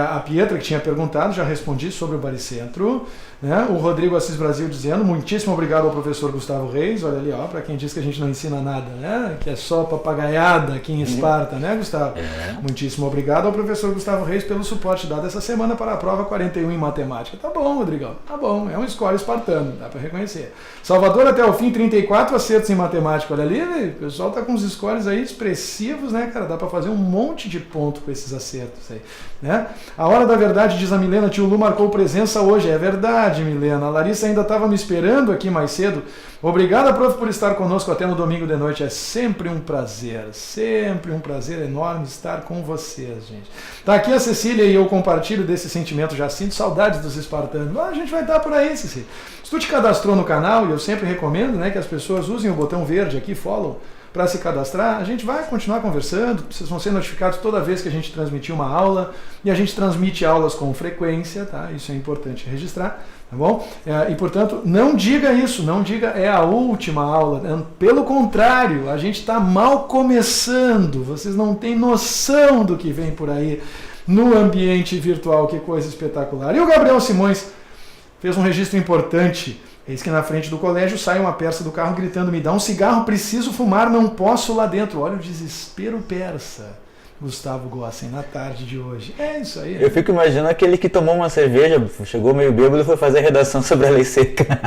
A Pietra que tinha perguntado, já respondi sobre o Baricentro, né? O Rodrigo Assis Brasil dizendo, muitíssimo obrigado ao professor Gustavo Reis, olha ali, ó, para quem diz que a gente não ensina nada, né? Que é só papagaiada aqui em Esparta, né, Gustavo? Muitíssimo obrigado ao professor Gustavo Reis pelo suporte dado essa semana para a prova 41 em matemática. Tá bom, Rodrigão, tá bom, é um score espartano, dá para reconhecer. Salvador até o fim, 34 acertos em matemática, olha ali, o pessoal tá com uns scores aí expressivos, né, cara? Dá para fazer um monte de ponto com esses acertos aí, né? A hora da verdade, diz a Milena, tio Lu marcou presença hoje, é verdade, Milena. A Larissa ainda estava me esperando aqui mais cedo. Obrigada, prof, por estar conosco até no domingo de noite. É sempre um prazer enorme estar com vocês, gente. Tá aqui a Cecília e eu compartilho desse sentimento, já sinto saudades dos espartanos. A gente vai estar por aí, Cecília. Se tu te cadastrou no canal, e eu sempre recomendo, né, que as pessoas usem o botão verde aqui, follow, para se cadastrar, a gente vai continuar conversando, vocês vão ser notificados toda vez que a gente transmitir uma aula, e a gente transmite aulas com frequência, tá? Isso é importante registrar, tá bom? E portanto, não diga isso, não diga é a última aula, pelo contrário, a gente está mal começando, vocês não têm noção do que vem por aí no ambiente virtual, que coisa espetacular. E o Gabriel Simões fez um registro importante. Eis que na frente do colégio sai uma persa do carro gritando, me dá um cigarro, preciso fumar, não posso lá dentro. Olha o desespero persa, Gustavo Gossen, na tarde de hoje. É isso aí. Eu fico imaginando aquele que tomou uma cerveja, chegou meio bêbado e foi fazer a redação sobre a lei seca.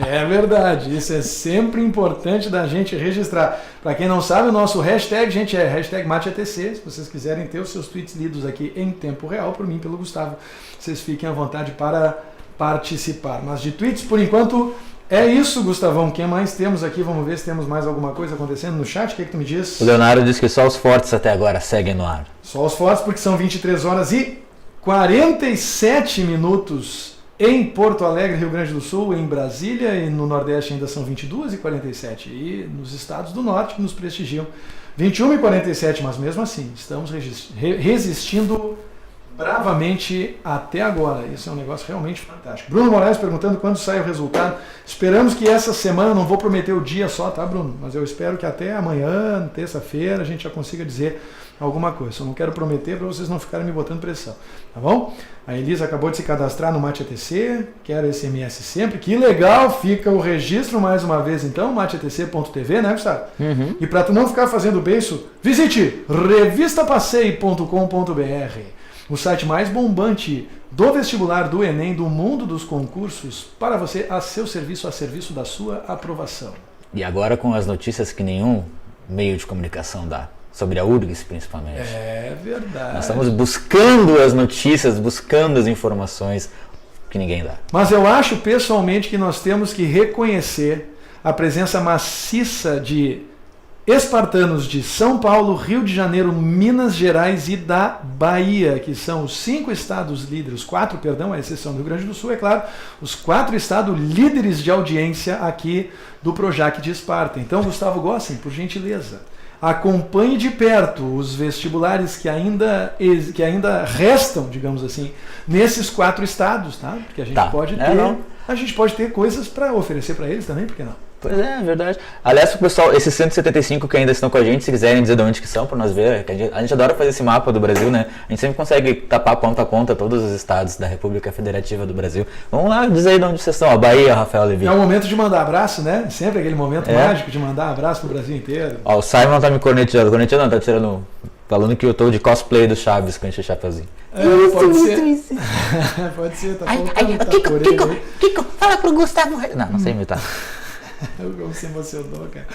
É verdade, isso é sempre importante da gente registrar. Para quem não sabe, o nosso hashtag, gente, é hashtag MateATC. Se vocês quiserem ter os seus tweets lidos aqui em tempo real, por mim, pelo Gustavo, vocês fiquem à vontade para participar. Mas de tweets, por enquanto, é isso, Gustavão. O que mais temos aqui? Vamos ver se temos mais alguma coisa acontecendo no chat. O que é que tu me diz? O Leonardo disse que só os fortes até agora seguem no ar. Só os fortes, porque são 23 horas e 47 minutos em Porto Alegre, Rio Grande do Sul, em Brasília, e no Nordeste ainda são 22 e 47. E nos estados do Norte que nos prestigiam, 21 e 47, mas mesmo assim, estamos resistindo bravamente até agora. Isso é um negócio realmente fantástico. Bruno Moraes perguntando quando sai o resultado. Esperamos que essa semana, não vou prometer o dia só, tá, Bruno? Mas eu espero que até amanhã, terça-feira, a gente já consiga dizer alguma coisa. Só não quero prometer para vocês não ficarem me botando pressão, tá bom? A Elisa acabou de se cadastrar no MateATC, quero SMS sempre. Que legal, fica o registro mais uma vez então, mateatc.tv, né, Gustavo? Uhum. E para tu não ficar fazendo beiço, visite revistapasseio.com.br. O site mais bombante do vestibular, do Enem, do mundo dos concursos, para você, a seu serviço, a serviço da sua aprovação. E agora com as notícias que nenhum meio de comunicação dá, sobre a URGS principalmente. É verdade. Nós estamos buscando as notícias, buscando as informações que ninguém dá. Mas eu acho pessoalmente que nós temos que reconhecer a presença maciça de espartanos de São Paulo, Rio de Janeiro, Minas Gerais e da Bahia, que são os 5 estados líderes, 4, perdão, a exceção do Rio Grande do Sul, é claro, os 4 estados líderes de audiência aqui do Projac de Esparta. Então, Gustavo Gossen, por gentileza, acompanhe de perto os vestibulares que ainda restam, digamos assim, nesses 4 estados, tá? Porque a gente pode ter coisas para oferecer para eles também, por que não? Pois é verdade. Aliás, pro pessoal, esses 175 que ainda estão com a gente, se quiserem dizer de onde que são, para nós ver, que a gente adora fazer esse mapa do Brasil, né? A gente sempre consegue tapar ponta a ponta todos os estados da República Federativa do Brasil. Vamos lá, diz aí de onde vocês estão. A Bahia, Rafael Levi. É o momento de mandar abraço, né? Sempre aquele momento mágico de mandar abraço pro Brasil inteiro. Ó, o Simon tá me corneteando. Corneteando não, tá tirando... Falando que eu tô de cosplay do Chaves com esse chapeuzinho. Pode ser. Pode ser, tá faltando. Kiko, fala pro Gustavo. Não sei imitar. Como se emocionou, cara.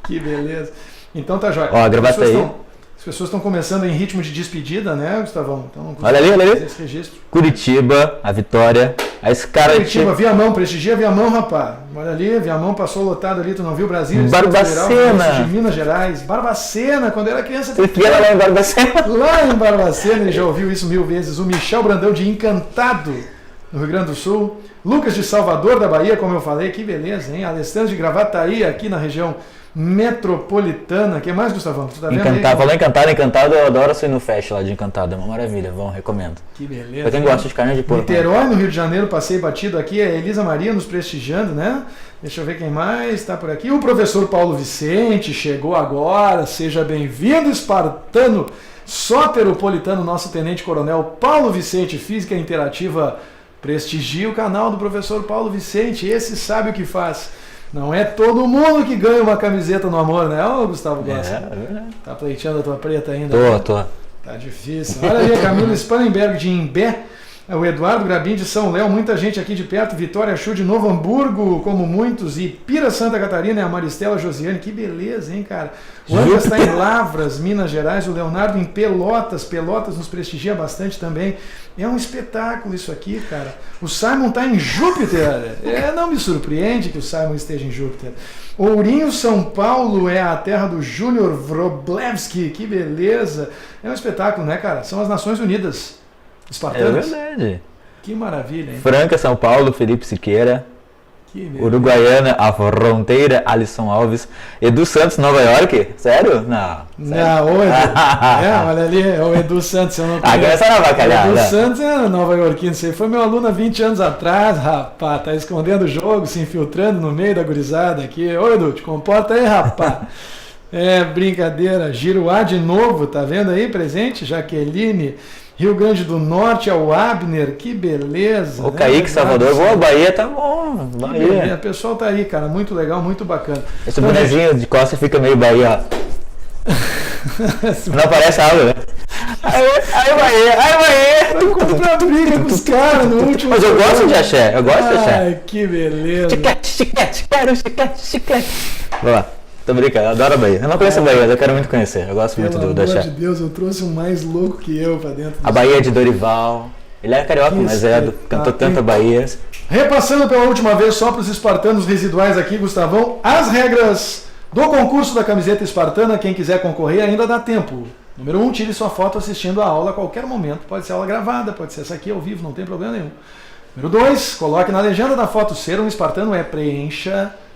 Que beleza. Então tá jóia. Ó, gravata aí. As pessoas estão começando em ritmo de despedida, né, Gustavão? Então, olha ali. Esse registro. Curitiba, a Vitória, a Scarlett. Curitiba, Viamão, prestigia Viamão, rapaz. Olha ali, Viamão passou lotado ali, tu não viu? Brasil, Barbacena. de Minas Gerais. Barbacena, quando era criança. Você era lá em Barbacena? Lá em Barbacena, ele já ouviu isso 1000 vezes. O Michel Brandão de Encantado, no Rio Grande do Sul. Lucas de Salvador da Bahia, como eu falei, que beleza, hein? Alessandro de Gravataí, aqui na região metropolitana. O que mais, Gustavão? Tu tá vendo Encantado, aí? falou Encantado, eu adoro ir no fest lá de Encantado, é uma maravilha, vão, recomendo. Que beleza. Pra quem gosta de carne de porco. Niterói, no Rio de Janeiro, passei batido aqui, é Elisa Maria nos prestigiando, né? Deixa eu ver quem mais está por aqui. O professor Paulo Vicente chegou agora, seja bem-vindo, espartano soteropolitano, nosso tenente-coronel Paulo Vicente, Física Interativa. Prestigie o canal do professor Paulo Vicente, esse sabe o que faz. Não é todo mundo que ganha uma camiseta no amor, né? Ô, Gustavo Gosta. Tá pleiteando a tua preta ainda? Tô. Tá difícil. Olha aí, a Camila Spanenberg de Imbé, o Eduardo Grabim de São Léo, muita gente aqui de perto, Vitória Chu de Novo Hamburgo, como muitos, e Pira Santa Catarina, e a Maristela Josiane, que beleza, hein, cara? O André está em Lavras, Minas Gerais, o Leonardo em Pelotas nos prestigia bastante também. É um espetáculo isso aqui, cara. O Simon está em Júpiter. Não me surpreende que o Simon esteja em Júpiter. Ourinho, São Paulo, é a terra do Júnior Wroblewski. Que beleza. É um espetáculo, né, cara? São as Nações Unidas espartanas. É verdade. Que maravilha, hein? Franca, São Paulo, Felipe Siqueira. Que Uruguaiana, a Fronteira, Alisson Alves. Edu Santos, Nova York? Sério? Não. Não, Edu. Olha ali, é o Edu Santos. Eu não conheço. Agora essa não vai calhar. Edu Santos é Nova Yorkino. Você foi meu aluno há 20 anos atrás, rapaz. Tá escondendo o jogo, se infiltrando no meio da gurizada aqui. Ô, Edu, te comporta aí, rapaz. É brincadeira. Giruá de novo, tá vendo aí presente? Jaqueline. Rio Grande do Norte, ao Abner, que beleza. O Kaique, Salvador, boa, Bahia, tá bom. Bahia. O pessoal tá aí, cara, muito legal, muito bacana. Esse bonezinho de costa fica meio Bahia, ó. Não aparece a água, né? Aí, Bahia. Vai comprar briga com os caras no último. Mas eu gosto de axé, eu gosto de axé. Ai, que beleza. Chiclete, quero chiclete. Vamos lá. Tô brincando, eu adoro a Bahia. Eu não conheço a Bahia, mas eu quero muito conhecer. Eu gosto muito do axé. Pelo amor de Deus, eu trouxe um mais louco que eu pra dentro. A Bahia é de Dorival. Ele é carioca, mas cantou tanta Bahia. Repassando pela última vez, só para os espartanos residuais aqui, Gustavão, as regras do concurso da camiseta espartana. Quem quiser concorrer ainda dá tempo. Número 1, tire sua foto assistindo a aula a qualquer momento. Pode ser aula gravada, pode ser essa aqui ao vivo, não tem problema nenhum. Número 2, coloque na legenda da foto ser um espartano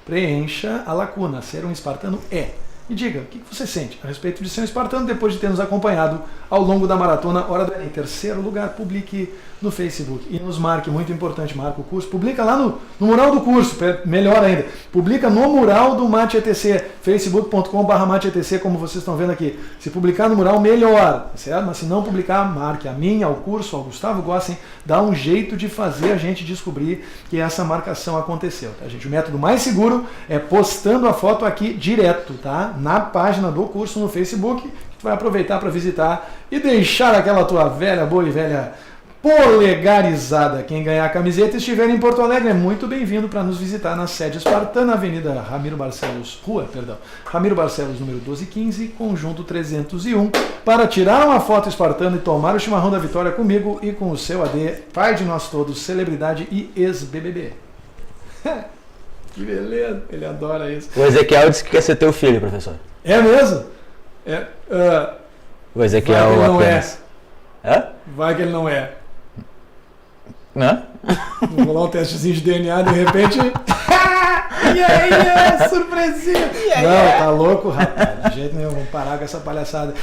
preencha a lacuna. Ser um espartano é. E diga, o que você sente a respeito de ser um espartano depois de ter nos acompanhado ao longo da maratona Hora do Enem. Terceiro lugar, publique no Facebook. E nos marque, muito importante, marca o curso. Publica lá no mural do curso, melhor ainda. Publica no mural do Mate ETC, facebook.com/Mate ETC, como vocês estão vendo aqui. Se publicar no mural, melhor, certo? Mas se não publicar, marque a mim, ao curso, ao Gustavo Gossen. Dá um jeito de fazer a gente descobrir que essa marcação aconteceu, tá, gente? O método mais seguro é postando a foto aqui direto, tá? Na página do curso no Facebook, que tu vai aproveitar para visitar e deixar aquela tua boa e velha polegarizada. Quem ganhar a camiseta e estiver em Porto Alegre é muito bem-vindo para nos visitar na sede espartana, Avenida Ramiro Barcelos, Ramiro Barcelos, número 1215, conjunto 301, para tirar uma foto espartana e tomar o chimarrão da vitória comigo e com o seu AD, pai de nós todos, celebridade e ex-BBB. Que beleza, ele adora isso. O Ezequiel disse que quer ser teu filho, professor. É mesmo? O Ezequiel apenas. Vai que ele não é. Não? Vou rolar um testezinho de DNA, de repente... Surpresinha! Não, tá louco, rapaz. De jeito nenhum, vamos parar com essa palhaçada.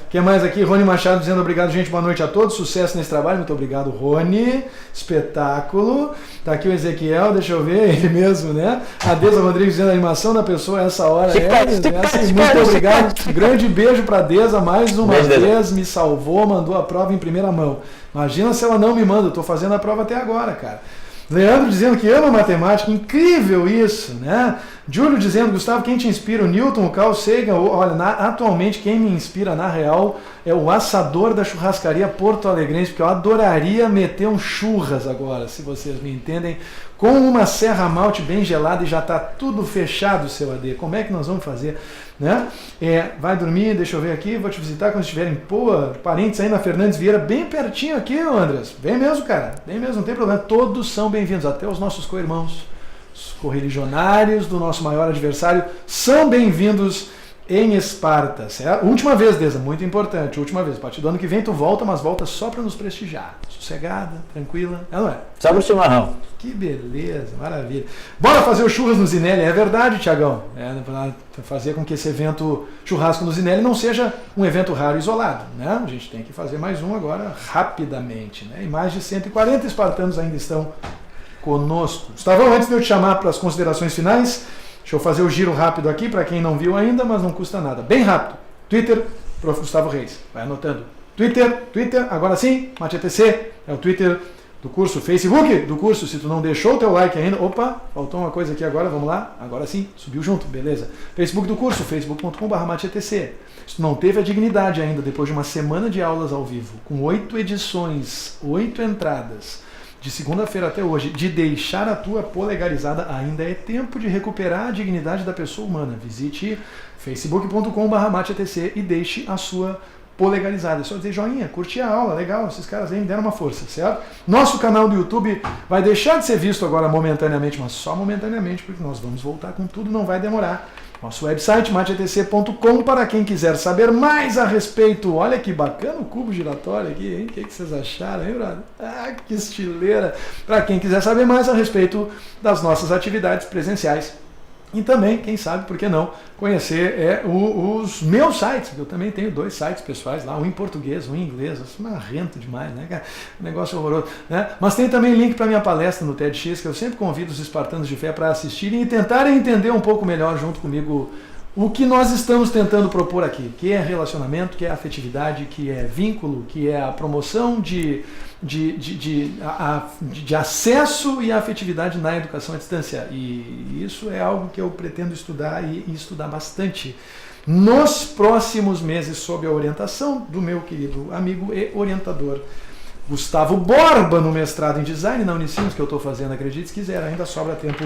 Quem mais aqui? Rony Machado dizendo obrigado, gente, boa noite a todos, sucesso nesse trabalho, muito obrigado, Rony. Espetáculo. Tá aqui o Ezequiel, deixa eu ver, ele mesmo, né? A Deza Rodrigues dizendo a animação da pessoa essa hora. Muito obrigado. Grande beijo pra Deza, mais uma vez, me salvou, mandou a prova em primeira mão. Imagina se ela não me manda, eu tô fazendo a prova até agora, cara. Leandro dizendo que ama matemática, incrível isso, né? Júlio dizendo, Gustavo, quem te inspira? O Newton, o Carl Sagan, olha, atualmente quem me inspira na real é o assador da churrascaria Porto Alegrense, porque eu adoraria meter um churras agora, se vocês me entendem, com uma serra malte bem gelada e já está tudo fechado, seu AD. Como é que nós vamos fazer? Né? Vai dormir, deixa eu ver aqui, vou te visitar quando estiverem, parentes aí na Fernandes Vieira, bem pertinho aqui, Andras. Vem mesmo, cara, vem mesmo, não tem problema, todos são bem-vindos, até os nossos co-irmãos, os correligionários do nosso maior adversário, são bem-vindos em Esparta, certo? Última vez, Deza, muito importante, última vez, a partir do ano que vem tu volta, mas volta só para nos prestigiar, sossegada, tranquila, não é? Só pro chimarrão. Que beleza, maravilha. Bora fazer o churras no Zinelli, é verdade, Tiagão, para fazer com que esse evento churrasco no Zinelli não seja um evento raro e isolado, né? A gente tem que fazer mais um agora rapidamente, né? E mais de 140 espartanos ainda estão conosco. Gustavão, antes de eu te chamar para as considerações finais, deixa eu fazer o giro rápido aqui, para quem não viu ainda, mas não custa nada. Bem rápido. Twitter, Prof. Gustavo Reis. Vai anotando. Twitter, agora sim, MateATC, é o Twitter do curso. Facebook do curso, se tu não deixou o teu like ainda, opa, faltou uma coisa aqui agora, vamos lá. Agora sim, subiu junto, beleza. Facebook do curso, facebook.com/MateATC. Se tu não teve a dignidade ainda, depois de uma semana de aulas ao vivo, com 8 edições, 8 entradas, de segunda-feira até hoje, de deixar a tua polegarizada, ainda é tempo de recuperar a dignidade da pessoa humana. Visite facebook.com/MateATC e deixe a sua polegarizada. É só dizer joinha, curtir a aula, legal, esses caras aí me deram uma força, certo? Nosso canal do YouTube vai deixar de ser visto agora momentaneamente, mas só momentaneamente, porque nós vamos voltar com tudo, não vai demorar. Nosso website, mateatc.com, para quem quiser saber mais a respeito. Olha que bacana o cubo giratório aqui, hein? O que vocês acharam, hein, brother? Ah, que estileira! Para quem quiser saber mais a respeito das nossas atividades presenciais. E também, quem sabe, por que não, conhecer os meus sites. Eu também tenho 2 sites pessoais lá, um em português, um em inglês. Isso é marrento demais, né, cara? Um negócio horroroso, né? Mas tem também link para minha palestra no TEDx, que eu sempre convido os espartanos de fé para assistirem e tentarem entender um pouco melhor junto comigo o que nós estamos tentando propor aqui, que é relacionamento, que é afetividade, que é vínculo, que é a promoção de acesso e afetividade na educação à distância. E isso é algo que eu pretendo estudar e estudar bastante nos próximos meses, sob a orientação do meu querido amigo e orientador Gustavo Borba, no mestrado em design na Unicinos, que eu estou fazendo, acredite se quiser, ainda sobra tempo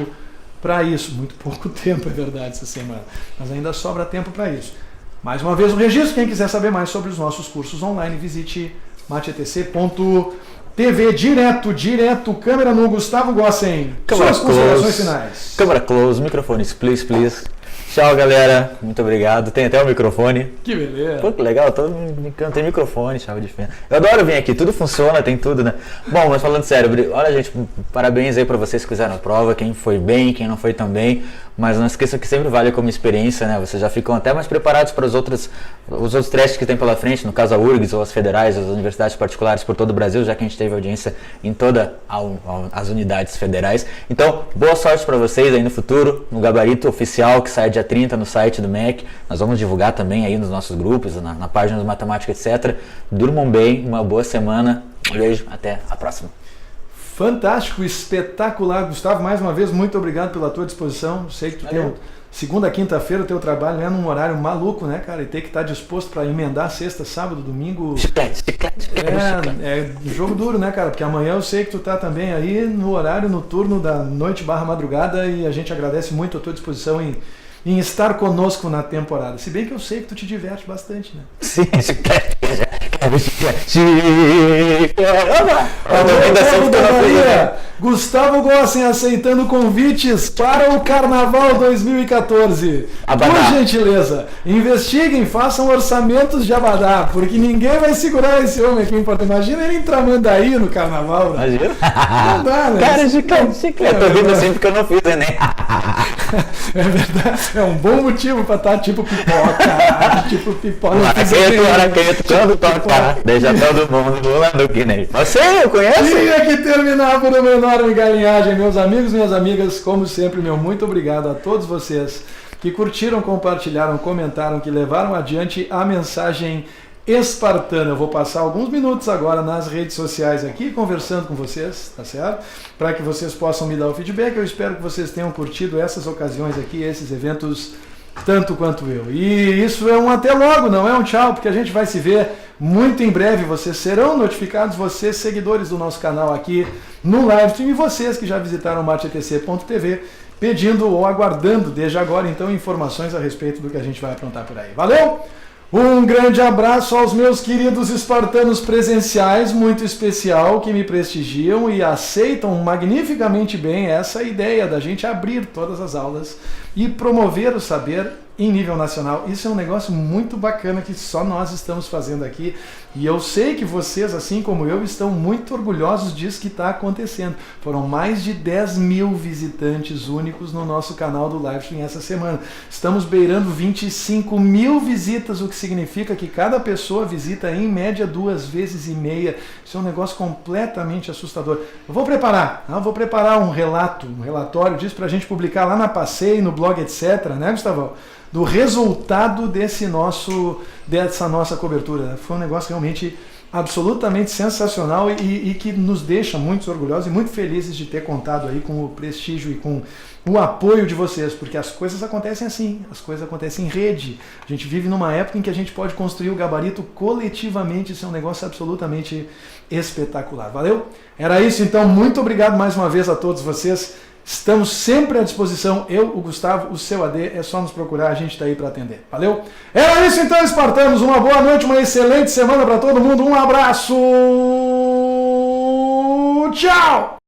para isso. Muito pouco tempo, é verdade, essa semana, mas ainda sobra tempo para isso. Mais uma vez o registro, quem quiser saber mais sobre os nossos cursos online, visite mateatc.tv. Direto, câmera no Gustavo Gossen. Suas considerações finais. Câmera close, microfones, please. Tchau, galera. Muito obrigado. Tem até o microfone. Que beleza. Pô, que legal. Todo mundo tem microfone, chave de fenda. Eu adoro vir aqui. Tudo funciona, tem tudo, né? Bom, mas falando sério, olha, gente, parabéns aí pra vocês que fizeram a prova. Quem foi bem, quem não foi tão bem. Mas não esqueça que sempre vale como experiência, né? Vocês já ficam até mais preparados para os outros testes que tem pela frente, no caso a URGS ou as federais, as universidades particulares por todo o Brasil, já que a gente teve audiência em todas as unidades federais. Então, boa sorte para vocês aí no futuro, no gabarito oficial que sai dia 30 no site do MEC. Nós vamos divulgar também aí nos nossos grupos, na página do Matemática, etc. Durmam bem, uma boa semana. Um beijo, até a próxima. Fantástico, espetacular, Gustavo, mais uma vez, muito obrigado pela tua disposição. Sei que tu tem segunda, quinta-feira o teu trabalho é num horário maluco, né, cara? E tem que estar disposto para emendar sexta, sábado, domingo. É jogo duro, né, cara? Porque amanhã eu sei que tu tá também aí no horário noturno da noite/madrugada e a gente agradece muito a tua disposição em estar conosco na temporada. Se bem que eu sei que tu te diverte bastante, né? Sim, Gustavo Gossen aceitando convites para o Carnaval 2014. Por gentileza, investiguem, façam orçamentos de Abadá, porque ninguém vai segurar esse homem aqui em Porto. Imagina ele em Tramandaí no Carnaval. Né? Imagina? Não dá, né? Cara, chiclete. Eu tô rindo assim porque eu não fiz Enem. É verdade. É um bom motivo pra estar tipo pipoca. Tipo pipoca. Araqueto, quando tocar, deixa todo mundo pulando que nem. Você, eu conheço? Tinha que terminar por uma enorme galinhagem, meus amigos e minhas amigas. Como sempre, meu muito obrigado a todos vocês que curtiram, compartilharam, comentaram, que levaram adiante a mensagem espartana. Eu vou passar alguns minutos agora nas redes sociais aqui, conversando com vocês, tá certo? Para que vocês possam me dar o feedback. Eu espero que vocês tenham curtido essas ocasiões aqui, esses eventos, tanto quanto eu. E isso é um até logo, não é um tchau, porque a gente vai se ver muito em breve. Vocês serão notificados, vocês seguidores do nosso canal aqui no Livestream, e vocês que já visitaram martetc.tv, pedindo ou aguardando desde agora, então, informações a respeito do que a gente vai aprontar por aí. Valeu? Um grande abraço aos meus queridos espartanos presenciais, muito especial, que me prestigiam e aceitam magnificamente bem essa ideia da gente abrir todas as aulas e promover o saber em nível nacional. Isso é um negócio muito bacana que só nós estamos fazendo aqui, e eu sei que vocês, assim como eu, estão muito orgulhosos disso que está acontecendo. Foram mais de 10 mil visitantes únicos no nosso canal do Livestream essa semana. Estamos beirando 25 mil visitas, o que significa que cada pessoa visita em média 2,5 vezes. Isso é um negócio completamente assustador. Eu vou preparar um relatório disso para a gente publicar lá na Passeio, no blog, etc, né, Gustavo? Do resultado dessa nossa cobertura. Foi um negócio realmente absolutamente sensacional e que nos deixa muito orgulhosos e muito felizes de ter contado aí com o prestígio e com o apoio de vocês, porque as coisas acontecem assim, as coisas acontecem em rede. A gente vive numa época em que a gente pode construir o gabarito coletivamente. Isso é um negócio absolutamente espetacular. Valeu? Era isso então, muito obrigado mais uma vez a todos vocês. Estamos sempre à disposição, eu, o Gustavo, o seu AD, é só nos procurar, a gente está aí para atender. Valeu? Era isso então, espartanos, uma boa noite, uma excelente semana para todo mundo, um abraço, tchau!